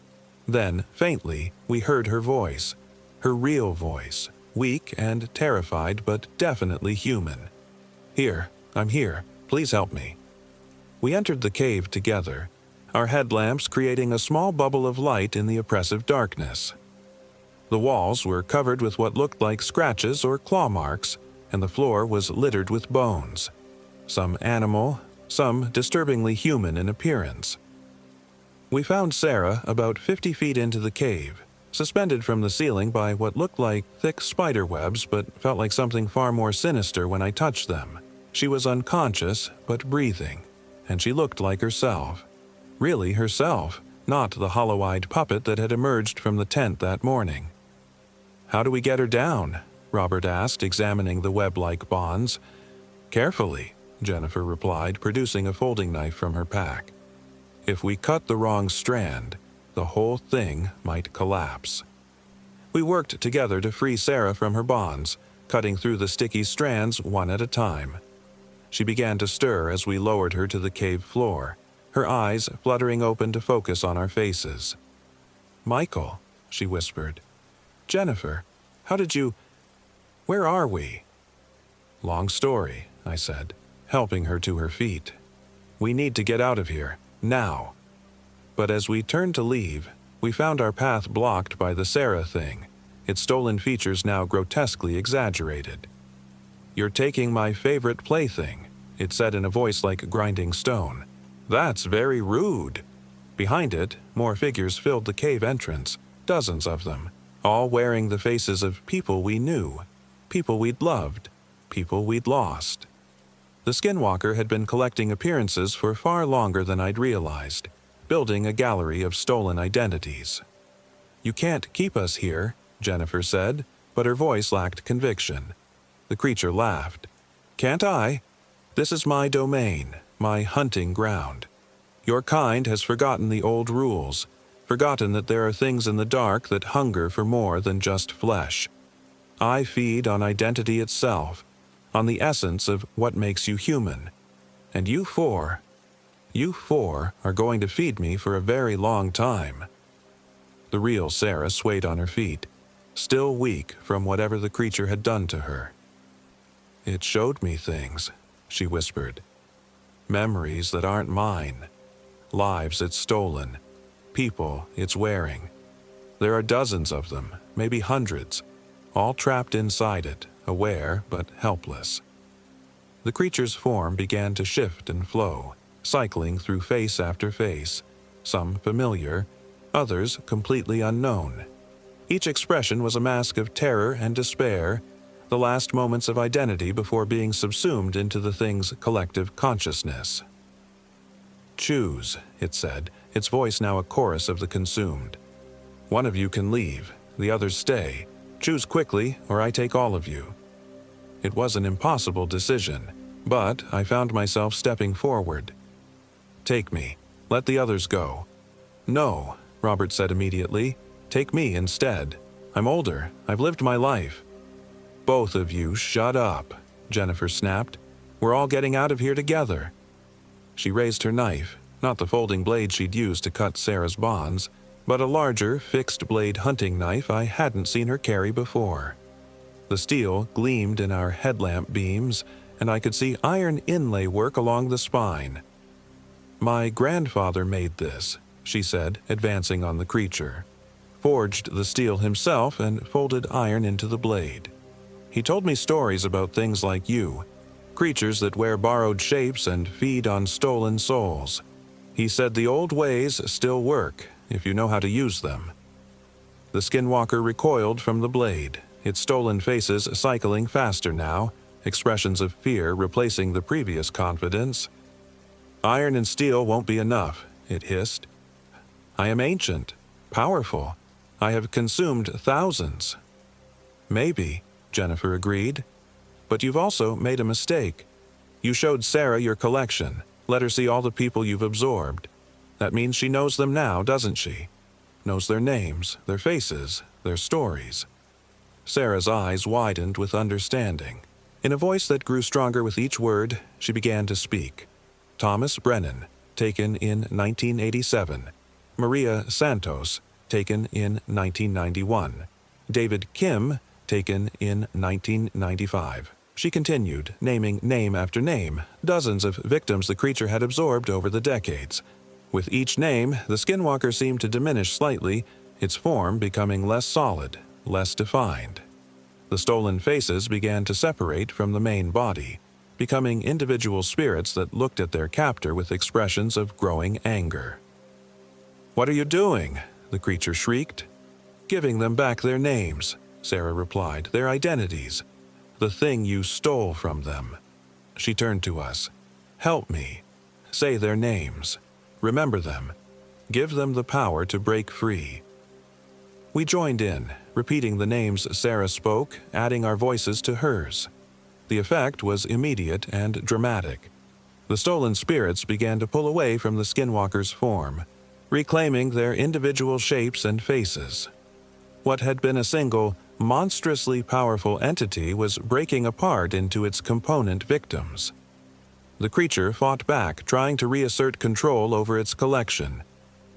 Then, faintly, we heard her voice, her real voice, weak and terrified but definitely human. I'm here. Please help me." We entered the cave together, our headlamps creating a small bubble of light in the oppressive darkness. The walls were covered with what looked like scratches or claw marks, and the floor was littered with bones. Some animal, some disturbingly human in appearance. We found Sarah about 50 feet into the cave, suspended from the ceiling by what looked like thick spider webs but felt like something far more sinister when I touched them. She was unconscious but breathing, and she looked like herself. Really herself, not the hollow-eyed puppet that had emerged from the tent that morning. "How do we get her down?" Robert asked, examining the web-like bonds. "Carefully," Jennifer replied, producing a folding knife from her pack. "If we cut the wrong strand, the whole thing might collapse. We worked together to free Sarah from her bonds, cutting through the sticky strands one at a time. She began to stir as we lowered her to the cave floor, her eyes fluttering open to focus on our faces. "Michael," she whispered. "Jennifer, how did you... Where are we?" "Long story," I said, helping her to her feet. "We need to get out of here, now." But as we turned to leave, we found our path blocked by the Sarah thing, its stolen features now grotesquely exaggerated. "You're taking my favorite plaything," it said in a voice like grinding stone. "That's very rude." Behind it, more figures filled the cave entrance, dozens of them, all wearing the faces of people we knew, people we'd loved, people we'd lost. The Skinwalker had been collecting appearances for far longer than I'd realized, building a gallery of stolen identities. "You can't keep us here," Jennifer said, but her voice lacked conviction. The creature laughed. "Can't I? This is my domain, my hunting ground. Your kind has forgotten the old rules, forgotten that there are things in the dark that hunger for more than just flesh. I feed on identity itself, on the essence of what makes you human. And you four are going to feed me for a very long time." The real Sarah swayed on her feet, still weak from whatever the creature had done to her. "It showed me things," she whispered. "Memories that aren't mine. Lives it's stolen. People it's wearing. There are dozens of them, maybe hundreds, all trapped inside it, aware but helpless." The creature's form began to shift and flow, cycling through face after face, some familiar, others completely unknown. Each expression was a mask of terror and despair, the last moments of identity before being subsumed into the thing's collective consciousness. "Choose," it said, its voice now a chorus of the consumed. "One of you can leave, the others stay. Choose quickly, or I take all of you." It was an impossible decision, but I found myself stepping forward. "Take me. Let the others go." "No," Robert said immediately. "Take me instead. I'm older. I've lived my life." "Both of you shut up," Jennifer snapped. "We're all getting out of here together." She raised her knife, not the folding blade she'd used to cut Sarah's bonds, but a larger, fixed-blade hunting knife I hadn't seen her carry before. The steel gleamed in our headlamp beams, and I could see iron inlay work along the spine. "My grandfather made this," she said, advancing on the creature. "Forged the steel himself and folded iron into the blade. He told me stories about things like you, creatures that wear borrowed shapes and feed on stolen souls. He said the old ways still work, if you know how to use them." The Skinwalker recoiled from the blade, its stolen faces cycling faster now, expressions of fear replacing the previous confidence. "Iron and steel won't be enough," it hissed. "I am ancient, powerful. I have consumed thousands." "Maybe," Jennifer agreed. "But you've also made a mistake. You showed Sarah your collection, let her see all the people you've absorbed. That means she knows them now, doesn't she? Knows their names, their faces, their stories." Sarah's eyes widened with understanding. In a voice that grew stronger with each word, she began to speak. "Thomas Brennan, taken in 1987. Maria Santos, taken in 1991. David Kim, taken in 1995. She continued, naming name after name, dozens of victims the creature had absorbed over the decades. With each name, the Skinwalker seemed to diminish slightly, its form becoming less solid, less defined. The stolen faces began to separate from the main body, becoming individual spirits that looked at their captor with expressions of growing anger. "What are you doing?" the creature shrieked. "Giving them back their names," Sarah replied, "their identities. The thing you stole from them." She turned to us. "Help me. Say their names. Remember them. Give them the power to break free." We joined in, repeating the names Sarah spoke, adding our voices to hers. The effect was immediate and dramatic. The stolen spirits began to pull away from the Skinwalker's form. reclaiming their individual shapes and faces. What had been a single, monstrously powerful entity was breaking apart into its component victims. The creature fought back, trying to reassert control over its collection,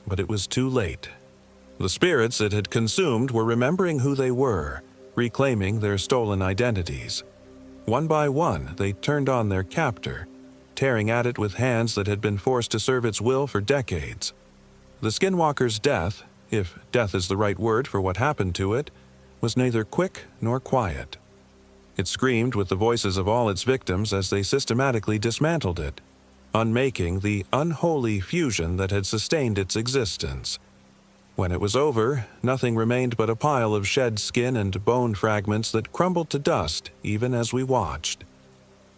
but it was too late. The spirits it had consumed were remembering who they were, reclaiming their stolen identities. One by one, they turned on their captor, tearing at it with hands that had been forced to serve its will for decades. The skinwalker's death, if death is the right word for what happened to it, was neither quick nor quiet. It screamed with the voices of all its victims as they systematically dismantled it, unmaking the unholy fusion that had sustained its existence. When it was over, nothing remained but a pile of shed skin and bone fragments that crumbled to dust even as we watched.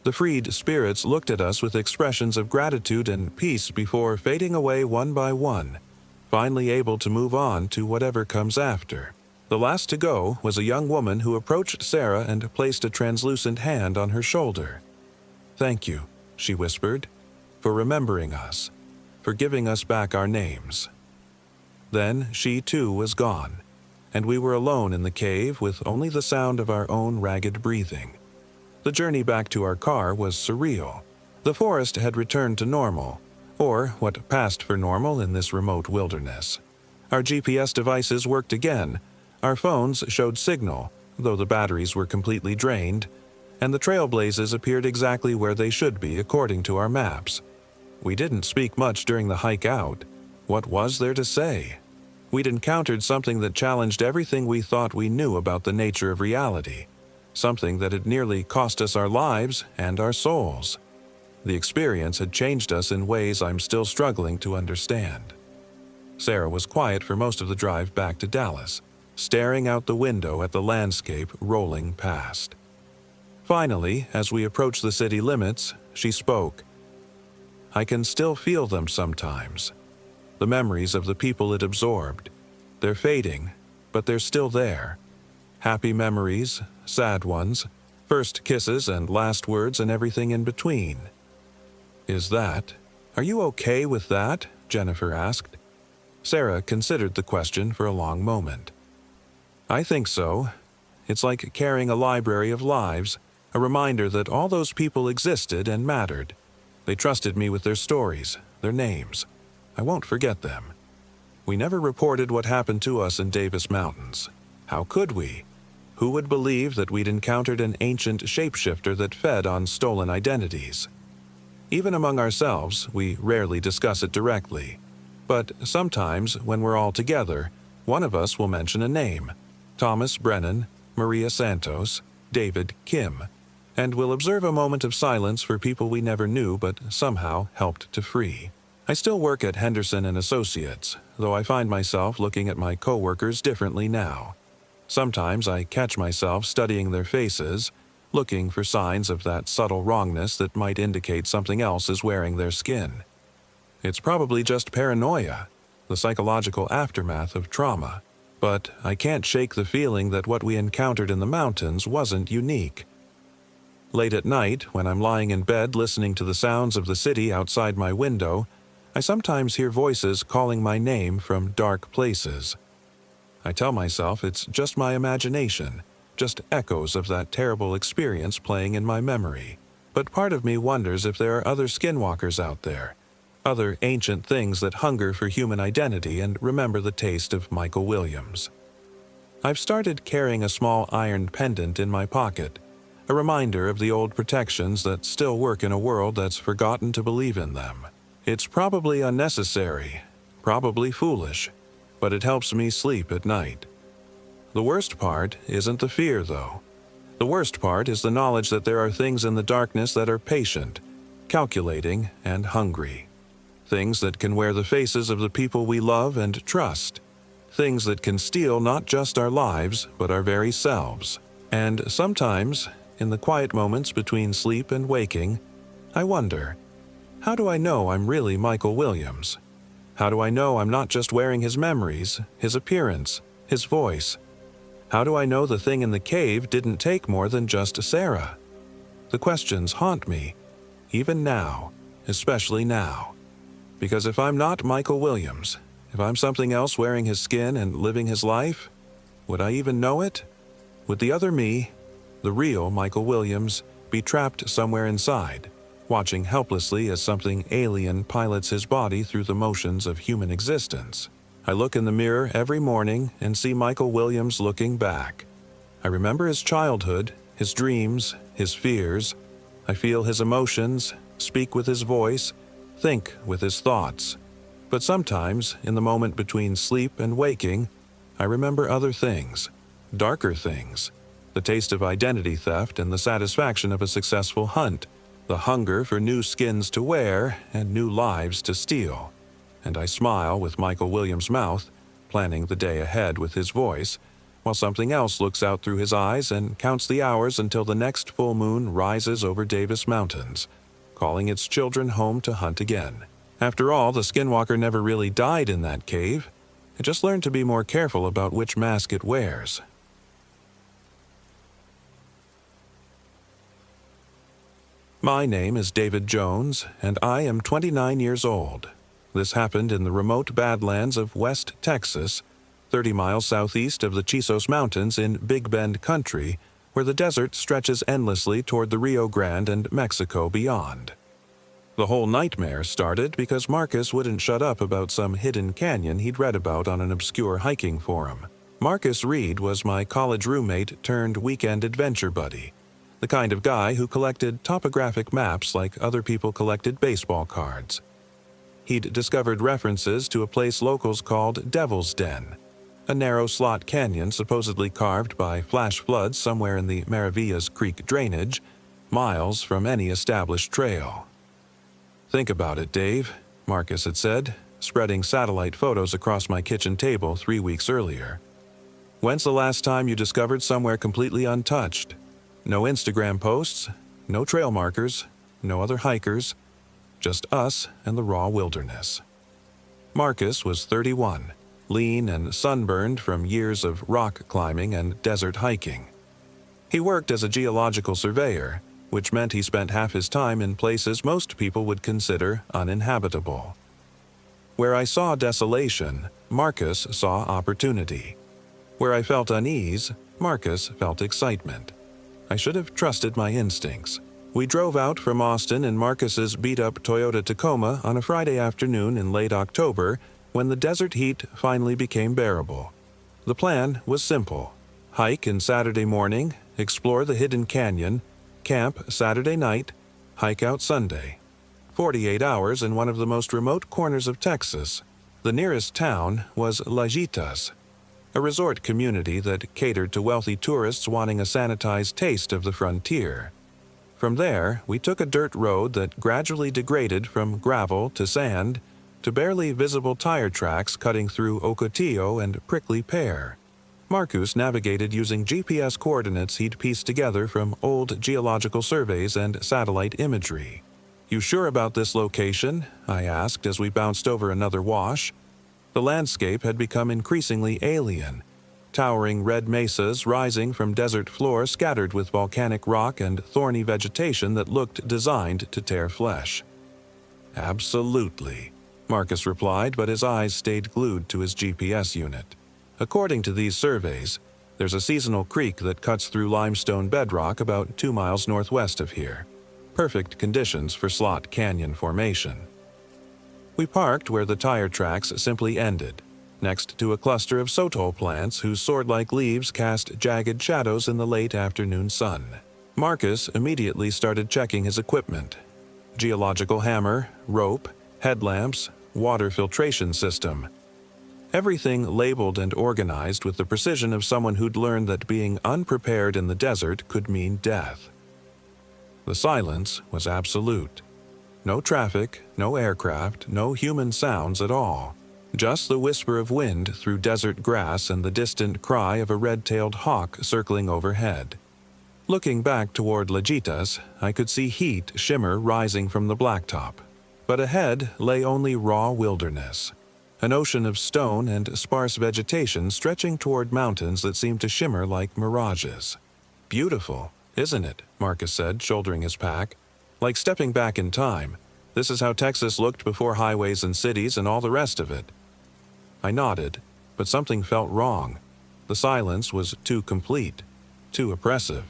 The freed spirits looked at us with expressions of gratitude and peace before fading away one by one, finally able to move on to whatever comes after. The last to go was a young woman who approached Sarah and placed a translucent hand on her shoulder. "Thank you," she whispered, "for remembering us, for giving us back our names." Then she too was gone, and we were alone in the cave with only the sound of our own ragged breathing. The journey back to our car was surreal. The forest had returned to normal, or what passed for normal in this remote wilderness. Our GPS devices worked again, our phones showed signal, though the batteries were completely drained, and the trailblazes appeared exactly where they should be according to our maps. We didn't speak much during the hike out. What was there to say? We'd encountered something that challenged everything we thought we knew about the nature of reality, something that had nearly cost us our lives and our souls. The experience had changed us in ways I'm still struggling to understand. Sarah was quiet for most of the drive back to Dallas, staring out the window at the landscape rolling past. Finally, as we approached the city limits, she spoke. "I can still feel them sometimes. The memories of the people it absorbed. They're fading, but they're still there. Happy memories, sad ones, first kisses and last words and everything in between." Are you okay with that?" Jennifer asked. Sarah considered the question for a long moment. "I think so. It's like carrying a library of lives, a reminder that all those people existed and mattered. They trusted me with their stories, their names. I won't forget them. We never reported what happened to us in Davis Mountains. How could we? Who would believe that we'd encountered an ancient shapeshifter that fed on stolen identities? Even among ourselves, we rarely discuss it directly. But sometimes, when we're all together, one of us will mention a name: Thomas Brennan, Maria Santos, David Kim, and we'll observe a moment of silence for people we never knew but somehow helped to free. I still work at Henderson and Associates, though I find myself looking at my coworkers differently now. Sometimes I catch myself studying their faces, looking for signs of that subtle wrongness that might indicate something else is wearing their skin. It's probably just paranoia, the psychological aftermath of trauma, but I can't shake the feeling that what we encountered in the mountains wasn't unique. Late at night, when I'm lying in bed listening to the sounds of the city outside my window, I sometimes hear voices calling my name from dark places. I tell myself it's just my imagination, just echoes of that terrible experience playing in my memory. But part of me wonders if there are other skinwalkers out there, other ancient things that hunger for human identity and remember the taste of Michael Williams. I've started carrying a small iron pendant in my pocket, a reminder of the old protections that still work in a world that's forgotten to believe in them. It's probably unnecessary, probably foolish, but it helps me sleep at night. The worst part isn't the fear, though. The worst part is the knowledge that there are things in the darkness that are patient, calculating, and hungry. Things that can wear the faces of the people we love and trust. Things that can steal not just our lives, but our very selves. And sometimes, in the quiet moments between sleep and waking, I wonder, how do I know I'm really Michael Williams? How do I know I'm not just wearing his memories, his appearance, his voice? How do I know the thing in the cave didn't take more than just Sarah? The questions haunt me, even now, especially now. Because if I'm not Michael Williams, If I'm something else wearing his skin and living his life, would I even know it? Would the other me, the real Michael Williams, be trapped somewhere inside, watching helplessly as something alien pilots his body through the motions of human existence? I look in the mirror every morning and see Michael Williams looking back. I remember his childhood, his dreams, his fears. I feel his emotions, speak with his voice, think with his thoughts. But sometimes, in the moment between sleep and waking, I remember other things, darker things. The taste of identity theft and the satisfaction of a successful hunt, the hunger for new skins to wear and new lives to steal. And I smile with Michael Williams' mouth, planning the day ahead with his voice, while something else looks out through his eyes and counts the hours until the next full moon rises over Davis Mountains, calling its children home to hunt again. After all, the skinwalker never really died in that cave. It just learned to be more careful about which mask it wears. My name is David Jones, and I am 29 years old. This happened in the remote Badlands of West Texas, 30 miles southeast of the Chisos Mountains in Big Bend country, where the desert stretches endlessly toward the Rio Grande and Mexico beyond. The whole nightmare started because Marcus wouldn't shut up about some hidden canyon he'd read about on an obscure hiking forum. Marcus Reed was my college roommate turned weekend adventure buddy, the kind of guy who collected topographic maps like other people collected baseball cards. He'd discovered references to a place locals called Devil's Den, a narrow slot canyon supposedly carved by flash floods somewhere in the Maravillas Creek drainage, miles from any established trail. "Think about it, Dave," Marcus had said, spreading satellite photos across my kitchen table 3 weeks earlier. "When's the last time you discovered somewhere completely untouched? No Instagram posts, no trail markers, no other hikers, just us and the raw wilderness." Marcus was 31, lean and sunburned from years of rock climbing and desert hiking. He worked as a geological surveyor, which meant he spent half his time in places most people would consider uninhabitable. Where I saw desolation, Marcus saw opportunity. Where I felt unease, Marcus felt excitement. I should have trusted my instincts. We drove out from Austin in Marcus's beat-up Toyota Tacoma on a Friday afternoon in late October when the desert heat finally became bearable. The plan was simple: hike in Saturday morning, explore the hidden canyon, camp Saturday night, hike out Sunday. 48 hours in one of the most remote corners of Texas. The nearest town was Lajitas, a resort community that catered to wealthy tourists wanting a sanitized taste of the frontier. From there, we took a dirt road that gradually degraded from gravel to sand to barely visible tire tracks cutting through Ocotillo and Prickly Pear. Marcus navigated using GPS coordinates he'd pieced together from old geological surveys and satellite imagery. "You sure about this location?" I asked as we bounced over another wash. The landscape had become increasingly alien, towering red mesas rising from desert floor scattered with volcanic rock and thorny vegetation that looked designed to tear flesh. "Absolutely," Marcus replied, but his eyes stayed glued to his GPS unit. "According to these surveys, there's a seasonal creek that cuts through limestone bedrock about 2 miles northwest of here. Perfect conditions for slot canyon formation." We parked where the tire tracks simply ended, next to a cluster of sotol plants whose sword-like leaves cast jagged shadows in the late afternoon sun. Marcus immediately started checking his equipment: geological hammer, rope, headlamps, water filtration system. Everything labeled and organized with the precision of someone who'd learned that being unprepared in the desert could mean death. The silence was absolute. No traffic, no aircraft, no human sounds at all. Just the whisper of wind through desert grass and the distant cry of a red-tailed hawk circling overhead. Looking back toward Lajitas, I could see heat shimmer rising from the blacktop. But ahead lay only raw wilderness. An ocean of stone and sparse vegetation stretching toward mountains that seemed to shimmer like mirages. "Beautiful, isn't it?" Marcus said, shouldering his pack. "Like stepping back in time. This is how Texas looked before highways and cities and all the rest of it." I nodded, but something felt wrong. The silence was too complete, too oppressive.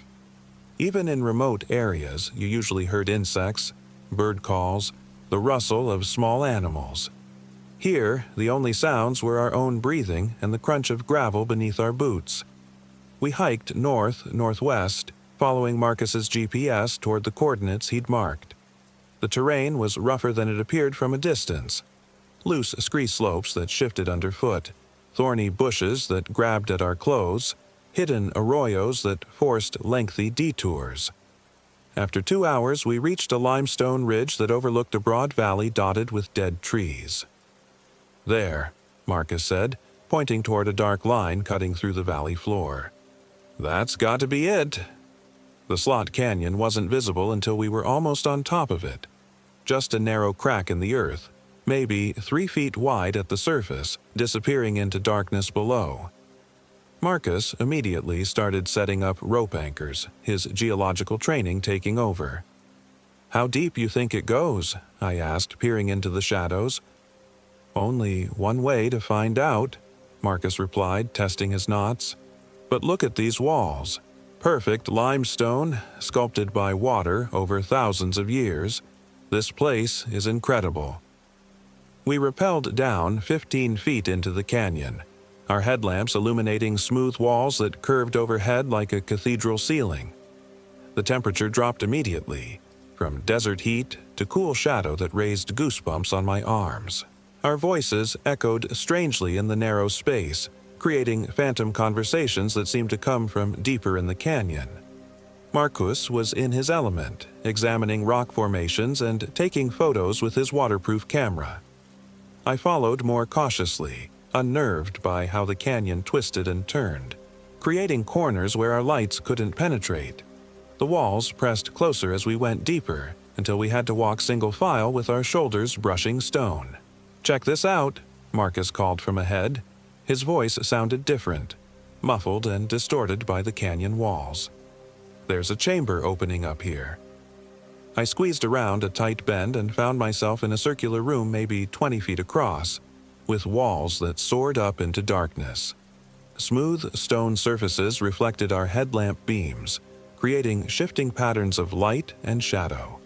Even in remote areas, you usually heard insects, bird calls, the rustle of small animals. Here, the only sounds were our own breathing and the crunch of gravel beneath our boots. We hiked north-northwest, following Marcus's GPS toward the coordinates he'd marked. The terrain was rougher than it appeared from a distance. Loose scree slopes that shifted underfoot, thorny bushes that grabbed at our clothes, hidden arroyos that forced lengthy detours. After 2 hours, we reached a limestone ridge that overlooked a broad valley dotted with dead trees. "There," Marcus said, pointing toward a dark line cutting through the valley floor. "That's got to be it." The slot canyon wasn't visible until we were almost on top of it. Just a narrow crack in the earth, maybe 3 feet wide at the surface, disappearing into darkness below. Marcus immediately started setting up rope anchors, his geological training taking over. "How deep you think it goes?" I asked, peering into the shadows. "Only one way to find out," Marcus replied, testing his knots. "But look at these walls. Perfect limestone, sculpted by water over thousands of years. This place is incredible." We rappelled down 15 feet into the canyon, our headlamps illuminating smooth walls that curved overhead like a cathedral ceiling. The temperature dropped immediately, from desert heat to cool shadow that raised goosebumps on my arms. Our voices echoed strangely in the narrow space, creating phantom conversations that seemed to come from deeper in the canyon. Marcus was in his element, examining rock formations and taking photos with his waterproof camera. I followed more cautiously, unnerved by how the canyon twisted and turned, creating corners where our lights couldn't penetrate. The walls pressed closer as we went deeper, until we had to walk single file with our shoulders brushing stone. "Check this out," Marcus called from ahead. His voice sounded different, muffled and distorted by the canyon walls. "There's a chamber opening up here." I squeezed around a tight bend and found myself in a circular room maybe 20 feet across, with walls that soared up into darkness. Smooth stone surfaces reflected our headlamp beams, creating shifting patterns of light and shadow.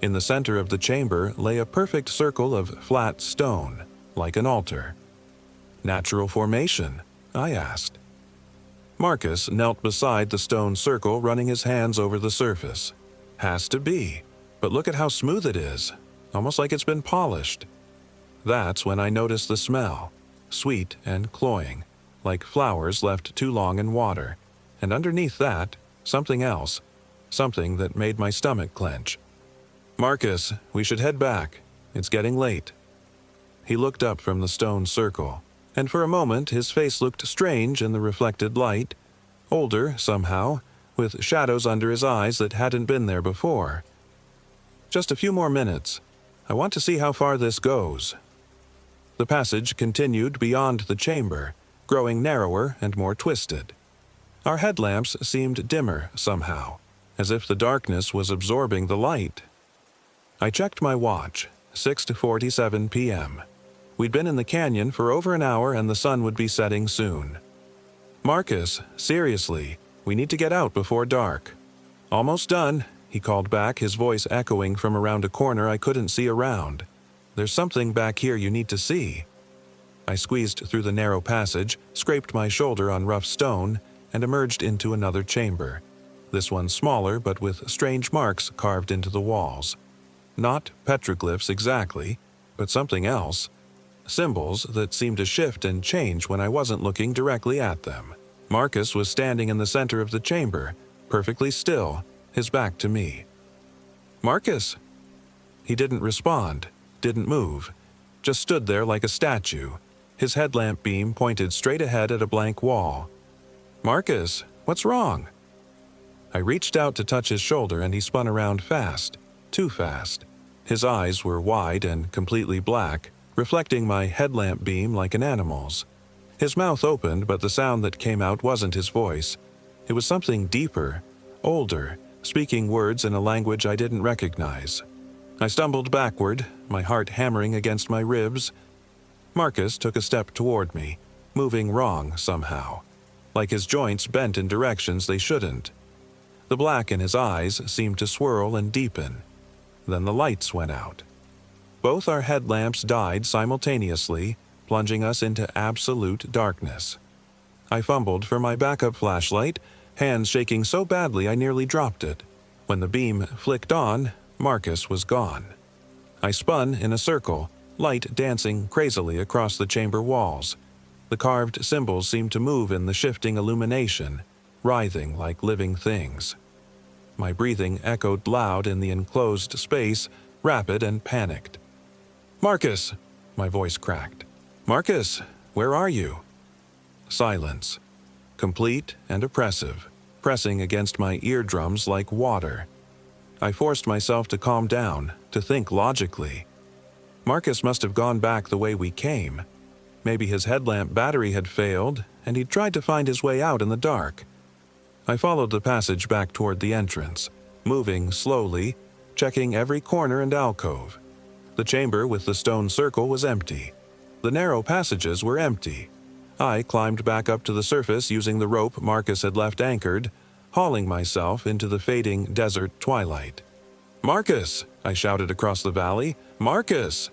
In the center of the chamber lay a perfect circle of flat stone, like an altar. "Natural formation?" I asked. Marcus knelt beside the stone circle, running his hands over the surface. "Has to be, but look at how smooth it is, almost like it's been polished." That's when I noticed the smell, sweet and cloying, like flowers left too long in water, and underneath that, something else, something that made my stomach clench. "Marcus, we should head back. It's getting late." He looked up from the stone circle, and for a moment his face looked strange in the reflected light, older somehow, with shadows under his eyes that hadn't been there before. "Just a few more minutes. I want to see how far this goes." The passage continued beyond the chamber, growing narrower and more twisted. Our headlamps seemed dimmer somehow, as if the darkness was absorbing the light. I checked my watch, 6:47 p.m. We'd been in the canyon for over an hour and the sun would be setting soon. "Marcus, seriously, we need to get out before dark." "Almost done," he called back, his voice echoing from around a corner I couldn't see around. "There's something back here you need to see." I squeezed through the narrow passage, scraped my shoulder on rough stone, and emerged into another chamber. This one smaller but with strange marks carved into the walls. Not petroglyphs exactly, but something else. Symbols that seemed to shift and change when I wasn't looking directly at them. Marcus was standing in the center of the chamber, perfectly still, his back to me. "Marcus!" He didn't respond, didn't move, just stood there like a statue, his headlamp beam pointed straight ahead at a blank wall. "Marcus, what's wrong?" I reached out to touch his shoulder and he spun around fast, too fast. His eyes were wide and completely black, reflecting my headlamp beam like an animal's. His mouth opened, but the sound that came out wasn't his voice. It was something deeper, older, speaking words in a language I didn't recognize. I stumbled backward, my heart hammering against my ribs. Marcus took a step toward me, moving wrong somehow, like his joints bent in directions they shouldn't. The black in his eyes seemed to swirl and deepen. Then the lights went out. Both our headlamps died simultaneously, plunging us into absolute darkness. I fumbled for my backup flashlight, hands shaking so badly I nearly dropped it. When the beam flicked on, Marcus was gone. I spun in a circle, light dancing crazily across the chamber walls. The carved symbols seemed to move in the shifting illumination, writhing like living things. My breathing echoed loud in the enclosed space, rapid and panicked. "Marcus!" my voice cracked. "Marcus, where are you?" Silence, complete and oppressive, pressing against my eardrums like water. I forced myself to calm down, to think logically. Marcus must have gone back the way we came. Maybe his headlamp battery had failed, and he'd tried to find his way out in the dark. I followed the passage back toward the entrance, moving slowly, checking every corner and alcove. The chamber with the stone circle was empty. The narrow passages were empty. I climbed back up to the surface using the rope Marcus had left anchored, hauling myself into the fading desert twilight. "Marcus!" I shouted across the valley. "Marcus!"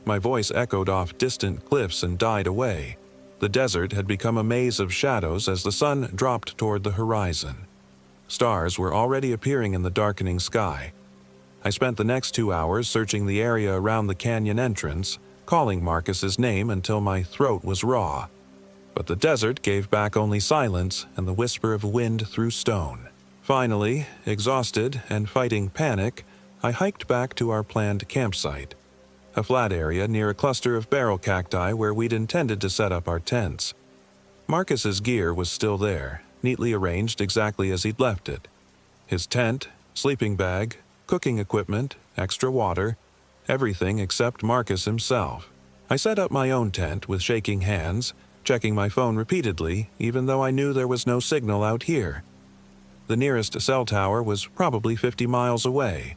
My voice echoed off distant cliffs and died away. The desert had become a maze of shadows as the sun dropped toward the horizon. Stars were already appearing in the darkening sky. I spent the next 2 hours searching the area around the canyon entrance, calling Marcus's name until my throat was raw. But the desert gave back only silence and the whisper of wind through stone. Finally, exhausted and fighting panic, I hiked back to our planned campsite, a flat area near a cluster of barrel cacti where we'd intended to set up our tents. Marcus's gear was still there, neatly arranged exactly as he'd left it. His tent, sleeping bag, cooking equipment, extra water, everything except Marcus himself. I set up my own tent with shaking hands, checking my phone repeatedly, even though I knew there was no signal out here. The nearest cell tower was probably 50 miles away.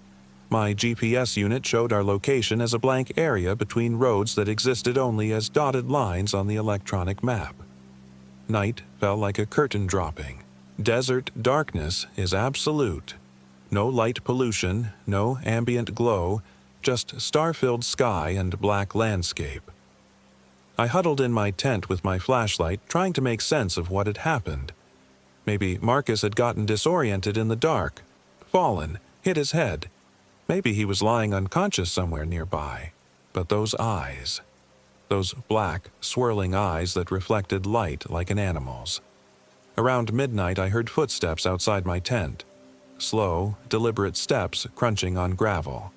My GPS unit showed our location as a blank area between roads that existed only as dotted lines on the electronic map. Night fell like a curtain dropping. Desert darkness is absolute. No light pollution, no ambient glow, just star-filled sky and black landscape. I huddled in my tent with my flashlight, trying to make sense of what had happened. Maybe Marcus had gotten disoriented in the dark, fallen, hit his head. Maybe he was lying unconscious somewhere nearby. But those eyes, those black, swirling eyes that reflected light like an animal's. Around midnight I heard footsteps outside my tent. Slow, deliberate steps crunching on gravel.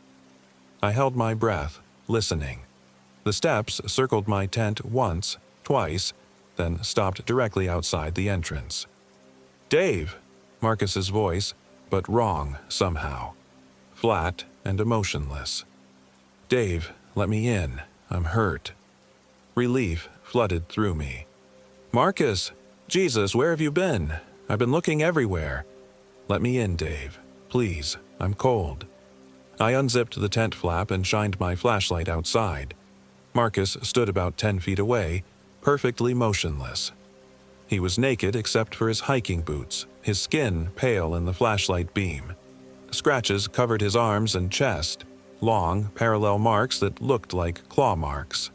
I held my breath, listening. The steps circled my tent once, twice, then stopped directly outside the entrance. "Dave!" Marcus's voice, but wrong somehow. Flat and emotionless. "Dave, let me in. I'm hurt." Relief flooded through me. "Marcus! Jesus, where have you been? I've been looking everywhere." "Let me in, Dave. Please, I'm cold." I unzipped the tent flap and shined my flashlight outside. Marcus stood about 10 feet away, perfectly motionless. He was naked except for his hiking boots, his skin pale in the flashlight beam. Scratches covered his arms and chest, long, parallel marks that looked like claw marks.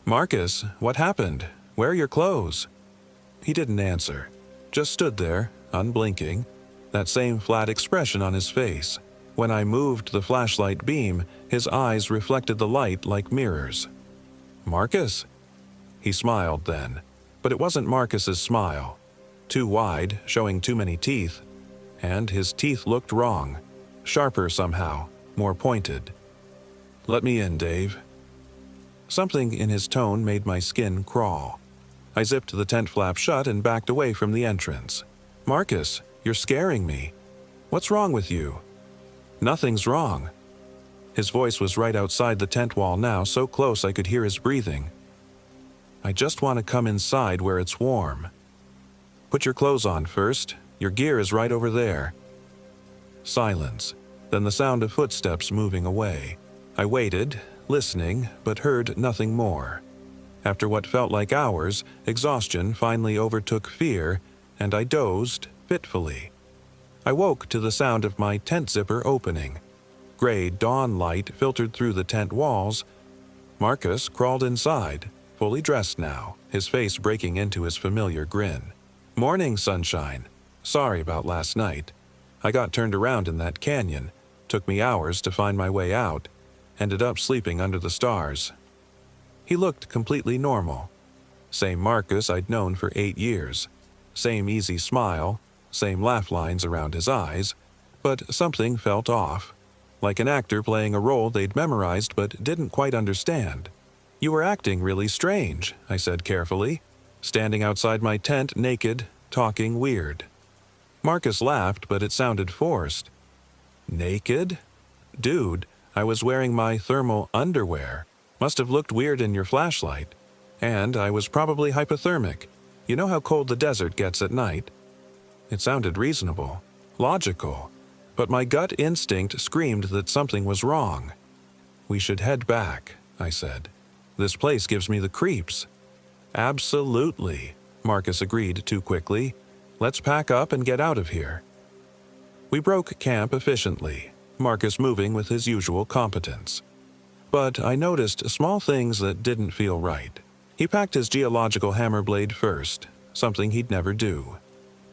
"Marcus, what happened? Where are your clothes?" He didn't answer, just stood there, unblinking, that same flat expression on his face. When I moved the flashlight beam, his eyes reflected the light like mirrors. "Marcus?" He smiled then, but it wasn't Marcus's smile. Too wide, showing too many teeth. And his teeth looked wrong, sharper somehow, more pointed. "Let me in, Dave." Something in his tone made my skin crawl. I zipped the tent flap shut and backed away from the entrance. "Marcus, you're scaring me. What's wrong with you?" "Nothing's wrong." His voice was right outside the tent wall now, so close I could hear his breathing. "I just want to come inside where it's warm." "Put your clothes on first. Your gear is right over there." Silence, then the sound of footsteps moving away. I waited, listening, but heard nothing more. After what felt like hours, exhaustion finally overtook fear, and I dozed fitfully. I woke to the sound of my tent zipper opening. Gray dawn light filtered through the tent walls. Marcus crawled inside, fully dressed now, his face breaking into his familiar grin. "Morning, sunshine. Sorry about last night. I got turned around in that canyon. Took me hours to find my way out. Ended up sleeping under the stars." He looked completely normal. Same Marcus I'd known for 8 years. Same easy smile, same laugh lines around his eyes, but something felt off. Like an actor playing a role they'd memorized but didn't quite understand. "You were acting really strange," I said carefully. "Standing outside my tent naked, talking weird." Marcus laughed, but it sounded forced. "Naked? Dude, I was wearing my thermal underwear. Must have looked weird in your flashlight. And I was probably hypothermic. You know how cold the desert gets at night?" It sounded reasonable, logical, but my gut instinct screamed that something was wrong. "We should head back," I said. "This place gives me the creeps." "Absolutely," Marcus agreed too quickly. "Let's pack up and get out of here." We broke camp efficiently, Marcus moving with his usual competence. But I noticed small things that didn't feel right. He packed his geological hammer blade first, something he'd never do.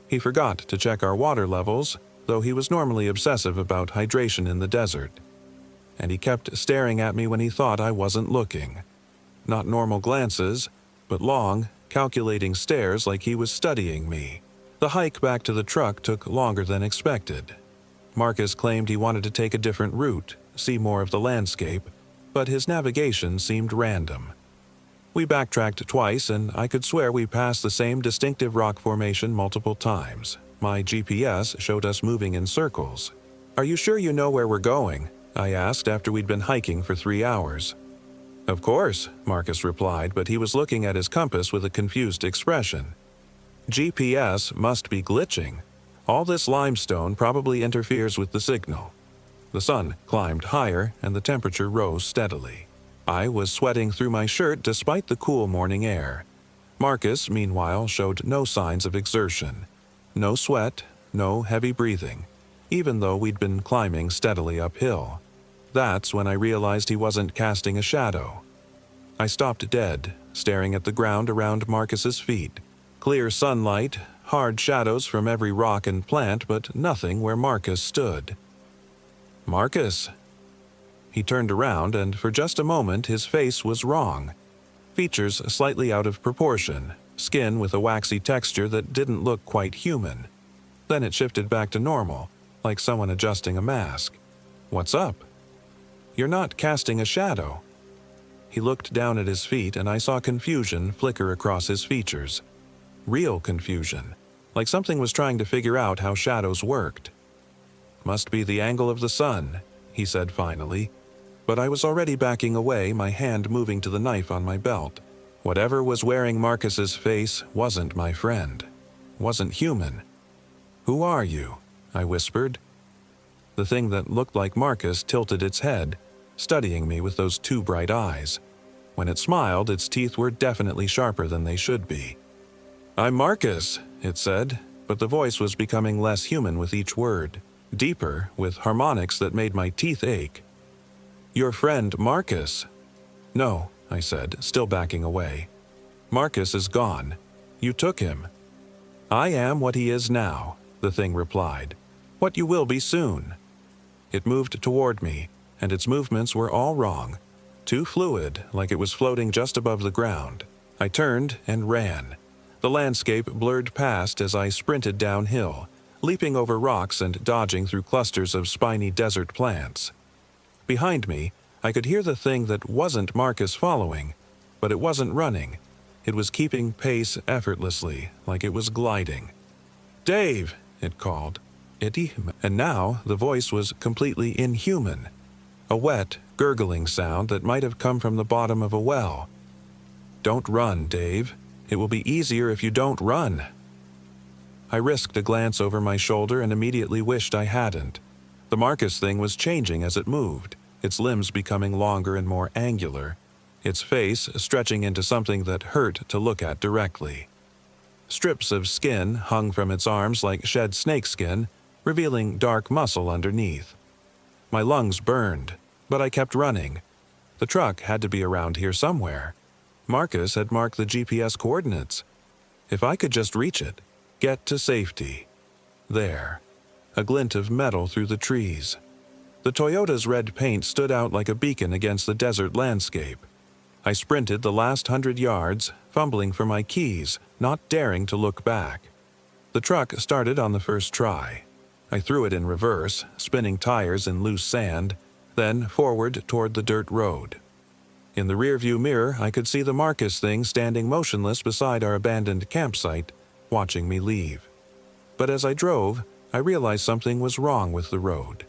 He forgot to check our water levels, though he was normally obsessive about hydration in the desert. And he kept staring at me when he thought I wasn't looking. Not normal glances, but long, calculating stares like he was studying me. The hike back to the truck took longer than expected. Marcus claimed he wanted to take a different route, see more of the landscape, but his navigation seemed random. We backtracked twice, and I could swear we passed the same distinctive rock formation multiple times. My GPS showed us moving in circles. "Are you sure you know where we're going?" I asked after we'd been hiking for 3 hours. "Of course," Marcus replied, but he was looking at his compass with a confused expression. "GPS must be glitching. All this limestone probably interferes with the signal." The sun climbed higher, and the temperature rose steadily. I was sweating through my shirt despite the cool morning air. Marcus, meanwhile, showed no signs of exertion. No sweat, no heavy breathing, even though we'd been climbing steadily uphill. That's when I realized he wasn't casting a shadow. I stopped dead, staring at the ground around Marcus's feet. Clear sunlight, hard shadows from every rock and plant, but nothing where Marcus stood. "Marcus." He turned around, and for just a moment his face was wrong. Features slightly out of proportion, skin with a waxy texture that didn't look quite human. Then it shifted back to normal, like someone adjusting a mask. "What's up?" "You're not casting a shadow." He looked down at his feet, and I saw confusion flicker across his features. Real confusion, like something was trying to figure out how shadows worked. "Must be the angle of the sun," he said finally. But I was already backing away, my hand moving to the knife on my belt. Whatever was wearing Marcus's face wasn't my friend. Wasn't human. "Who are you?" I whispered. The thing that looked like Marcus tilted its head, studying me with those 2 bright eyes. When it smiled, its teeth were definitely sharper than they should be. "I'm Marcus," it said, but the voice was becoming less human with each word. Deeper, with harmonics that made my teeth ache. "Your friend Marcus." "No," I said, still backing away. "Marcus is gone. You took him." "I am what he is now," the thing replied. "What you will be soon." It moved toward me, and its movements were all wrong. Too fluid, like it was floating just above the ground. I turned and ran. The landscape blurred past as I sprinted downhill, leaping over rocks and dodging through clusters of spiny desert plants. Behind me, I could hear the thing that wasn't Marcus following, but it wasn't running. It was keeping pace effortlessly, like it was gliding. "Dave!" it called. And now the voice was completely inhuman. A wet, gurgling sound that might have come from the bottom of a well. "Don't run, Dave. It will be easier if you don't run." I risked a glance over my shoulder and immediately wished I hadn't. The Marcus thing was changing as it moved, its limbs becoming longer and more angular. its face stretching into something that hurt to look at directly. Strips of skin hung from its arms like shed snakeskin, revealing dark muscle underneath. My lungs burned, but I kept running. The truck had to be around here somewhere. Marcus had marked the GPS coordinates. If I could just reach it, get to safety. There, a glint of metal through the trees. The Toyota's red paint stood out like a beacon against the desert landscape. I sprinted the last 100 yards, fumbling for my keys, not daring to look back. The truck started on the first try. I threw it in reverse, spinning tires in loose sand, then forward toward the dirt road. In the rearview mirror, I could see the Marcus thing standing motionless beside our abandoned campsite, watching me leave. But as I drove, I realized something was wrong with the road.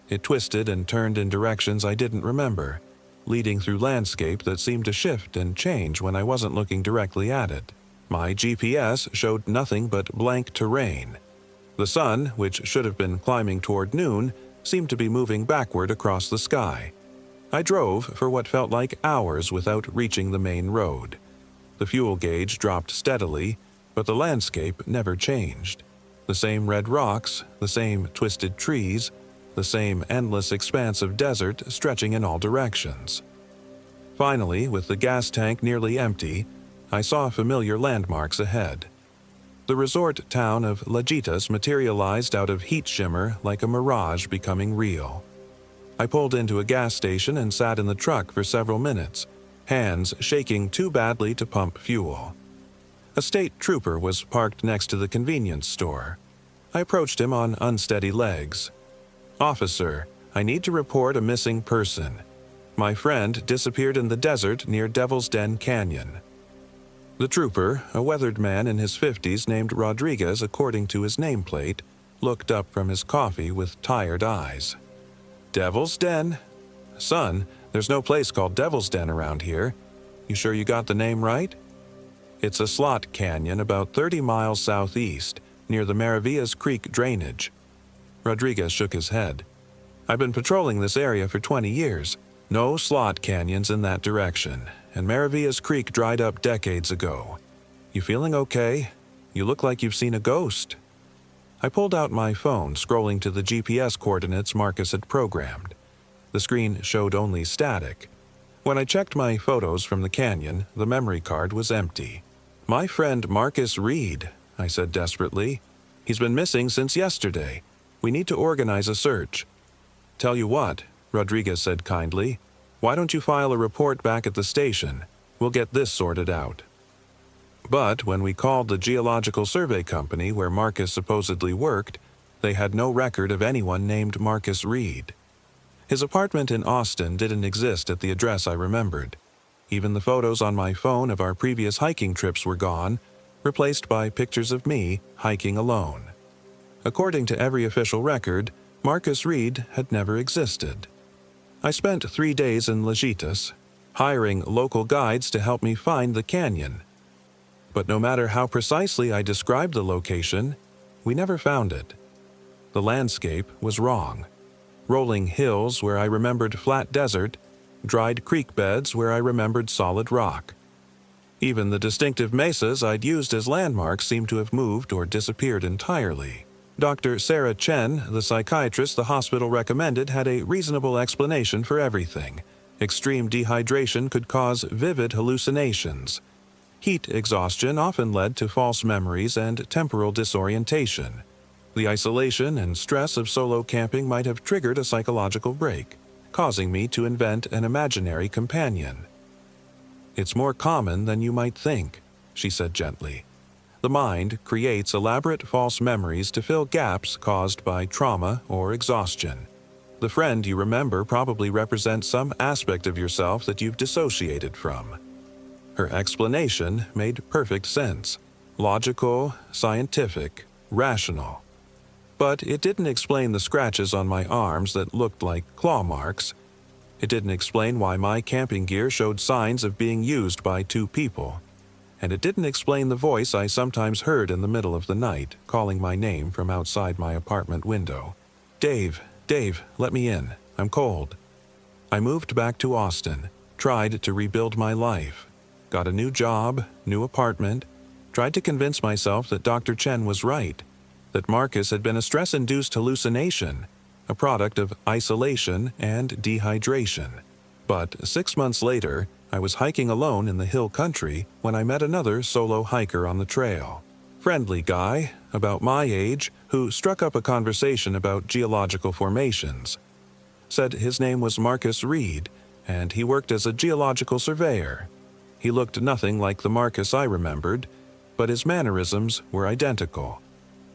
It twisted and turned in directions I didn't remember, leading through landscape that seemed to shift and change when I wasn't looking directly at it. My GPS showed nothing but blank terrain. The sun, which should have been climbing toward noon, seemed to be moving backward across the sky. I drove for what felt like hours without reaching the main road. The fuel gauge dropped steadily, but the landscape never changed. The same red rocks, the same twisted trees, the same endless expanse of desert stretching in all directions. Finally, with the gas tank nearly empty, I saw familiar landmarks ahead. The resort town of Lajitas materialized out of heat shimmer like a mirage becoming real. I pulled into a gas station and sat in the truck for several minutes, hands shaking too badly to pump fuel. A state trooper was parked next to the convenience store. I approached him on unsteady legs. "Officer, I need to report a missing person. My friend disappeared in the desert near Devil's Den Canyon." The trooper, a weathered man in his 50s named Rodriguez according to his nameplate, looked up from his coffee with tired eyes. "Devil's Den? Son, there's no place called Devil's Den around here. You sure you got the name right? It's a slot canyon about 30 miles southeast, near the Maravillas Creek drainage." Rodriguez shook his head. "I've been patrolling this area for 20 years. No slot canyons in that direction, and Maravillas Creek dried up decades ago. You feeling okay? You look like you've seen a ghost." I pulled out my phone, scrolling to the GPS coordinates Marcus had programmed. The screen showed only static. When I checked my photos from the canyon, the memory card was empty. "My friend Marcus Reed," I said desperately. "He's been missing since yesterday. We need to organize a search." "Tell you what," Rodriguez said kindly. "Why don't you file a report back at the station? We'll get this sorted out." But when we called the geological survey company where Marcus supposedly worked, they had no record of anyone named Marcus Reed. His apartment in Austin didn't exist at the address I remembered. Even the photos on my phone of our previous hiking trips were gone, replaced by pictures of me hiking alone. According to every official record, Marcus Reed had never existed. I spent 3 days in Lajitas, hiring local guides to help me find the canyon. But no matter how precisely I described the location, we never found it. The landscape was wrong. Rolling hills where I remembered flat desert, dried creek beds where I remembered solid rock. Even the distinctive mesas I'd used as landmarks seemed to have moved or disappeared entirely. Dr. Sarah Chen, the psychiatrist the hospital recommended, had a reasonable explanation for everything. Extreme dehydration could cause vivid hallucinations. Heat exhaustion often led to false memories and temporal disorientation. The isolation and stress of solo camping might have triggered a psychological break, causing me to invent an imaginary companion. "It's more common than you might think," she said gently. "The mind creates elaborate false memories to fill gaps caused by trauma or exhaustion. The friend you remember probably represents some aspect of yourself that you've dissociated from." Her explanation made perfect sense. Logical, scientific, rational. But it didn't explain the scratches on my arms that looked like claw marks. It didn't explain why my camping gear showed signs of being used by 2 people. And it didn't explain the voice I sometimes heard in the middle of the night, calling my name from outside my apartment window. "Dave, Dave, let me in. I'm cold." I moved back to Austin. tried to rebuild my life, got a new job, new apartment, tried to convince myself that Dr. Chen was right, that Marcus had been a stress-induced hallucination, a product of isolation and dehydration. But 6 months later, I was hiking alone in the hill country when I met another solo hiker on the trail. Friendly guy, about my age, who struck up a conversation about geological formations. Said his name was Marcus Reed, and he worked as a geological surveyor. He looked nothing like the Marcus I remembered, but his mannerisms were identical.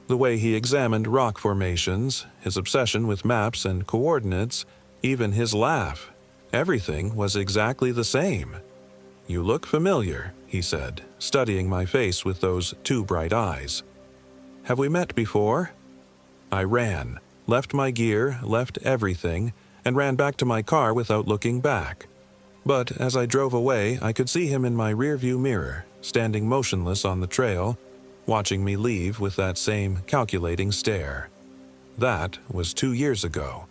The way he examined rock formations, his obsession with maps and coordinates, even his laugh, everything was exactly the same. "You look familiar," he said, studying my face with those two bright eyes. "Have we met before?" I ran, left my gear, left everything, and ran back to my car without looking back. But as I drove away, I could see him in my rearview mirror, standing motionless on the trail, watching me leave with that same calculating stare. That was 2 years ago.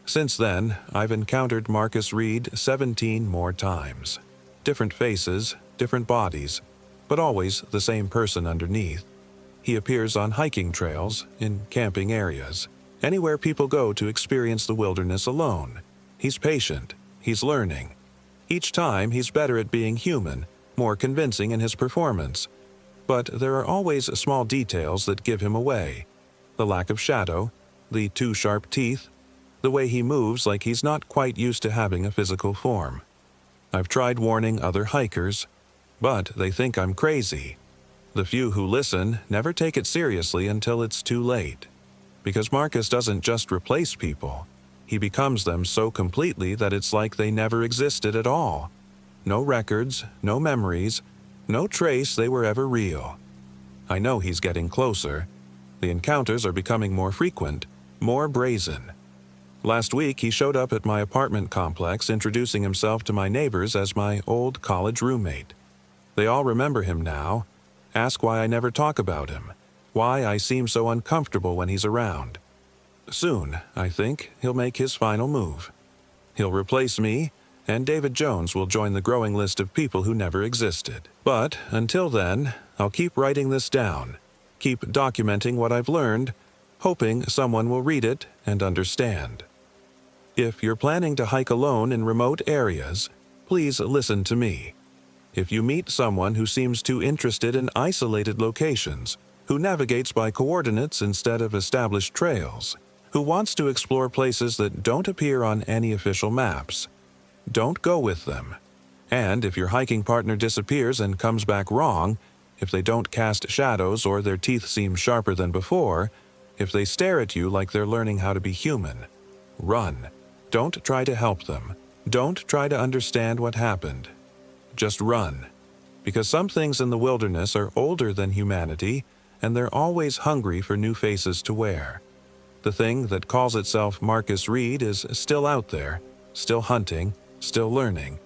Since then, I've encountered Marcus Reed 17 more times. Different faces, different bodies, but always the same person underneath. He appears on hiking trails, in camping areas, anywhere people go to experience the wilderness alone. He's patient, he's learning. Each time he's better at being human, more convincing in his performance. But there are always small details that give him away. The lack of shadow, the too sharp teeth, the way he moves like he's not quite used to having a physical form. I've tried warning other hikers, but they think I'm crazy. The few who listen never take it seriously until it's too late. Because Marcus doesn't just replace people. He becomes them so completely that it's like they never existed at all. No records, no memories, no trace they were ever real. I know he's getting closer. The encounters are becoming more frequent, more brazen. Last week he showed up at my apartment complex introducing himself to my neighbors as my old college roommate. They all remember him now, ask why I never talk about him, why I seem so uncomfortable when he's around. Soon, I think, he'll make his final move. He'll replace me, and David Jones will join the growing list of people who never existed. But until then, I'll keep writing this down, keep documenting what I've learned, hoping someone will read it and understand. If you're planning to hike alone in remote areas, please listen to me. If you meet someone who seems too interested in isolated locations, who navigates by coordinates instead of established trails, who wants to explore places that don't appear on any official maps, don't go with them. And if your hiking partner disappears and comes back wrong, if they don't cast shadows or their teeth seem sharper than before, if they stare at you like they're learning how to be human, run. Don't try to help them. Don't try to understand what happened. Just run. Because some things in the wilderness are older than humanity, and they're always hungry for new faces to wear. The thing that calls itself Marcus Reed is still out there, still hunting, still learning,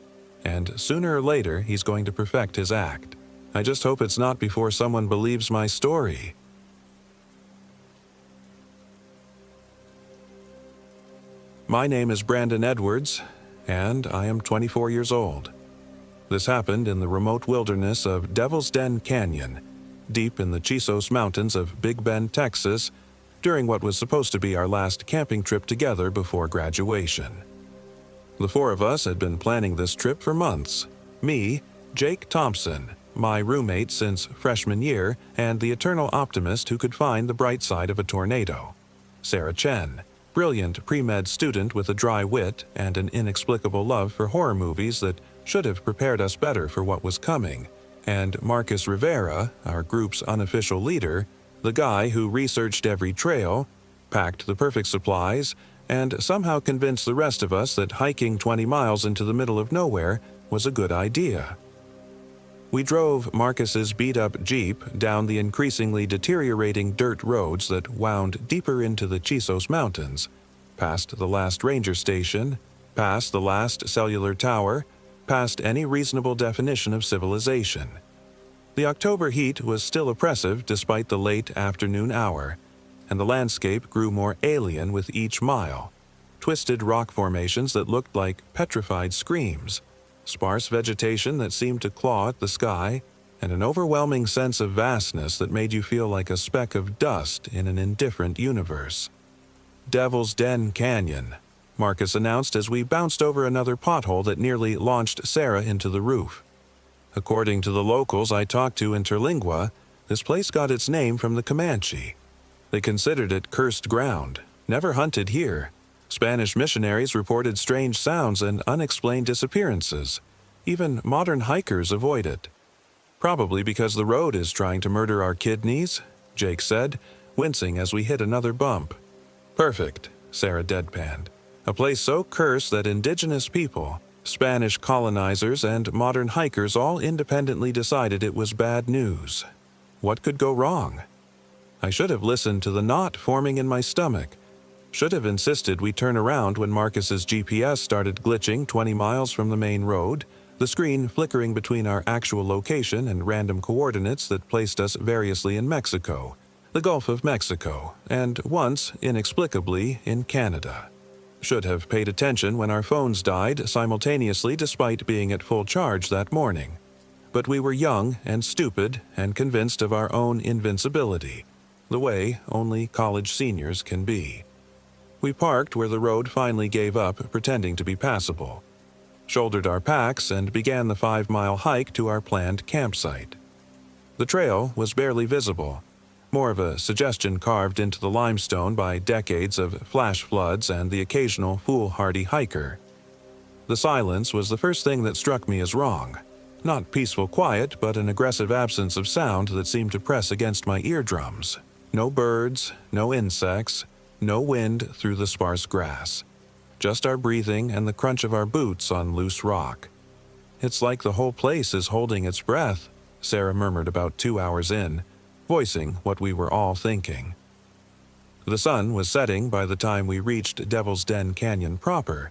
and sooner or later he's going to perfect his act. I just hope it's not before someone believes my story. My name is Brandon Edwards, and I am 24 years old. This happened in the remote wilderness of Devil's Den Canyon, deep in the Chisos Mountains of Big Bend, Texas, during what was supposed to be our last camping trip together before graduation. The four of us had been planning this trip for months. Me, Jake Thompson, my roommate since freshman year and the eternal optimist who could find the bright side of a tornado. Sarah Chen, brilliant pre-med student with a dry wit and an inexplicable love for horror movies that should have prepared us better for what was coming. And Marcus Rivera, our group's unofficial leader, the guy who researched every trail, packed the perfect supplies, and somehow convinced the rest of us that hiking 20 miles into the middle of nowhere was a good idea. We drove Marcus's beat-up Jeep down the increasingly deteriorating dirt roads that wound deeper into the Chisos Mountains, past the last ranger station, past the last cellular tower, past any reasonable definition of civilization. The October heat was still oppressive despite the late afternoon hour, and the landscape grew more alien with each mile, twisted rock formations that looked like petrified screams. sparse vegetation that seemed to claw at the sky, and an overwhelming sense of vastness that made you feel like a speck of dust in an indifferent universe. "Devil's Den Canyon," Marcus announced as we bounced over another pothole that nearly launched Sarah into the roof. According to the locals I talked to in Terlingua, this place got its name from the Comanche. They considered it cursed ground, never hunted here. Spanish missionaries reported strange sounds and unexplained disappearances. Even modern hikers avoid it. "Probably because the road is trying to murder our kidneys," Jake said, wincing as we hit another bump. "Perfect," Sarah deadpanned. "A place so cursed that indigenous people, Spanish colonizers, and modern hikers all independently decided it was bad news. What could go wrong?" I should have listened to the knot forming in my stomach. Should have insisted we turn around when Marcus's GPS started glitching 20 miles from the main road, the screen flickering between our actual location and random coordinates that placed us variously in Mexico, the Gulf of Mexico, and once, inexplicably, in Canada. Should have paid attention when our phones died simultaneously despite being at full charge that morning. But we were young and stupid and convinced of our own invincibility, the way only college seniors can be. We parked where the road finally gave up, pretending to be passable, shouldered our packs, and began the 5-mile hike to our planned campsite. The trail was barely visible, more of a suggestion carved into the limestone by decades of flash floods and the occasional foolhardy hiker. The silence was the first thing that struck me as wrong. Not peaceful quiet, but an aggressive absence of sound that seemed to press against my eardrums. No birds, no insects, no wind through the sparse grass. Just our breathing and the crunch of our boots on loose rock. "It's like the whole place is holding its breath," Sarah murmured about 2 hours in, voicing what we were all thinking. The sun was setting by the time we reached Devil's Den Canyon proper,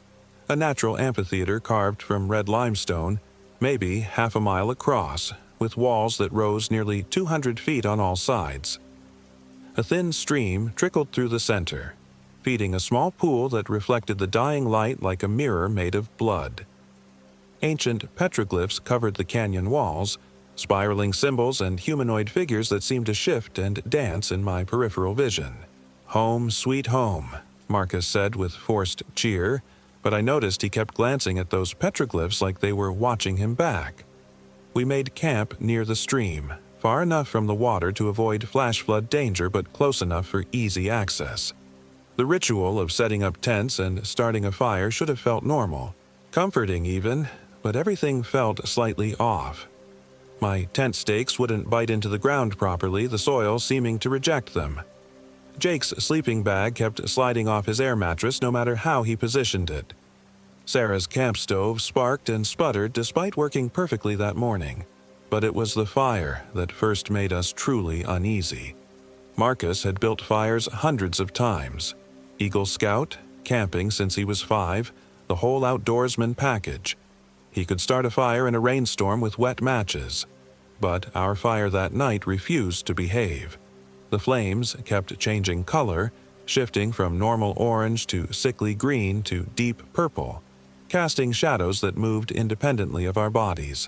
a natural amphitheater carved from red limestone, maybe half a mile across, with walls that rose nearly 200 feet on all sides. A thin stream trickled through the center, feeding a small pool that reflected the dying light like a mirror made of blood. Ancient petroglyphs covered the canyon walls, spiraling symbols and humanoid figures that seemed to shift and dance in my peripheral vision. "Home, sweet home," Marcus said with forced cheer, but I noticed he kept glancing at those petroglyphs like they were watching him back. We made camp near the stream, far enough from the water to avoid flash flood danger but close enough for easy access. The ritual of setting up tents and starting a fire should have felt normal, comforting even, but everything felt slightly off. My tent stakes wouldn't bite into the ground properly, the soil seeming to reject them. Jake's sleeping bag kept sliding off his air mattress no matter how he positioned it. Sarah's camp stove sparked and sputtered despite working perfectly that morning, but it was the fire that first made us truly uneasy. Marcus had built fires hundreds of times. Eagle Scout, camping since he was 5, the whole outdoorsman package. He could start a fire in a rainstorm with wet matches. But our fire that night refused to behave. The flames kept changing color, shifting from normal orange to sickly green to deep purple, casting shadows that moved independently of our bodies.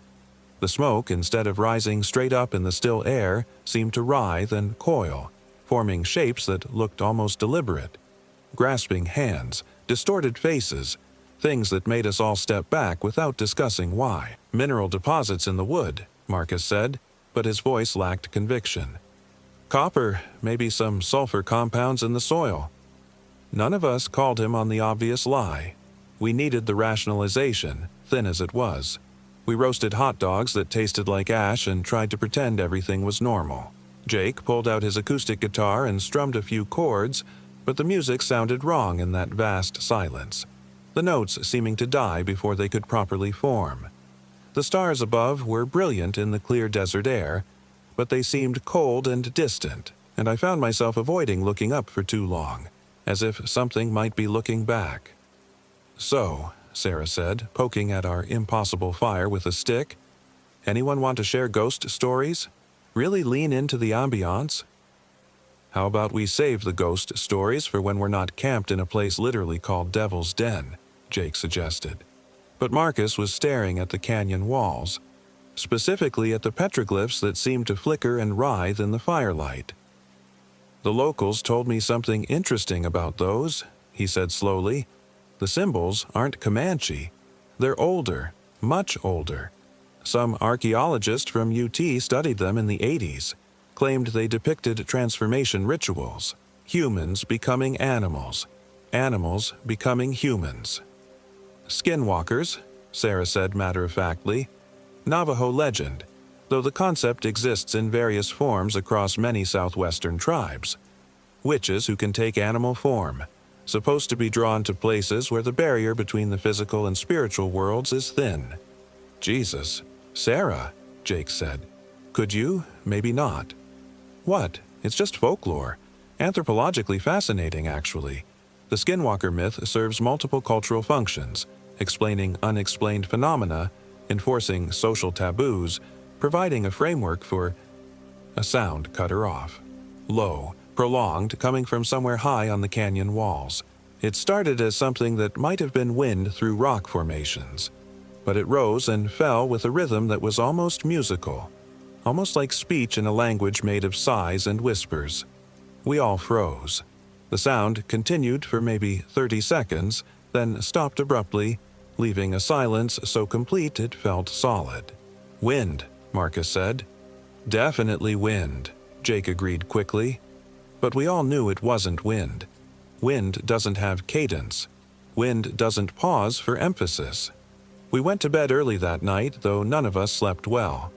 The smoke, instead of rising straight up in the still air, seemed to writhe and coil, forming shapes that looked almost deliberate. Grasping hands, distorted faces, things that made us all step back without discussing why. "Mineral deposits in the wood," Marcus said, but his voice lacked conviction. "Copper, maybe some sulfur compounds in the soil." None of us called him on the obvious lie. We needed the rationalization, thin as it was. We roasted hot dogs that tasted like ash and tried to pretend everything was normal. Jake pulled out his acoustic guitar and strummed a few chords, but the music sounded wrong in that vast silence, the notes seeming to die before they could properly form. The stars above were brilliant in the clear desert air, but they seemed cold and distant, and I found myself avoiding looking up for too long, as if something might be looking back. "So," Sarah said, poking at our impossible fire with a stick, "anyone want to share ghost stories? Really lean into the ambiance?" "How about we save the ghost stories for when we're not camped in a place literally called Devil's Den?" Jake suggested. But Marcus was staring at the canyon walls, specifically at the petroglyphs that seemed to flicker and writhe in the firelight. "The locals told me something interesting about those," he said slowly. "The symbols aren't Comanche. They're older, much older. Some archaeologist from UT studied them in the 80s, claimed they depicted transformation rituals, humans becoming animals, animals becoming humans." "Skinwalkers," Sarah said matter-of-factly. "Navajo legend, though the concept exists in various forms across many southwestern tribes. Witches who can take animal form, supposed to be drawn to places where the barrier between the physical and spiritual worlds is thin." "Jesus. Sarah," Jake said. "Could you? Maybe not." "What? It's just folklore. Anthropologically fascinating, actually. The Skinwalker myth serves multiple cultural functions, explaining unexplained phenomena, enforcing social taboos, providing a framework for—" A sound cut her off. Low, prolonged, coming from somewhere high on the canyon walls. It started as something that might have been wind through rock formations, but it rose and fell with a rhythm that was almost musical, almost like speech in a language made of sighs and whispers. We all froze. The sound continued for maybe 30 seconds, then stopped abruptly, leaving a silence so complete it felt solid. "Wind," Marcus said. "Definitely wind," Jake agreed quickly. But we all knew it wasn't wind. Wind doesn't have cadence. Wind doesn't pause for emphasis. We went to bed early that night, though none of us slept well.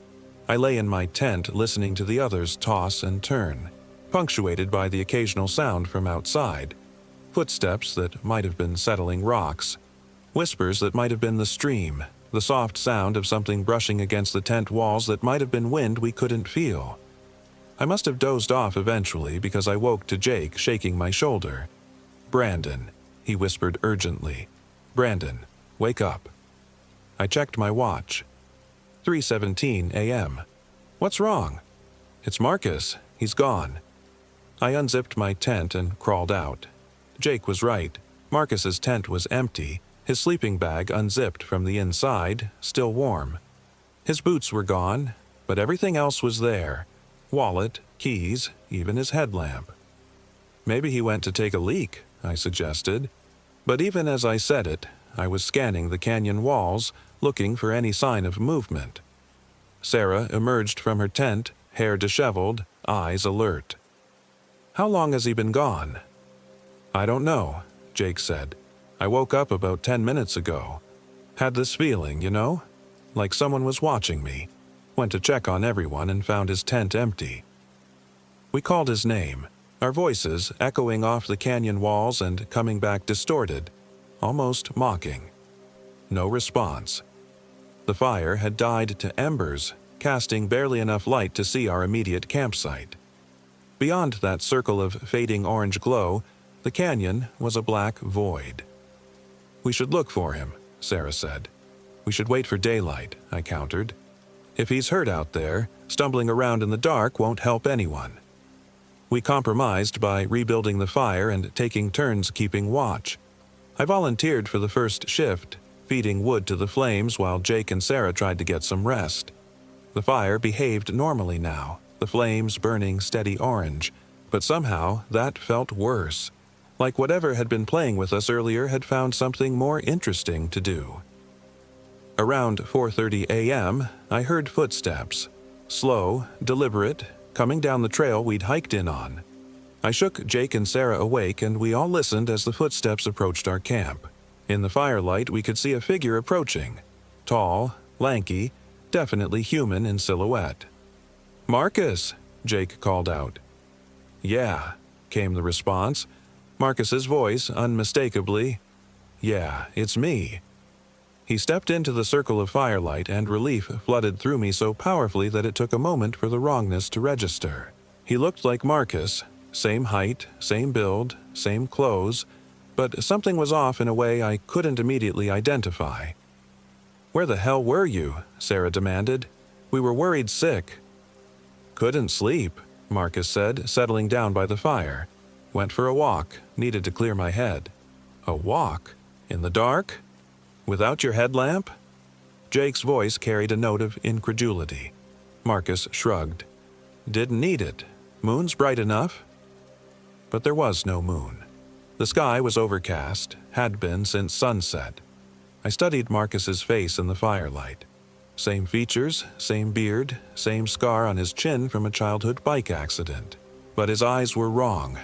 I lay in my tent listening to the others toss and turn, punctuated by the occasional sound from outside. Footsteps that might have been settling rocks. Whispers that might have been the stream, the soft sound of something brushing against the tent walls that might have been wind we couldn't feel. I must have dozed off eventually because I woke to Jake shaking my shoulder. "Brandon," he whispered urgently. "Brandon, wake up." I checked my watch. 3:17 a.m. "What's wrong?" "It's Marcus. He's gone." I unzipped my tent and crawled out. Jake was right. Marcus's tent was empty, his sleeping bag unzipped from the inside, still warm. His boots were gone, but everything else was there. Wallet, keys, even his headlamp. "Maybe he went to take a leak," I suggested. But even as I said it, I was scanning the canyon walls, looking for any sign of movement. Sarah emerged from her tent, hair disheveled, eyes alert. "How long has he been gone?" "I don't know," Jake said. "I woke up about 10 minutes ago. Had this feeling, you know? Like someone was watching me. Went to check on everyone and found his tent empty." We called his name, our voices echoing off the canyon walls and coming back distorted, almost mocking. No response. The fire had died to embers, casting barely enough light to see our immediate campsite. Beyond that circle of fading orange glow, the canyon was a black void. "We should look for him," Sarah said. "We should wait for daylight," I countered. "If he's hurt out there, stumbling around in the dark won't help anyone." We compromised by rebuilding the fire and taking turns keeping watch. I volunteered for the first shift, feeding wood to the flames while Jake and Sarah tried to get some rest. The fire behaved normally now, the flames burning steady orange, but somehow that felt worse, like whatever had been playing with us earlier had found something more interesting to do. Around 4:30 a.m., I heard footsteps, slow, deliberate, coming down the trail we'd hiked in on. I shook Jake and Sarah awake and we all listened as the footsteps approached our camp. In the firelight, we could see a figure approaching. Tall, lanky, definitely human in silhouette. "Marcus!" Jake called out. "Yeah," came the response. Marcus's voice unmistakably, "Yeah, it's me." He stepped into the circle of firelight and relief flooded through me so powerfully that it took a moment for the wrongness to register. He looked like Marcus, same height, same build, same clothes, but something was off in a way I couldn't immediately identify. "Where the hell were you?" Sarah demanded. "We were worried sick." "Couldn't sleep," Marcus said, settling down by the fire. "Went for a walk, needed to clear my head." "A walk? In the dark?" Without your headlamp? Jake's voice carried a note of incredulity. Marcus shrugged. Didn't need it. Moon's bright enough. But there was no moon. The sky was overcast, had been since sunset. I studied Marcus's face in the firelight. Same features, same beard, same scar on his chin from a childhood bike accident. But his eyes were wrong.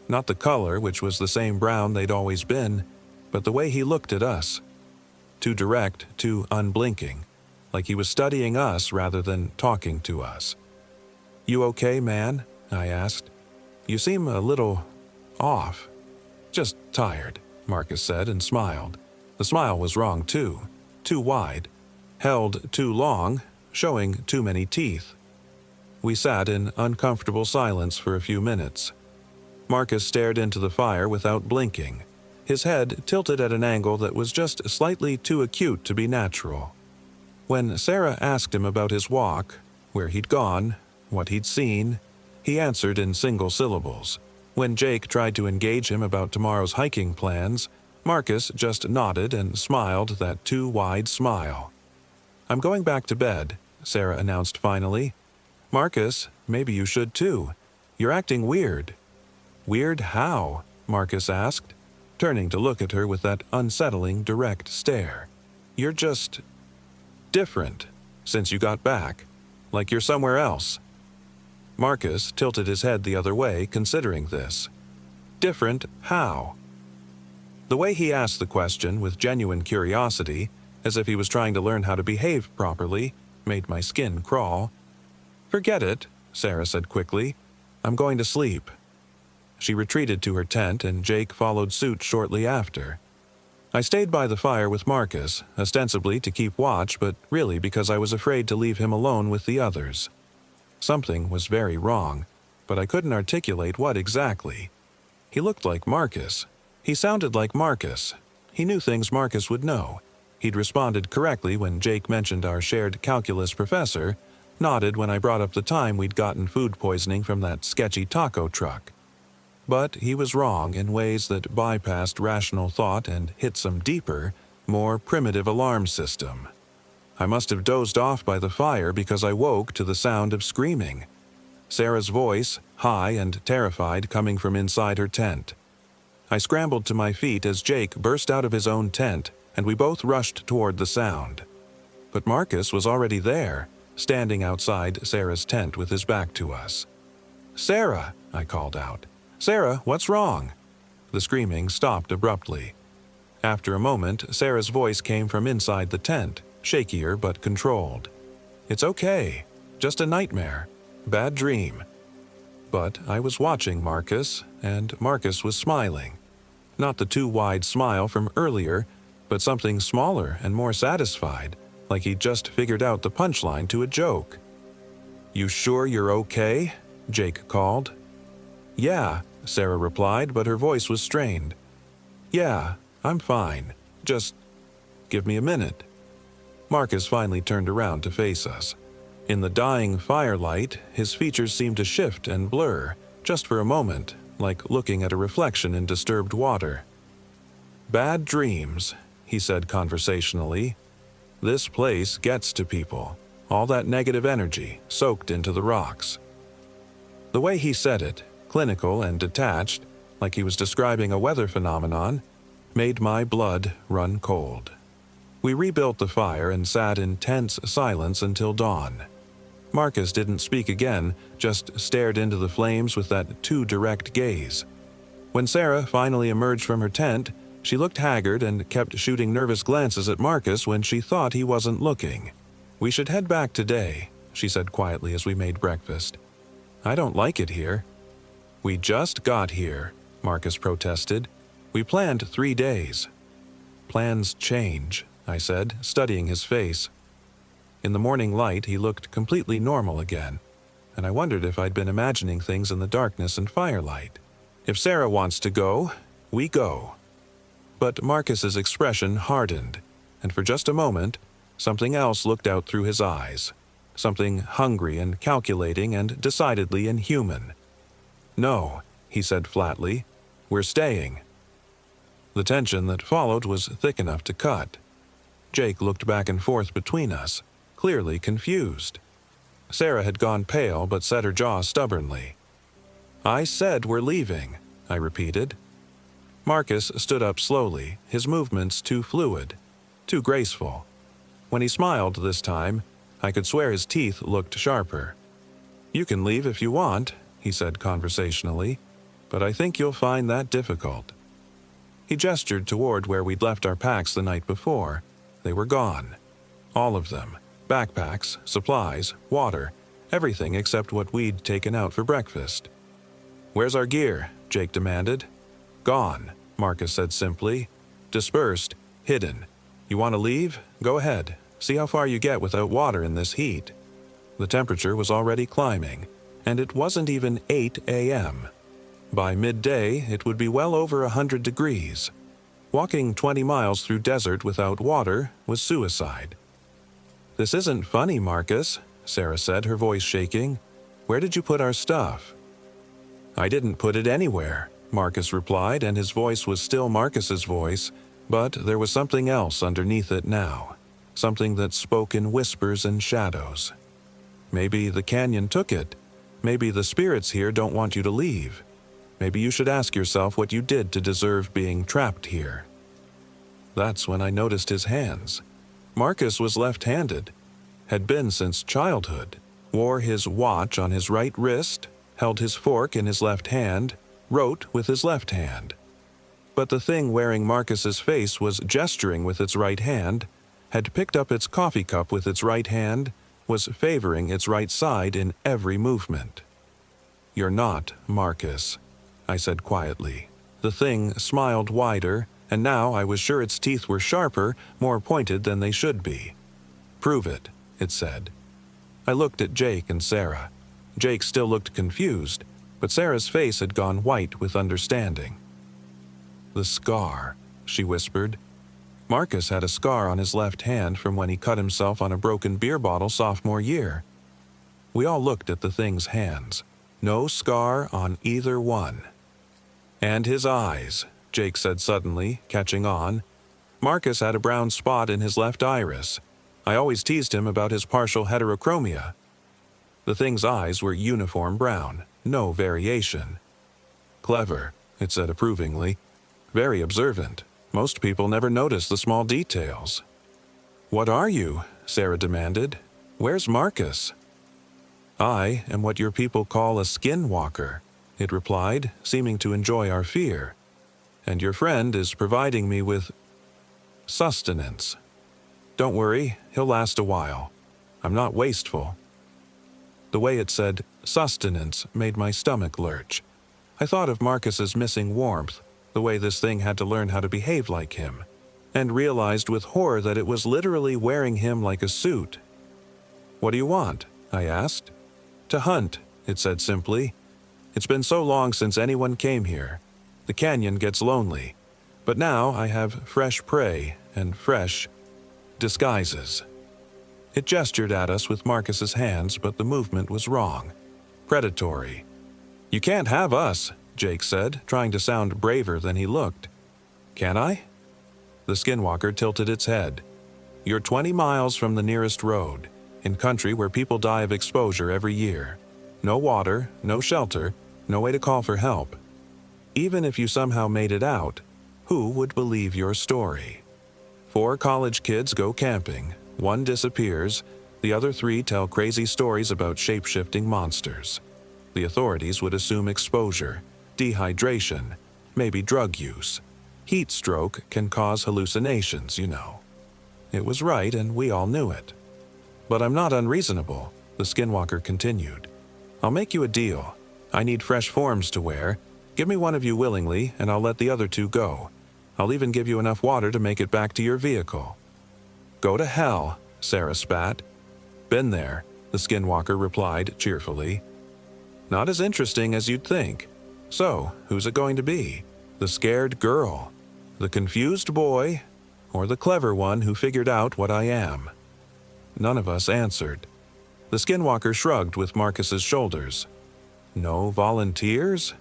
Not the color, which was the same brown they'd always been, but the way he looked at us. Too direct, too unblinking, like he was studying us rather than talking to us. You okay, man? I asked. You seem a little off. Just tired, Marcus said and smiled. The smile was wrong too wide, held too long, showing too many teeth. We sat in uncomfortable silence for a few minutes. Marcus stared into the fire without blinking, his head tilted at an angle that was just slightly too acute to be natural. When Sarah asked him about his walk, where he'd gone, what he'd seen, he answered in single syllables. When Jake tried to engage him about tomorrow's hiking plans, Marcus just nodded and smiled that too wide smile. I'm going back to bed, Sarah announced finally. Marcus, maybe you should too. You're acting weird. Weird how? Marcus asked, turning to look at her with that unsettling, direct stare. You're just different since you got back, like you're somewhere else. Marcus tilted his head the other way, considering this. Different how? The way he asked the question with genuine curiosity, as if he was trying to learn how to behave properly, made my skin crawl. Forget it, Sarah said quickly. I'm going to sleep. She retreated to her tent and Jake followed suit shortly after. I stayed by the fire with Marcus, ostensibly to keep watch, but really because I was afraid to leave him alone with the others. Something was very wrong, but I couldn't articulate what exactly. He looked like Marcus. He sounded like Marcus. He knew things Marcus would know. He'd responded correctly when Jake mentioned our shared calculus professor, nodded when I brought up the time we'd gotten food poisoning from that sketchy taco truck. But he was wrong in ways that bypassed rational thought and hit some deeper, more primitive alarm system. I must have dozed off by the fire because I woke to the sound of screaming. Sarah's voice, high and terrified, coming from inside her tent. I scrambled to my feet as Jake burst out of his own tent, and we both rushed toward the sound. But Marcus was already there, standing outside Sarah's tent with his back to us. "Sarah!" I called out. "Sarah, what's wrong?" The screaming stopped abruptly. After a moment, Sarah's voice came from inside the tent, shakier but controlled. "It's okay. Just a nightmare. Bad dream." But I was watching Marcus, and Marcus was smiling. Not the too wide smile from earlier, but something smaller and more satisfied, like he'd just figured out the punchline to a joke. "You sure you're okay?" Jake called. "Yeah," Sarah replied, but her voice was strained. "Yeah, I'm fine. Just give me a minute." Marcus finally turned around to face us. In the dying firelight, his features seemed to shift and blur, just for a moment, like looking at a reflection in disturbed water. "Bad dreams," he said conversationally. "This place gets to people. All that negative energy soaked into the rocks." The way he said it, clinical and detached, like he was describing a weather phenomenon, made my blood run cold. We rebuilt the fire and sat in tense silence until dawn. Marcus didn't speak again, just stared into the flames with that too direct gaze. When Sarah finally emerged from her tent, she looked haggard and kept shooting nervous glances at Marcus when she thought he wasn't looking. "We should head back today," she said quietly as we made breakfast. "I don't like it here." "We just got here," Marcus protested. "We planned 3 days." "Plans change," I said, studying his face. In the morning light, he looked completely normal again, and I wondered if I'd been imagining things in the darkness and firelight. "If Sarah wants to go, we go." But Marcus's expression hardened, and for just a moment, something else looked out through his eyes. Something hungry and calculating and decidedly inhuman. "No," he said flatly. "We're staying." The tension that followed was thick enough to cut. Jake looked back and forth between us, clearly confused. Sarah had gone pale but set her jaw stubbornly. "I said we're leaving," I repeated. Marcus stood up slowly, his movements too fluid, too graceful. When he smiled this time, I could swear his teeth looked sharper. "You can leave if you want," he said conversationally, "but I think you'll find that difficult." He gestured toward where we'd left our packs the night before. They were gone. All of them. Backpacks, supplies, water, everything except what we'd taken out for breakfast. "Where's our gear?" Jake demanded. "Gone," Marcus said simply. "Dispersed, hidden. You want to leave? Go ahead. See how far you get without water in this heat." The temperature was already climbing, and it wasn't even 8 a.m. By midday, it would be well over 100 degrees. Walking 20 miles through desert without water was suicide. "This isn't funny, Marcus," Sarah said, her voice shaking. "Where did you put our stuff?" "I didn't put it anywhere," Marcus replied, and his voice was still Marcus's voice, but there was something else underneath it now, something that spoke in whispers and shadows. "Maybe the canyon took it. Maybe the spirits here don't want you to leave. Maybe you should ask yourself what you did to deserve being trapped here." That's when I noticed his hands. Marcus was left-handed, had been since childhood, wore his watch on his right wrist, held his fork in his left hand, wrote with his left hand. But the thing wearing Marcus's face was gesturing with its right hand, had picked up its coffee cup with its right hand, was favoring its right side in every movement. "You're not Marcus," I said quietly. The thing smiled wider, and now I was sure its teeth were sharper, more pointed than they should be. "Prove it," it said. I looked at Jake and Sarah. Jake still looked confused, but Sarah's face had gone white with understanding. "The scar," she whispered. Marcus had a scar on his left hand from when he cut himself on a broken beer bottle sophomore year. We all looked at the thing's hands. No scar on either one. "And his eyes," Jake said suddenly, catching on. "Marcus had a brown spot in his left iris. I always teased him about his partial heterochromia." The thing's eyes were uniform brown, no variation. "Clever," it said approvingly. "Very observant. Most people never notice the small details." "What are you?" Sarah demanded. "Where's Marcus?" "I am what your people call a skinwalker," it replied, seeming to enjoy our fear. "And your friend is providing me with sustenance. Don't worry, he'll last a while. I'm not wasteful." The way it said sustenance made my stomach lurch. I thought of Marcus's missing warmth, the way this thing had to learn how to behave like him, and realized with horror that it was literally wearing him like a suit. "What do you want?" I asked. "To hunt," it said simply. "It's been so long since anyone came here. The canyon gets lonely, but now I have fresh prey and fresh disguises." It gestured at us with Marcus's hands, but the movement was wrong. Predatory. "You can't have us," Jake said, trying to sound braver than he looked. "Can I?" The skinwalker tilted its head. "You're 20 miles from the nearest road, in country where people die of exposure every year. No water, no shelter, no way to call for help. Even if you somehow made it out, who would believe your story? 4 college kids go camping, 1 disappears, the other 3 tell crazy stories about shape-shifting monsters. The authorities would assume exposure, dehydration, maybe drug use. Heat stroke can cause hallucinations, you know." It was right, and we all knew it. "But I'm not unreasonable," the skinwalker continued. "I'll make you a deal. I need fresh forms to wear. Give me one of you willingly, and I'll let the other 2 go. I'll even give you enough water to make it back to your vehicle." "Go to hell," Sarah spat. "Been there," the skinwalker replied cheerfully. "Not as interesting as you'd think. So, who's it going to be? The scared girl, the confused boy, or the clever one who figured out what I am?" None of us answered. The skinwalker shrugged with Marcus's shoulders. "No volunteers?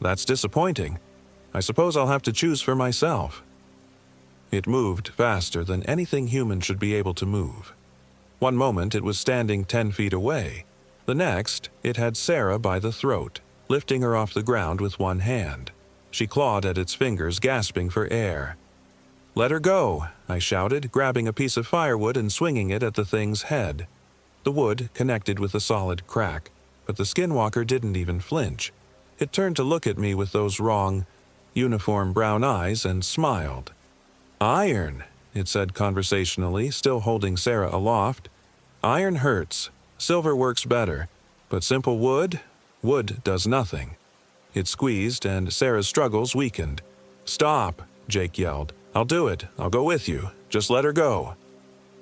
That's disappointing. I suppose I'll have to choose for myself." It moved faster than anything human should be able to move. One moment it was standing 10 feet away. The next, it had Sarah by the throat, lifting her off the ground with one hand. She clawed at its fingers, gasping for air. "Let her go," I shouted, grabbing a piece of firewood and swinging it at the thing's head. The wood connected with a solid crack, but the skinwalker didn't even flinch. It turned to look at me with those wrong, uniform brown eyes and smiled. "Iron," it said conversationally, still holding Sarah aloft. "Iron hurts. Silver works better. But simple wood? Wood does nothing." It squeezed, and Sarah's struggles weakened. "Stop," Jake yelled. "I'll do it. I'll go with you. Just let her go."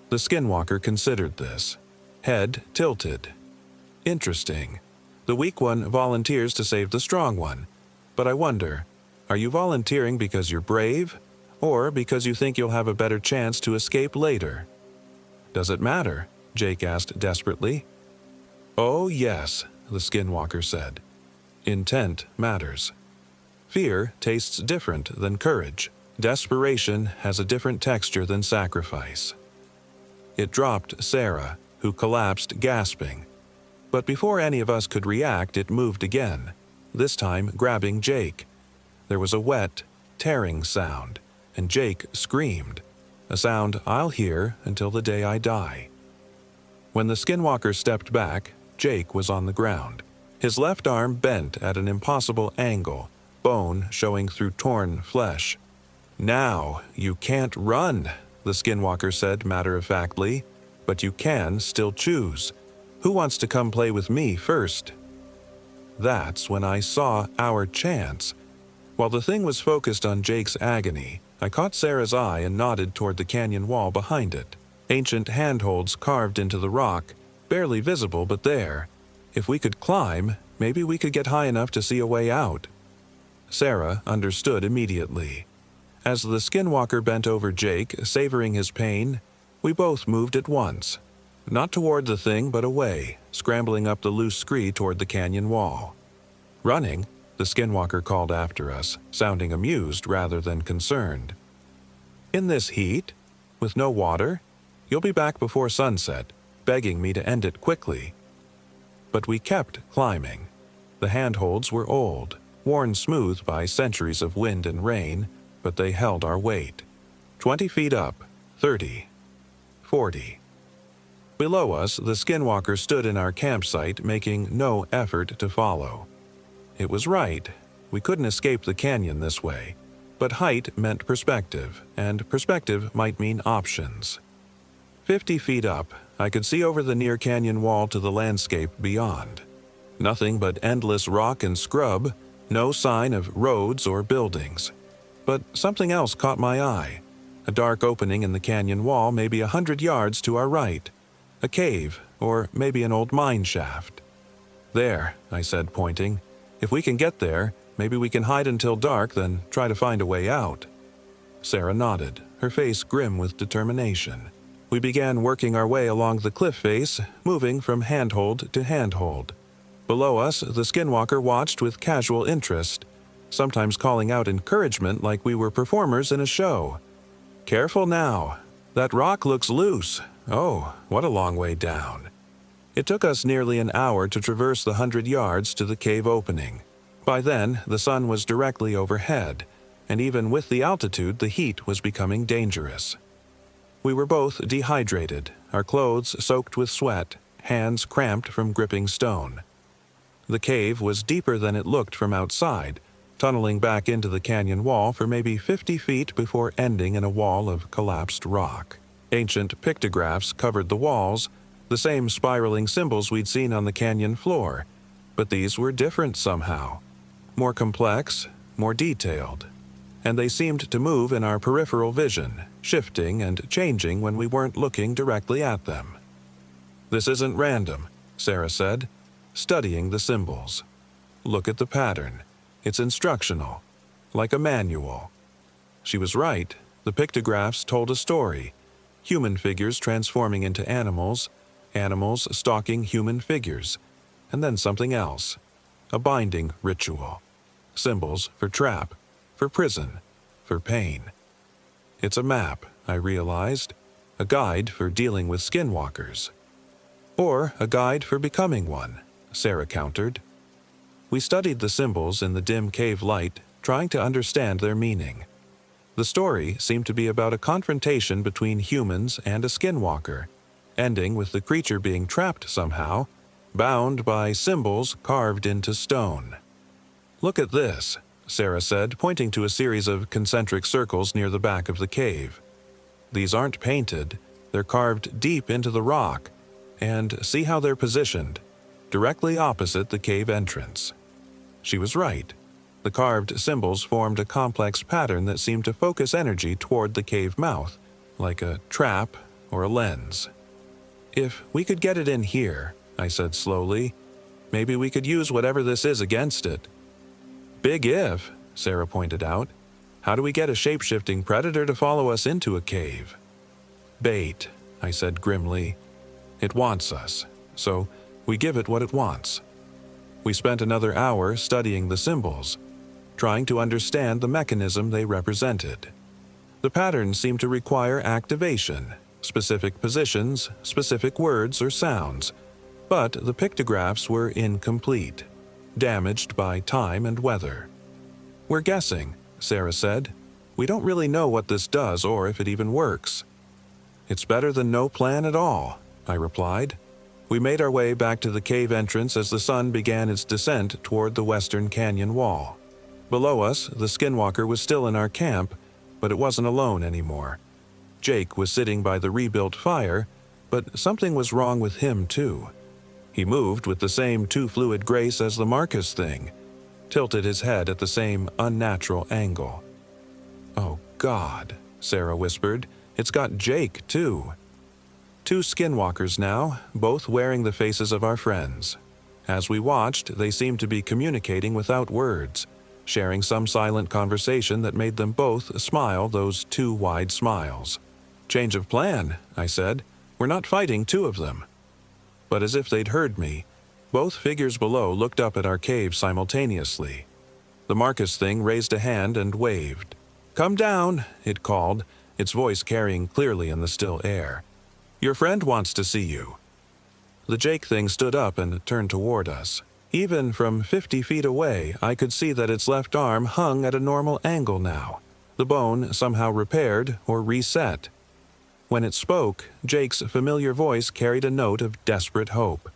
The skinwalker considered this. Head tilted. Interesting. The weak one volunteers to save the strong one. But I wonder, are you volunteering because you're brave, or because you think you'll have a better chance to escape later? "Does it matter?" Jake asked desperately. "Oh, yes," the skinwalker said. "Intent matters. Fear tastes different than courage. Desperation has a different texture than sacrifice." It dropped Sarah, who collapsed gasping. But before any of us could react, it moved again, this time grabbing Jake. There was a wet, tearing sound, and Jake screamed, a sound I'll hear until the day I die. When the skinwalker stepped back, Jake was on the ground. His left arm bent at an impossible angle, bone showing through torn flesh. "Now, you can't run," the skinwalker said matter-of-factly, "but you can still choose. Who wants to come play with me first?" That's when I saw our chance. While the thing was focused on Jake's agony, I caught Sarah's eye and nodded toward the canyon wall behind it. Ancient handholds carved into the rock, barely visible but there. If we could climb, maybe we could get high enough to see a way out. Sarah understood immediately. As the skinwalker bent over Jake, savoring his pain, we both moved at once. Not toward the thing, but away, scrambling up the loose scree toward the canyon wall. "Running," the skinwalker called after us, sounding amused rather than concerned. "In this heat? With no water? You'll be back before sunset," begging me to end it quickly. But we kept climbing. The handholds were old, worn smooth by centuries of wind and rain, but they held our weight. 20 feet up, 30, 40. Below us, the skinwalker stood in our campsite, making no effort to follow. It was right. We couldn't escape the canyon this way. But height meant perspective, and perspective might mean options. 50 feet up, I could see over the near canyon wall to the landscape beyond. Nothing but endless rock and scrub, no sign of roads or buildings. But something else caught my eye. A dark opening in the canyon wall maybe 100 yards to our right. A cave, or maybe an old mine shaft. "There," I said, pointing. "If we can get there, maybe we can hide until dark, then try to find a way out." Sarah nodded, her face grim with determination. We began working our way along the cliff face, moving from handhold to handhold. Below us, the skinwalker watched with casual interest, sometimes calling out encouragement like we were performers in a show. "Careful now. That rock looks loose. Oh, what a long way down." It took us nearly an hour to traverse the 100 yards to the cave opening. By then, the sun was directly overhead, and even with the altitude, the heat was becoming dangerous. We were both dehydrated, our clothes soaked with sweat, hands cramped from gripping stone. The cave was deeper than it looked from outside, tunneling back into the canyon wall for maybe 50 feet before ending in a wall of collapsed rock. Ancient pictographs covered the walls, the same spiraling symbols we'd seen on the canyon floor, but these were different somehow. More complex, more detailed. And they seemed to move in our peripheral vision, shifting and changing when we weren't looking directly at them. "This isn't random," Sarah said, studying the symbols. "Look at the pattern. It's instructional, like a manual." She was right. The pictographs told a story. Human figures transforming into animals, animals stalking human figures, and then something else. A binding ritual. Symbols for trap, for prison, for pain. It's a map, I realized. A guide for dealing with skinwalkers. Or a guide for becoming one, Sarah countered. We studied the symbols in the dim cave light, trying to understand their meaning. The story seemed to be about a confrontation between humans and a skinwalker, ending with the creature being trapped somehow, bound by symbols carved into stone. "Look at this," Sarah said, pointing to a series of concentric circles near the back of the cave. "These aren't painted, they're carved deep into the rock, and see how they're positioned, directly opposite the cave entrance." She was right. The carved symbols formed a complex pattern that seemed to focus energy toward the cave mouth, like a trap or a lens. "If we could get it in here," I said slowly, "maybe we could use whatever this is against it." "Big if," Sarah pointed out. "How do we get a shape-shifting predator to follow us into a cave?" "Bait," I said grimly. "It wants us, so we give it what it wants." We spent another hour studying the symbols, trying to understand the mechanism they represented. The patterns seemed to require activation, specific positions, specific words or sounds, but the pictographs were incomplete, damaged by time and weather. "We're guessing," Sarah said. "We don't really know what this does or if it even works." "It's better than no plan at all," I replied. We made our way back to the cave entrance as the sun began its descent toward the western canyon wall. Below us, the skinwalker was still in our camp, but it wasn't alone anymore. Jake was sitting by the rebuilt fire, but something was wrong with him too. He moved with the same too-fluid grace as the Marcus thing, tilted his head at the same unnatural angle. "Oh God," Sarah whispered, "it's got Jake too." Two skinwalkers now, both wearing the faces of our friends. As we watched, they seemed to be communicating without words, sharing some silent conversation that made them both smile those two wide smiles. "Change of plan," I said. "We're not fighting two of them." But as if they'd heard me, both figures below looked up at our cave simultaneously. The Marcus thing raised a hand and waved. "Come down," it called, its voice carrying clearly in the still air. "Your friend wants to see you." The Jake thing stood up and turned toward us. Even from 50 feet away, I could see that its left arm hung at a normal angle now, the bone somehow repaired or reset. When it spoke, Jake's familiar voice carried a note of desperate hope.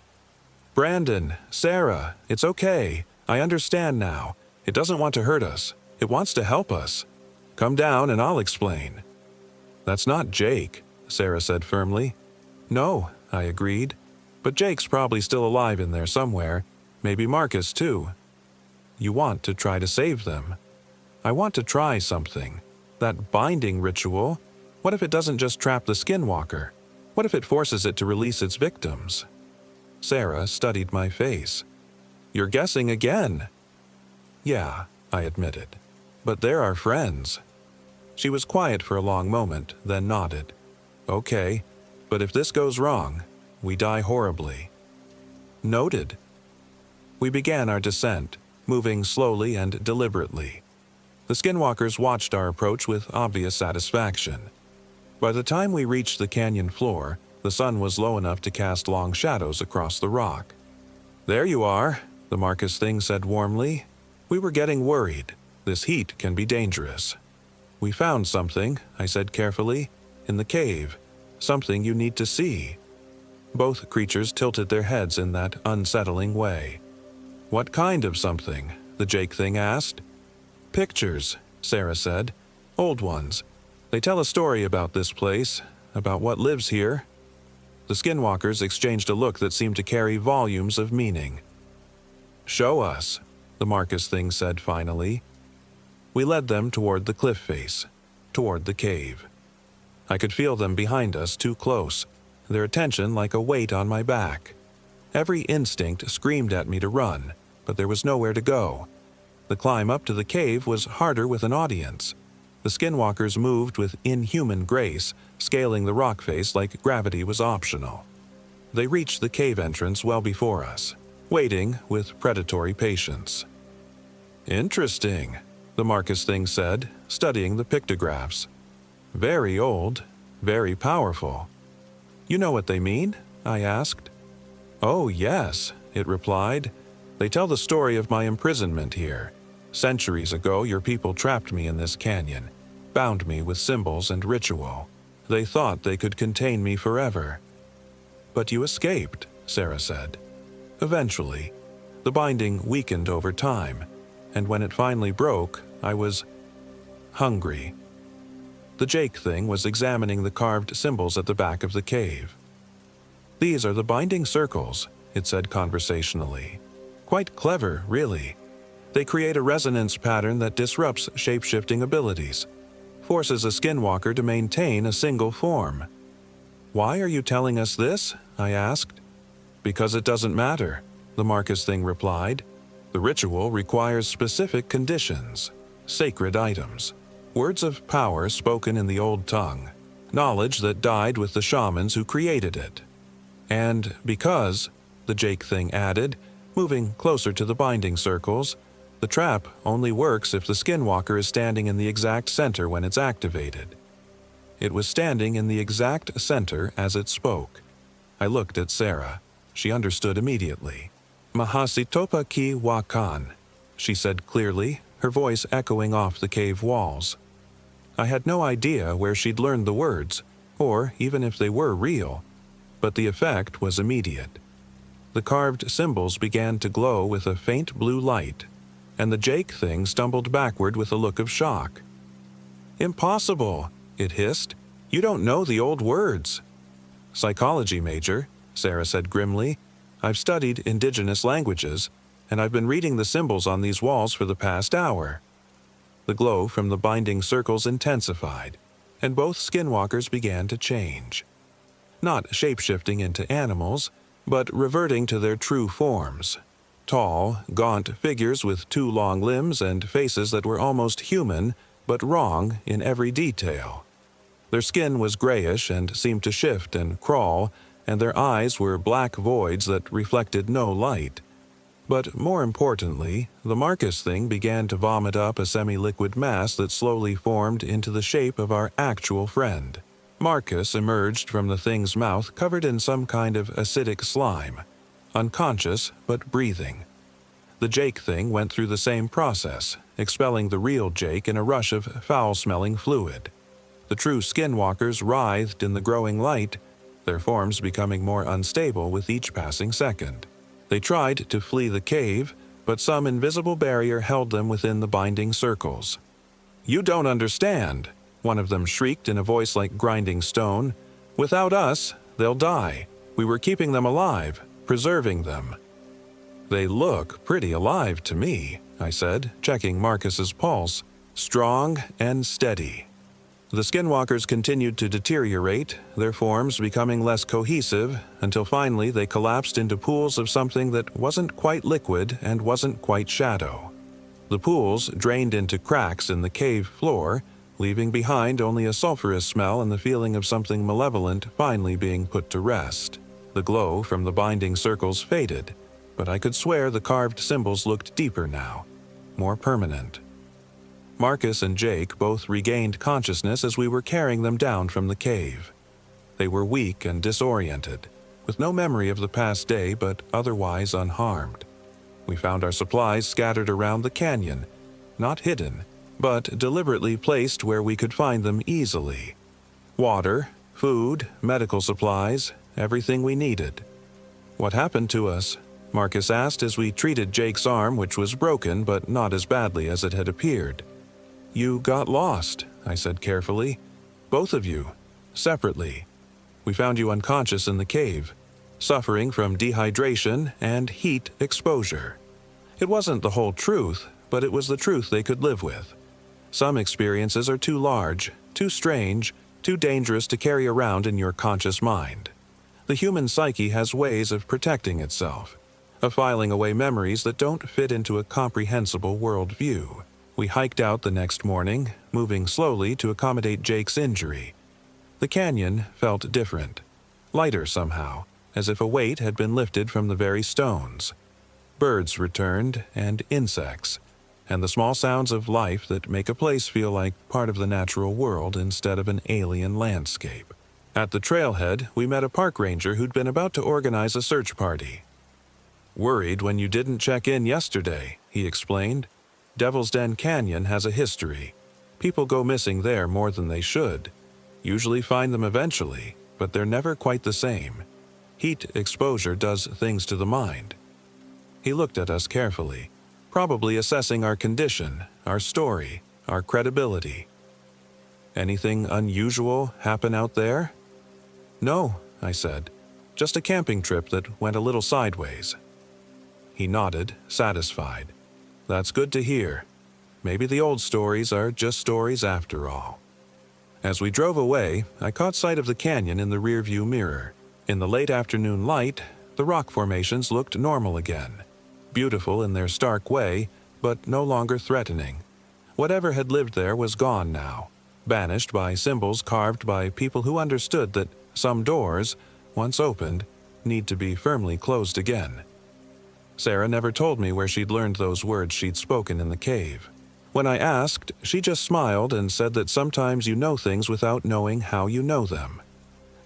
"Brandon, Sarah, it's okay. I understand now. It doesn't want to hurt us. It wants to help us. Come down and I'll explain." "That's not Jake," Sarah said firmly. "No," I agreed. "But Jake's probably still alive in there somewhere. Maybe Marcus too." "You want to try to save them." "I want to try something. That binding ritual. What if it doesn't just trap the skinwalker? What if it forces it to release its victims?" Sarah studied my face. "You're guessing again." "Yeah," I admitted. "But they're our friends." She was quiet for a long moment, then nodded. "Okay, but if this goes wrong, we die horribly." "Noted." We began our descent, moving slowly and deliberately. The skinwalkers watched our approach with obvious satisfaction. By the time we reached the canyon floor, the sun was low enough to cast long shadows across the rock. "There you are," the Marcus thing said warmly. "We were getting worried. This heat can be dangerous." "We found something," I said carefully, "in the cave. Something you need to see." Both creatures tilted their heads in that unsettling way. "What kind of something?" the Jake thing asked. "Pictures," Sarah said. "Old ones. They tell a story about this place, about what lives here." The skinwalkers exchanged a look that seemed to carry volumes of meaning. "Show us," the Marcus thing said finally. We led them toward the cliff face, toward the cave. I could feel them behind us too close, their attention like a weight on my back. Every instinct screamed at me to run, but there was nowhere to go. The climb up to the cave was harder with an audience. The skinwalkers moved with inhuman grace, scaling the rock face like gravity was optional. They reached the cave entrance well before us, waiting with predatory patience. "Interesting," the Marcus thing said, studying the pictographs. very old, very powerful. You know what they mean? I asked. Oh, yes, it replied. They tell the story of my imprisonment here. Centuries ago, your people trapped me in this canyon, bound me with symbols and ritual. They thought they could contain me forever. But you escaped, Sarah said. Eventually. The binding weakened over time, and when it finally broke, I was hungry. The Jake thing was examining the carved symbols at the back of the cave. These are the binding circles, it said conversationally. Quite clever, really. They create a resonance pattern that disrupts shape-shifting abilities, forces a skinwalker to maintain a single form. Why are you telling us this? I asked. Because it doesn't matter, the Marcus thing replied. The ritual requires specific conditions, sacred items, words of power spoken in the old tongue, knowledge that died with the shamans who created it. And because, the Jake thing added, moving closer to the binding circles, the trap only works if the skinwalker is standing in the exact center when it's activated. It was standing in the exact center as it spoke. I looked at Sarah. She understood immediately. Mahasitopa ki wakan, she said clearly, her voice echoing off the cave walls. I had no idea where she'd learned the words, or even if they were real, but the effect was immediate. The carved symbols began to glow with a faint blue light, and the Jake thing stumbled backward with a look of shock. Impossible, it hissed. You don't know the old words. Psychology major, Sarah said grimly. I've studied indigenous languages, and I've been reading the symbols on these walls for the past hour. The glow from the binding circles intensified, and both skinwalkers began to change. Not shape-shifting into animals, but reverting to their true forms. Tall, gaunt figures with 2 long limbs and faces that were almost human, but wrong in every detail. Their skin was grayish and seemed to shift and crawl, and their eyes were black voids that reflected no light. But more importantly, the Marcus thing began to vomit up a semi-liquid mass that slowly formed into the shape of our actual friend. Marcus emerged from the thing's mouth covered in some kind of acidic slime, unconscious but breathing. The Jake thing went through the same process, expelling the real Jake in a rush of foul-smelling fluid. The true skinwalkers writhed in the growing light, their forms becoming more unstable with each passing second. They tried to flee the cave, but some invisible barrier held them within the binding circles. "You don't understand," one of them shrieked in a voice like grinding stone. "Without us, they'll die. We were keeping them alive, preserving them." "They look pretty alive to me," I said, checking Marcus's pulse. "Strong and steady." The skinwalkers continued to deteriorate, their forms becoming less cohesive, until finally they collapsed into pools of something that wasn't quite liquid and wasn't quite shadow. The pools drained into cracks in the cave floor, leaving behind only a sulfurous smell and the feeling of something malevolent finally being put to rest. The glow from the binding circles faded, but I could swear the carved symbols looked deeper now, more permanent. Marcus and Jake both regained consciousness as we were carrying them down from the cave. They were weak and disoriented, with no memory of the past day but otherwise unharmed. We found our supplies scattered around the canyon, not hidden, but deliberately placed where we could find them easily. Water, food, medical supplies, everything we needed. "What happened to us?" Marcus asked as we treated Jake's arm, which was broken but not as badly as it had appeared. "You got lost," I said carefully. "Both of you, separately. We found you unconscious in the cave, suffering from dehydration and heat exposure. It wasn't the whole truth, but it was the truth they could live with. Some experiences are too large, too strange, too dangerous to carry around in your conscious mind. The human psyche has ways of protecting itself, of filing away memories that don't fit into a comprehensible worldview." We hiked out the next morning, moving slowly to accommodate Jake's injury. The canyon felt different, lighter somehow, as if a weight had been lifted from the very stones. Birds returned, and insects. and the small sounds of life that make a place feel like part of the natural world instead of an alien landscape. At the trailhead, we met a park ranger who'd been about to organize a search party. "Worried when you didn't check in yesterday," he explained. "Devil's Den Canyon has a history. People go missing there more than they should. Usually find them eventually, but they're never quite the same. Heat exposure does things to the mind." He looked at us carefully, probably assessing our condition, our story, our credibility. "Anything unusual happen out there?" "No," I said. "Just a camping trip that went a little sideways." He nodded, satisfied. "That's good to hear. Maybe the old stories are just stories after all." As we drove away, I caught sight of the canyon in the rearview mirror. In the late afternoon light, the rock formations looked normal again. Beautiful in their stark way, but no longer threatening. Whatever had lived there was gone now, banished by symbols carved by people who understood that some doors, once opened, need to be firmly closed again. Sarah never told me where she'd learned those words she'd spoken in the cave. When I asked, she just smiled and said that sometimes you know things without knowing how you know them.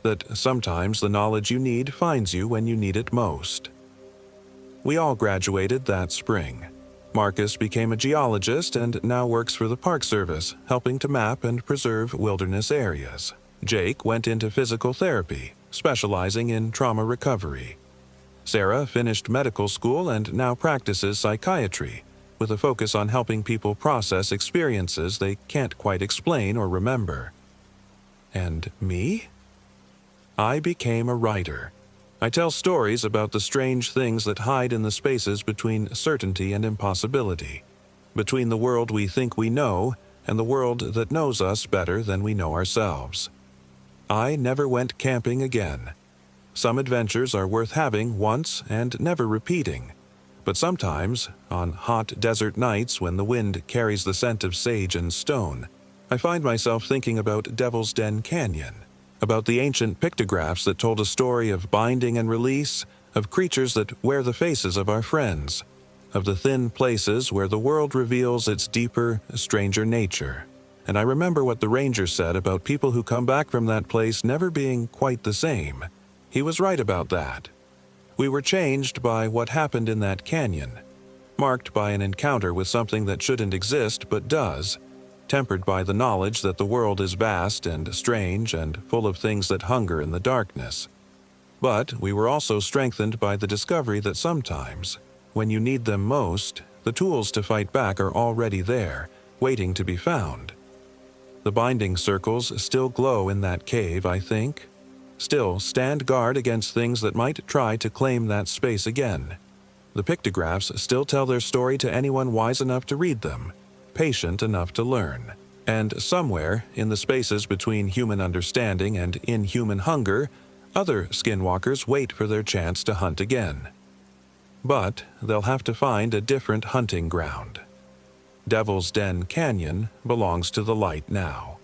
That sometimes the knowledge you need finds you when you need it most. We all graduated that spring. Marcus became a geologist and now works for the Park Service, helping to map and preserve wilderness areas. Jake went into physical therapy, specializing in trauma recovery. Sarah finished medical school and now practices psychiatry, with a focus on helping people process experiences they can't quite explain or remember. And me? I became a writer. I tell stories about the strange things that hide in the spaces between certainty and impossibility, between the world we think we know and the world that knows us better than we know ourselves. I never went camping again. Some adventures are worth having once and never repeating, but sometimes, on hot desert nights when the wind carries the scent of sage and stone, I find myself thinking about Devil's Den Canyon, about the ancient pictographs that told a story of binding and release, of creatures that wear the faces of our friends, of the thin places where the world reveals its deeper, stranger nature. And I remember what the ranger said about people who come back from that place never being quite the same. He was right about that. We were changed by what happened in that canyon, marked by an encounter with something that shouldn't exist but does, tempered by the knowledge that the world is vast and strange and full of things that hunger in the darkness. But we were also strengthened by the discovery that sometimes, when you need them most, the tools to fight back are already there, waiting to be found. The binding circles still glow in that cave, I think. Still stand guard against things that might try to claim that space again. The pictographs still tell their story to anyone wise enough to read them, patient enough to learn. And somewhere, in the spaces between human understanding and inhuman hunger, other skinwalkers wait for their chance to hunt again. But they'll have to find a different hunting ground. Devil's Den Canyon belongs to the light now.